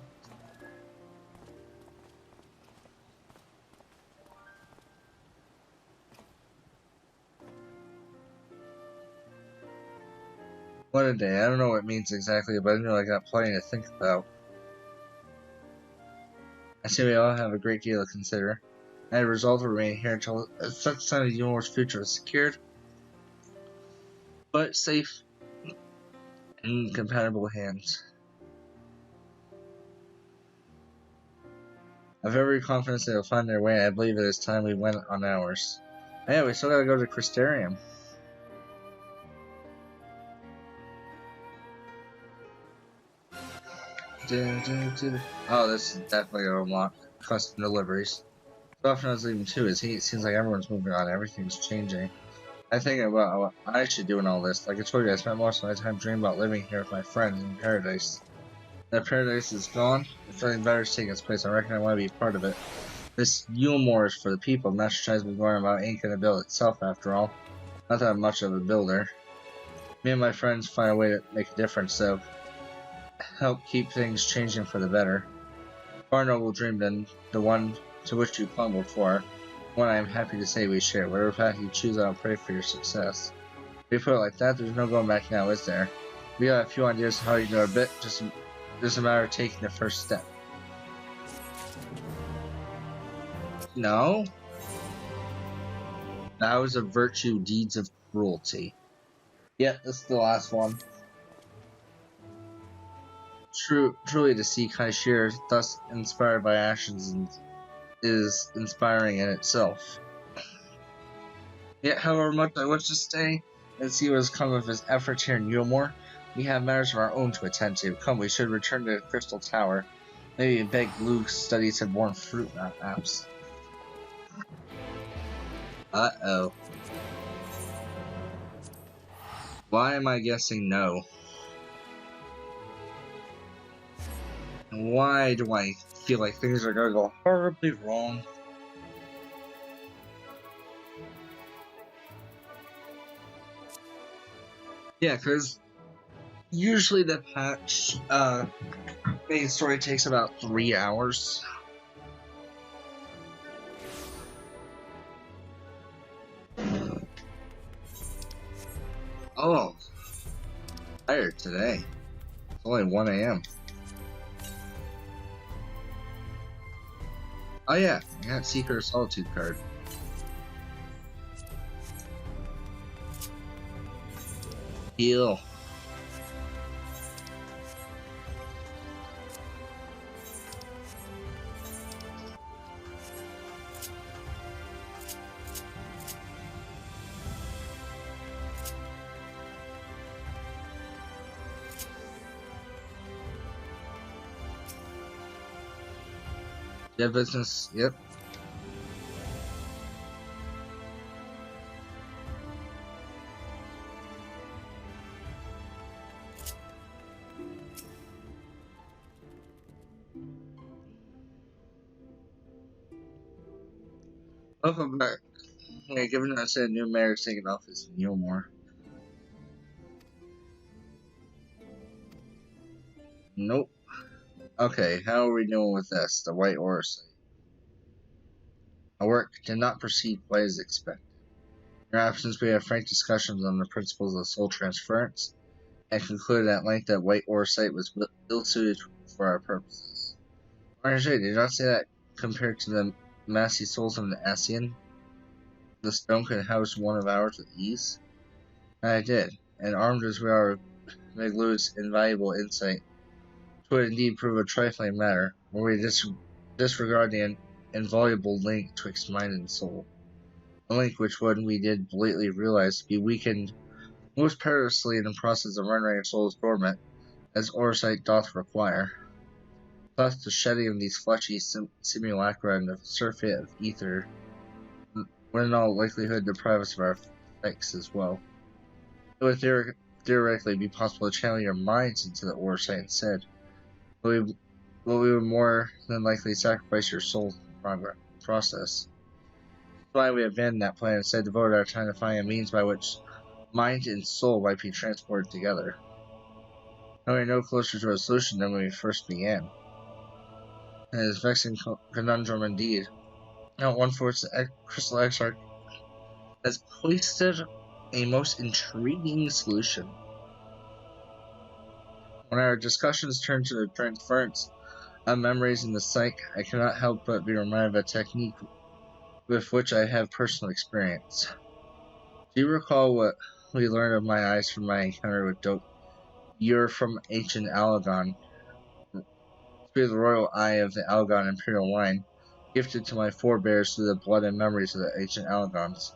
What a day. I don't know what it means exactly, but I know I got plenty to think about. I see we all have a great deal to consider. I had resolved to remain here until such time as Umor's future is secured, but safe in compatible hands. I have every confidence they will find their way. I believe it is time we went on ours. Yeah, we still gotta go to Crystarium. Oh, this is definitely gonna unlock custom deliveries. So often I was leaving too, it seems like everyone's moving on, everything's changing. I think about what I should do in all this. Like I told you, I spent most of my time dreaming about living here with my friends in paradise. That paradise is gone, if something better is taking its place, I reckon I want to be a part of it. This Yulmore is for the people. Master Chai's been going about ain't gonna build itself after all. Not that I'm much of a builder. Me and my friends find a way to make a difference, so help keep things changing for the better. Far noble dream than the one to which you clung before, one I am happy to say we share. Whatever path you choose, I'll pray for your success. If you put it like that, there's no going back now, is there? We got a few ideas of how you know a bit, just a matter of taking the first step. No? Vows of virtue, deeds of cruelty. Yeah, this is the last one. Truly to see Kaishir, thus inspired by actions, is inspiring in itself. Yet, however much I wish to stay and see what has come of his efforts here in Yulmore, we have matters of our own to attend to. Come, we should return to the Crystal Tower. Maybe beg Luke's studies have borne fruit, perhaps. Uh-oh. Why am I guessing no? And why do I feel like things are going to go horribly wrong? Yeah, because usually the patch, main story takes about 3 hours. Oh, tired today. It's only 1 AM. Oh yeah, I got Seeker of Solitude card. Heal. Yeah, business, yep. Welcome back. Yeah, given that I said new mayor is taking office in Yulmore. Nope. Okay, how are we doing with this? The White Aura site. Our work did not proceed quite as expected. In your absence, we had frank discussions on the principles of soul transference, and concluded at length that White Ore site was ill-suited for our purposes. RJ, did you not say that compared to the massy souls of the Asian, the stone could house one of ours with ease? I did, and armed as we are with Meglu's invaluable insight, it would indeed prove a trifling matter, were we disregard the invaluable link twixt mind and soul. A link which would, we did blatantly realize, be weakened most perilously in the process of rendering a soul's dormant, as Orsight doth require. Thus, the shedding of these fleshy simulacra and the surfeit of ether would in all likelihood deprive us of our effects as well. It would theoretically be possible to channel your minds into the Orsight instead, but we would more than likely sacrifice your soul in the process. That's why we abandoned that plan and instead devoted our time to finding a means by which mind and soul might be transported together. Now we are no closer to a solution than when we first began. It is a vexing conundrum indeed. Now one for which the Crystal Exarch has hoisted a most intriguing solution. When our discussions turn to the transference of memories in the psyche, I cannot help but be reminded of a technique with which I have personal experience. Do you recall what we learned of my eyes from my encounter with Dope? You're from ancient Alagon. Through the royal eye of the Alagon imperial line, gifted to my forebears through the blood and memories of the ancient Alagons.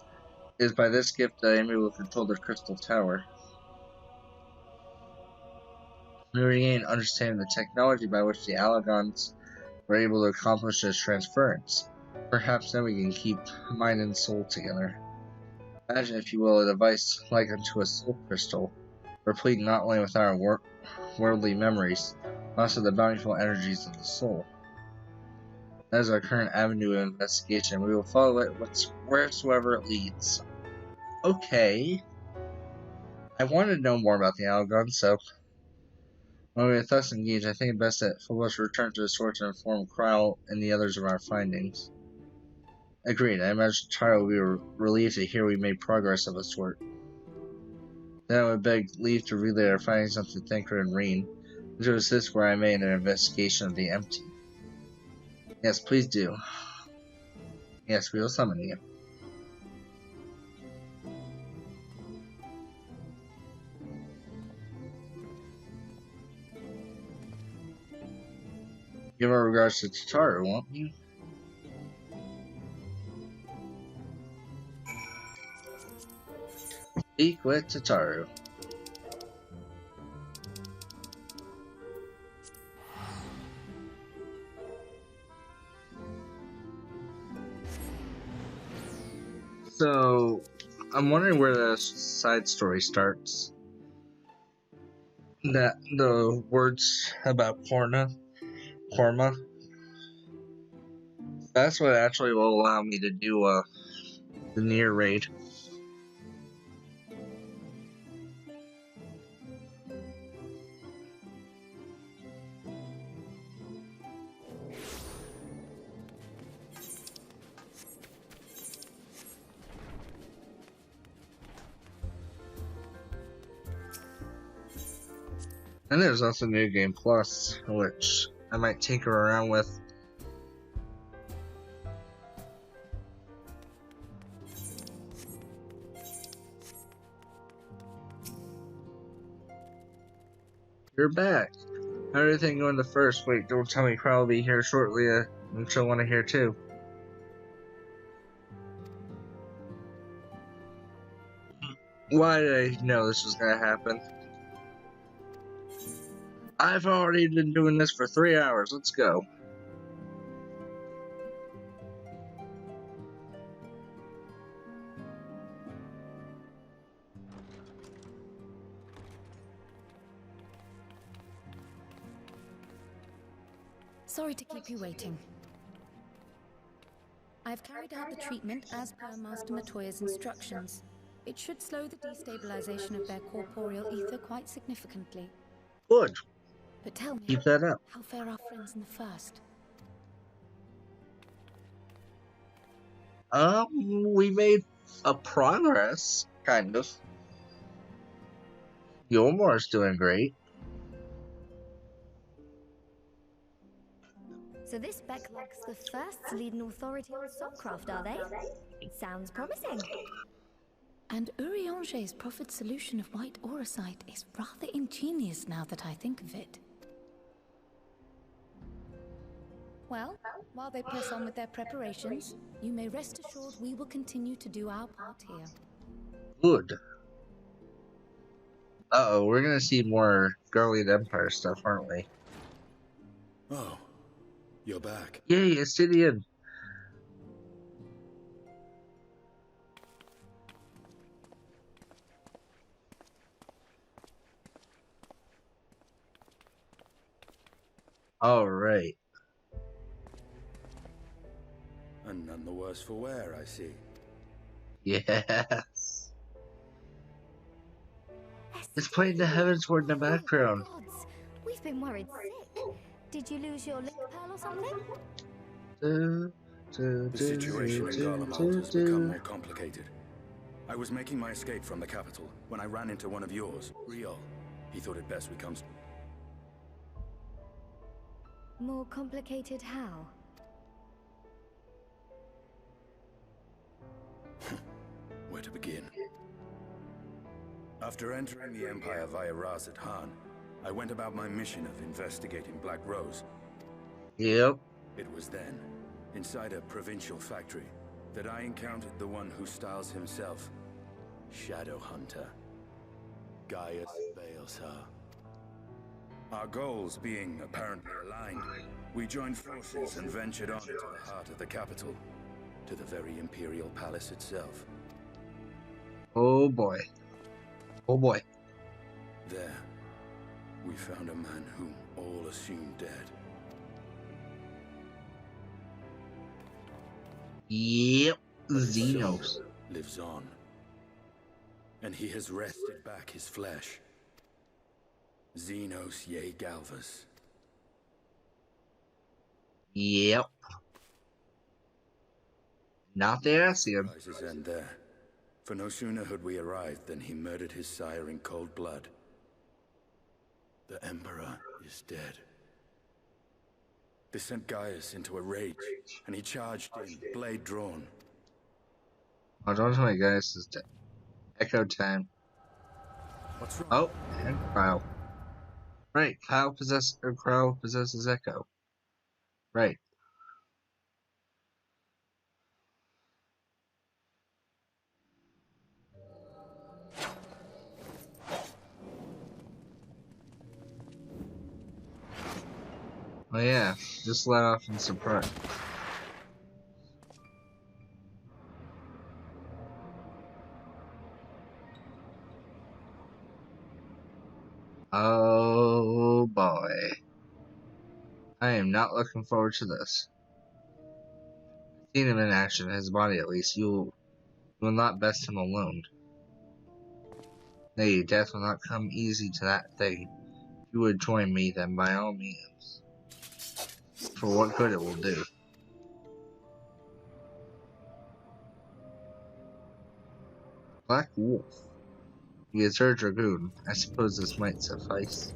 It is by this gift that I am able to control the Crystal Tower. We regain understanding the technology by which the Alagons were able to accomplish this transference. Perhaps then we can keep mind and soul together. Imagine, if you will, a device like unto a soul crystal, replete not only with our worldly memories, but also the bountiful energies of the soul. That is our current avenue of investigation. We will follow it wheresoever it leads. Okay. I want to know more about the Alagon, so when we are thus engaged, I think it best that Phobos return to the source and inform Kryle and the others of our findings. Agreed. I imagine Taro will be relieved to hear we made progress of a sort. Then I would beg leave to relay our findings up to Thancred and Reen, and to assist where I may in an investigation of the empty. Yes, please do. Yes, we will summon you. Give our regards to Tataru, won't you? Speak with Tataru. So, I'm wondering where the side story starts. That the words about Korma. That's what actually will allow me to do the near raid. And there's also New Game Plus, which I might tinker around with. You're back. How did everything go in the first? Wait, don't tell me Crow will be here shortly, and she'll want to hear too. Why did I know this was gonna happen? I've already been doing this for 3 hours. Let's go. Sorry to keep you waiting. I've carried out the treatment as per Master Matoya's instructions. It should slow the destabilization of their corporeal ether quite significantly. Good. But tell me, keep that up. How fare our friends in the first? We made a progress, kind of. Yolmar's doing great. So this Becklog's the first to lead an authority on soapcraft, are they? Sounds promising. And Urianger's proffered solution of white auracite is rather ingenious now that I think of it. Well, while they press on with their preparations, you may rest assured we will continue to do our part here. Good. Uh-oh, we're gonna see more Garlean Empire stuff, aren't we? Oh, you're back. Yay, Astidian! Alright. And none the worse for wear, I see. Yes. It's playing the Heavensward in the background. Gods, we've been worried sick. Did you lose your link pearl or something? The situation in Garlemald has become more complicated. I was making my escape from the capital when I ran into one of yours, Riol. He thought it best we come. More complicated how? Where to begin? After entering the Empire via Razat Han, I went about my mission of investigating Black Rose. Yep. It was then, inside a provincial factory, that I encountered the one who styles himself Shadow Hunter, Gaius Balesar. Our goals being apparently aligned, we joined forces and ventured on into the heart of the capital, to the very Imperial Palace itself. Oh boy. Oh boy. There, we found a man whom all assumed dead. Yep. His soul Xenos. lives on, and he has wrested back his flesh. Xenos ye Galvas. Yep. Not the Asian. Surprises end there. For no sooner had we arrived than he murdered his sire in cold blood. The Emperor is dead. This sent Gaius into a rage, and he charged in, blade drawn. Oh, don't tell me Gaius is dead. Echo time. What's wrong? Oh, and Kyle. Right, Kyle possesses Echo. Right. Oh yeah, just let off in surprise. Oh boy. I am not looking forward to this. Seen him in action, his body at least, you will not best him alone. Nay, death will not come easy to that thing. If you would join me, then by all means. For what good it will do. Black Wolf. He is her dragoon. I suppose this might suffice.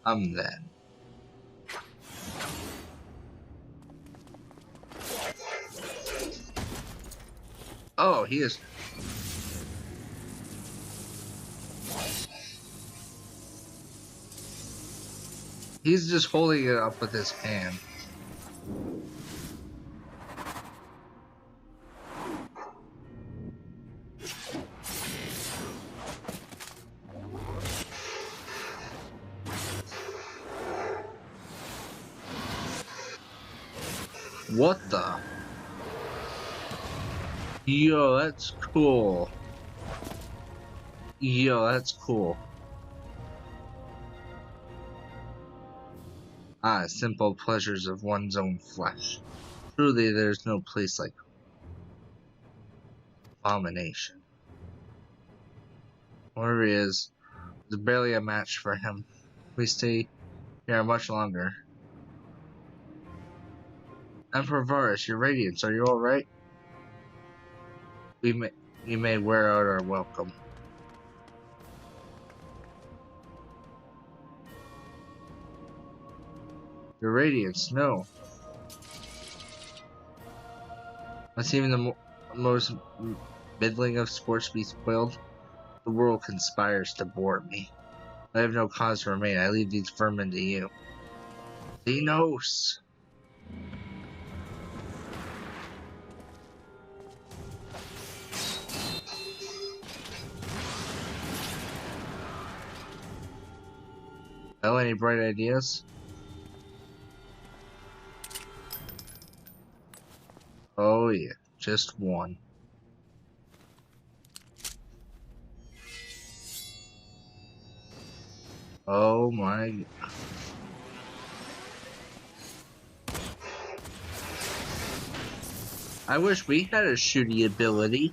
Then. Oh, he is. He's just holding it up with his hand. What the? Yo, that's cool. Yo, that's cool. Ah, simple pleasures of one's own flesh. Truly, there's no place like abomination. Wherever he is, there's barely a match for him. We stay here much longer. Emperor Varus, your radiance, are you alright? We may wear out our welcome. Your radiance, no. Must even the most middling of sports be spoiled? The world conspires to bore me. I have no cause to remain. I leave these vermin to you. Xenos! Oh, any bright ideas? Oh yeah, just one. Oh my. I wish we had a shooty ability.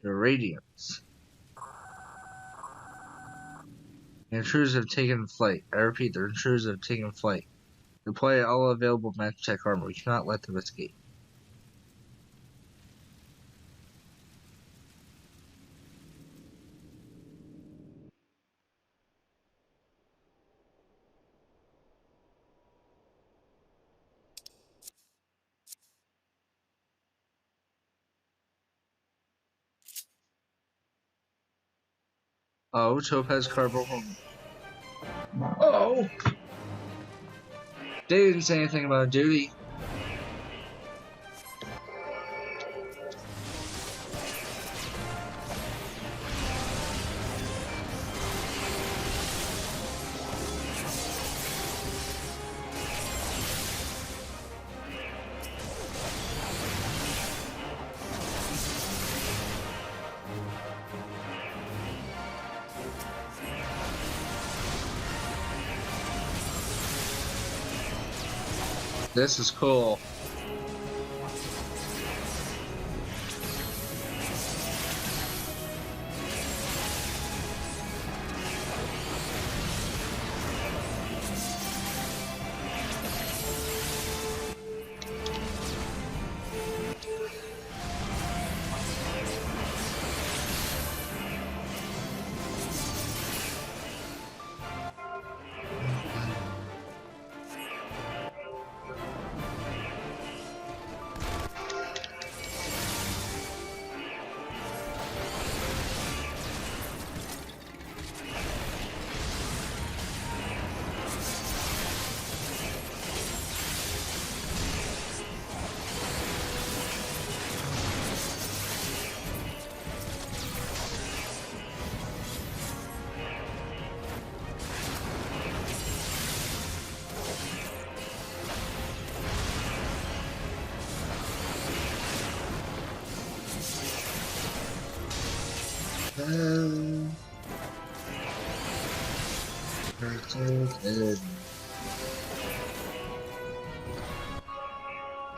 The Radiance. The intruders have taken flight. I repeat, the intruders have taken flight. Deploy all available magic armor. We cannot let them escape. Oh, Topaz Carbon. Oh! They didn't say anything about duty. This is cool.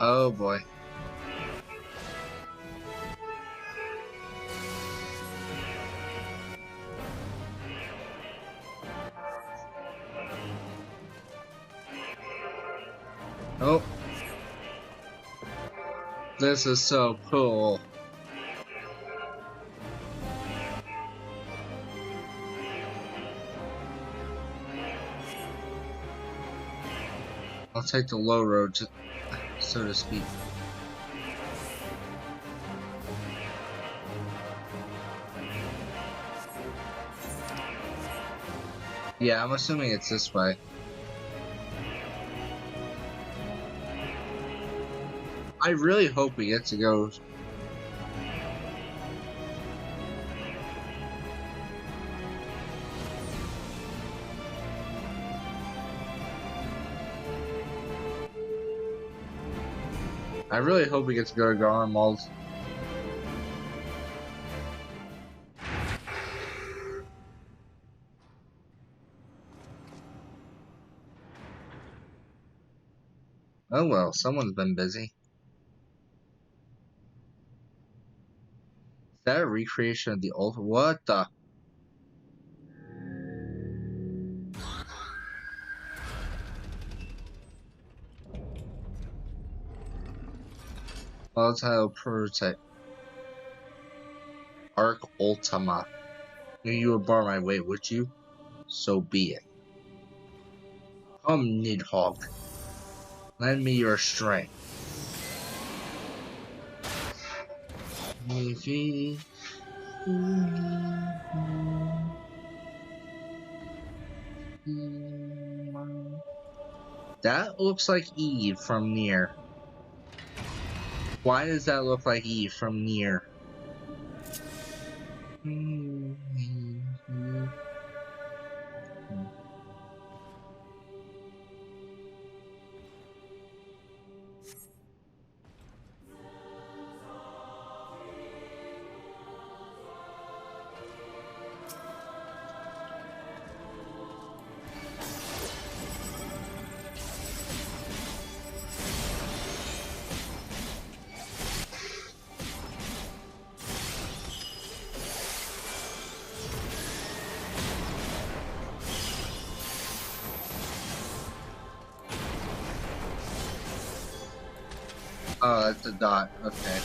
Oh boy. Oh. This is so cool. I'll take the low road, so to speak. Yeah, I'm assuming it's this way. I really hope we get to go. I really hope we get to go to Garmald. Oh well, someone's been busy. Is that a recreation of the old? What the? Volatile prototype. Arc Ultima. Knew you would bar my way, would you? So be it. Come, Nidhogg. Lend me your strength. That looks like Eve from near. Why does that look like Eve from near? Oh, that's a dot. Okay.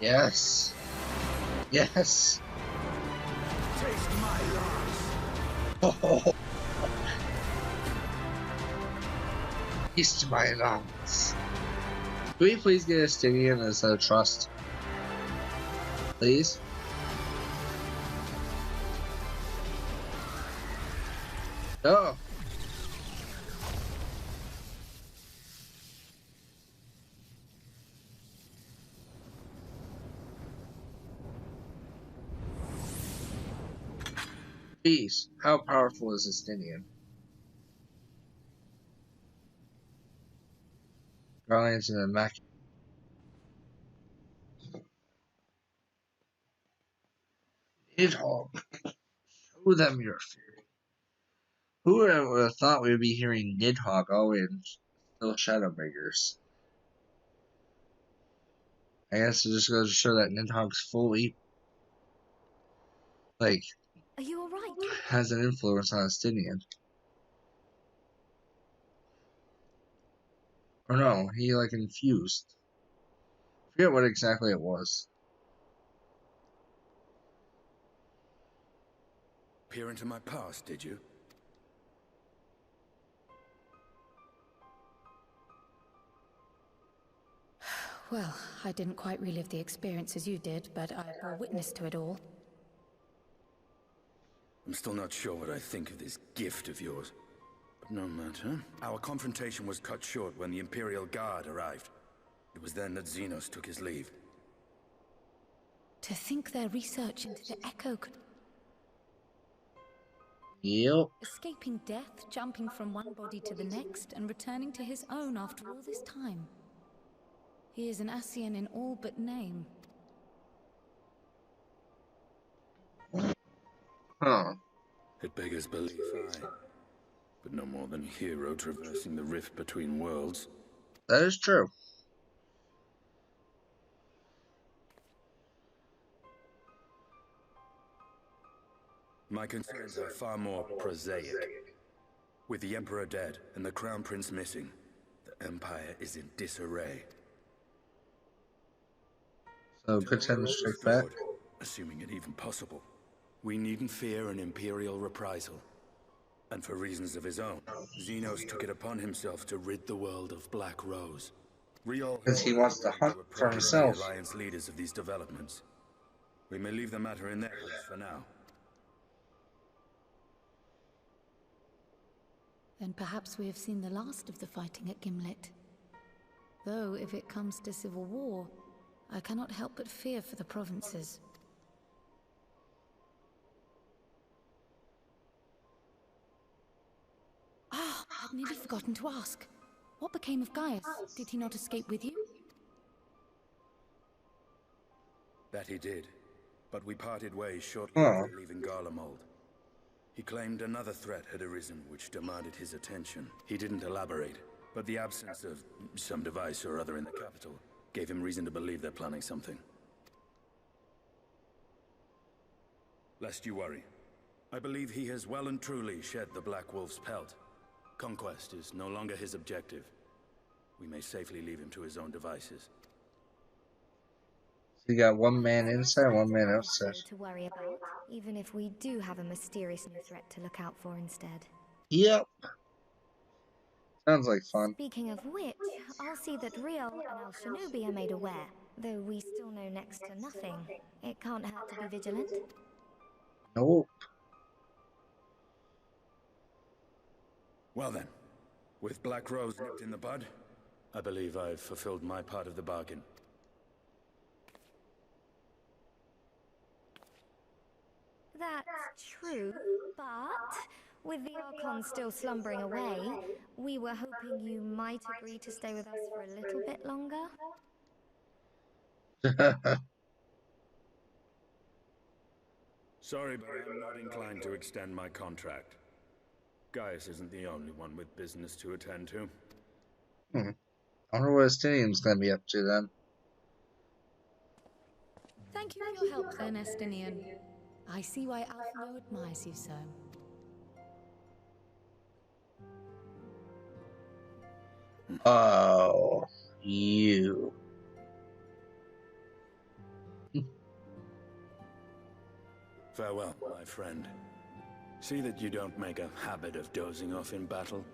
Yes. Yes. Taste my loss. Oh. East my lungs. Can we please get a Stygian as a trust? Please? Oh. Jeez, how powerful is a Stygian? Guardians and Immaculate. Nidhogg, show them your fury. Who would have thought we would be hearing Nidhogg in still Shadowbringers? I guess it just goes to show that Nidhogg's fully, like, Are you alright? has an influence on a Stygian. Or no, he, like, infused. I forget what exactly it was. Peer into my past, did you? Well, I didn't quite relive the experience as you did, but I bore witness to it all. I'm still not sure what I think of this gift of yours. But no matter. Our confrontation was cut short when the Imperial Guard arrived. It was then that Xenos took his leave. To think their research into the Echo could... Yep. Escaping death, jumping from one body to the next, and returning to his own after all this time. He is an Ascian in all but name. Huh. It beggars belief, aye. But no more than a hero traversing the rift between worlds. That is true. My concerns are far more prosaic. With the Emperor dead and the Crown Prince missing, the Empire is in disarray. So, good time to strike back. Assuming it even possible. We needn't fear an Imperial reprisal. And for reasons of his own, Xenos took it upon himself to rid the world of Black Rose. Because he wants to hunt for himself. The Alliance leaders of these developments. We may leave the matter in their hands for now. Then perhaps we have seen the last of the fighting at Gimlet. Though, if it comes to civil war, I cannot help but fear for the provinces. Ah, I'd nearly forgotten to ask. What became of Gaius? Did he not escape with you? That he did, but we parted ways shortly after leaving Garlemald. He claimed another threat had arisen which demanded his attention. He didn't elaborate, but the absence of some device or other in the capital gave him reason to believe they're planning something. Lest you worry, I believe he has well and truly shed the Black Wolf's pelt. Conquest is no longer his objective. We may safely leave him to his own devices. You got one man inside, one man outside. To worry about, even if we do have a mysterious new threat to look out for instead. Yep. Sounds like fun. Speaking of which, I'll see that Riel and Al Shinobi are made aware, though we still know next to nothing. It can't hurt to be vigilant. Nope. Well then, with Black Rose nipped in the bud, I believe I've fulfilled my part of the bargain. That's true, but with the Archon still slumbering away, we were hoping you might agree to stay with us for a little bit longer. Sorry, but I'm not inclined to extend my contract. Gaius isn't the only one with business to attend to. I wonder what Estinian's gonna be up to then. Thank you for your help then, Estinian. I see why Alphino admires you so. Oh, you. Farewell, my friend. See that you don't make a habit of dozing off in battle.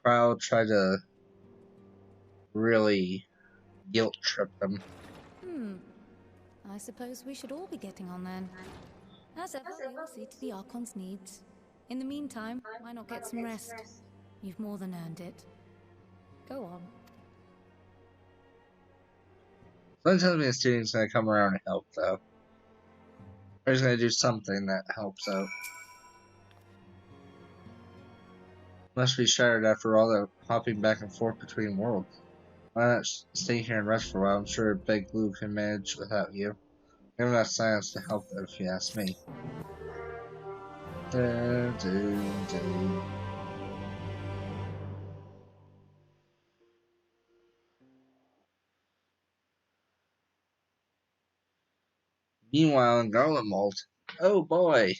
Crowd try to really guilt trip them. I suppose we should all be getting on then. As ever, we will see to the Archon's needs. In the meantime, why not get some rest? You've more than earned it. Go on. Someone tells me the student's gonna come around and help, though. Or he's gonna do something that helps out. Must be shattered after all the hopping back and forth between worlds. Why not stay here and rest for a while? I'm sure Big Blue can manage without you. We have enough science to help, if you ask me. Meanwhile, in Garlemald, oh boy,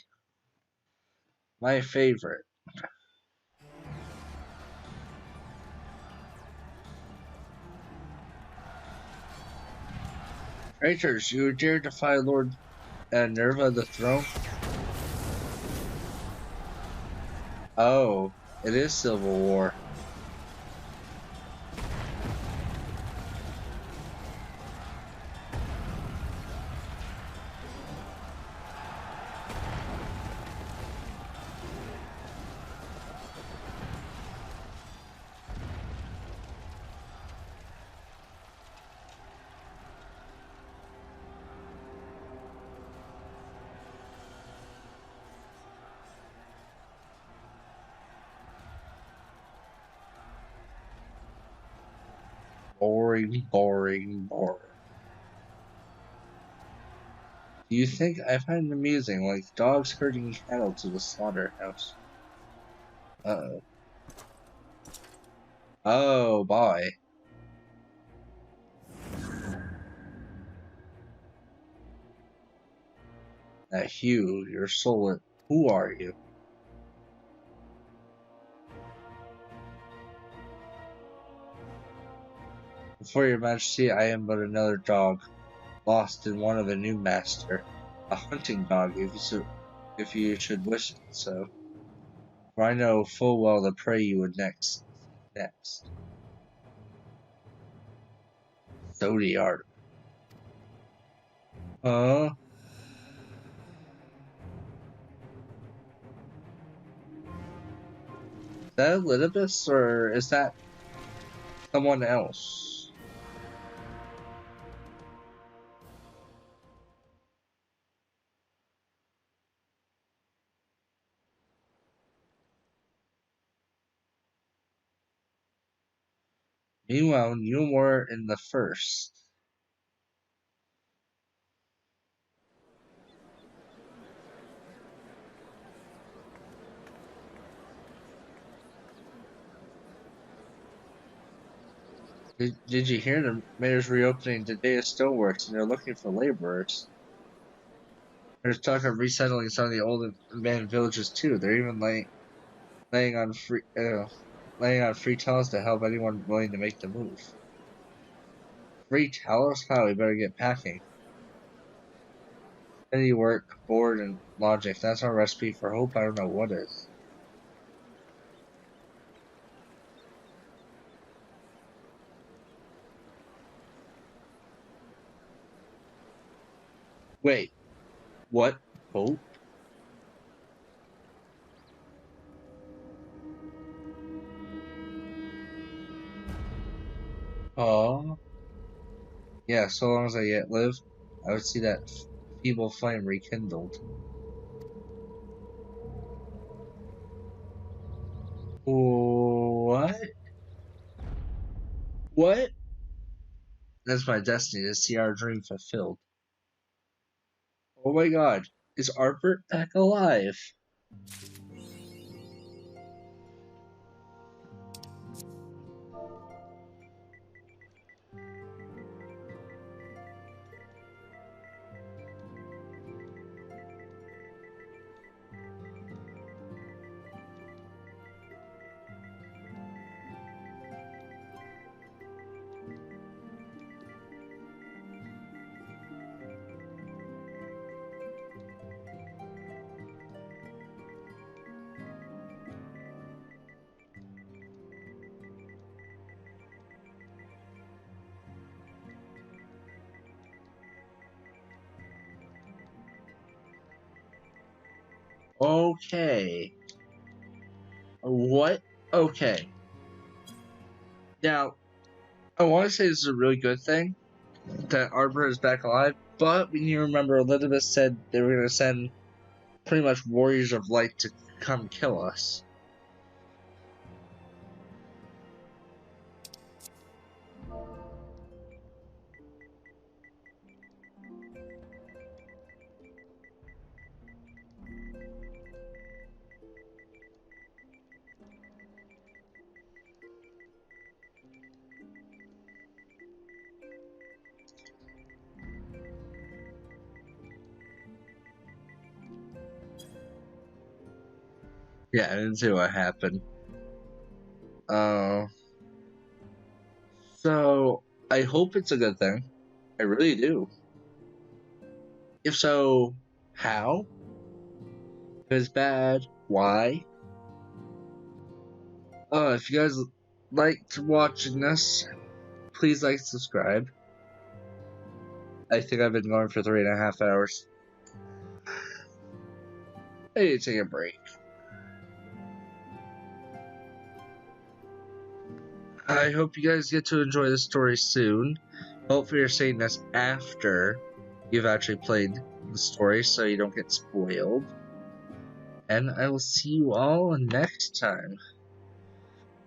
my favorite. Traitors, you dare defy Lord Nerva the throne? Oh, it is civil war. Boring, boring, boring. Do you think I find it amusing, like dogs herding cattle to the slaughterhouse? Uh-oh. Oh, boy. That Hugh, your soul, who are you? Before your majesty, I am but another dog, lost in want of a new master. A hunting dog, if you should wish it so. For I know full well the prey you would next. Zodiark. Is that Elidibus, or is that someone else? Meanwhile, you were in the first. Did you hear the mayor's reopening today is still works and they're looking for laborers? There's talk of resettling some of the old abandoned villages too. They're even laying on free towns to help anyone willing to make the move. Free towels? How we better get packing. Steady work, board, and logic. That's our recipe for hope. I don't know what is. Wait, what? Hope? Oh, yeah, so long as I yet live, I would see that feeble flame rekindled. What? What? That's my destiny, to see our dream fulfilled. Oh my god, is Arbert back alive? Okay. What? Okay. Now, I want to say this is a really good thing that Arbor is back alive, but we need to remember Elizabeth said they were going to send pretty much Warriors of Light to come kill us. Yeah, I didn't see what happened. So, I hope it's a good thing. I really do. If so, how? If it's bad, why? If you guys liked watching this, please like, subscribe. I think I've been going for 3.5 hours. I need to take a break. I hope you guys get to enjoy the story soon. Hopefully you're seeing this after you've actually played the story so you don't get spoiled. And I will see you all next time.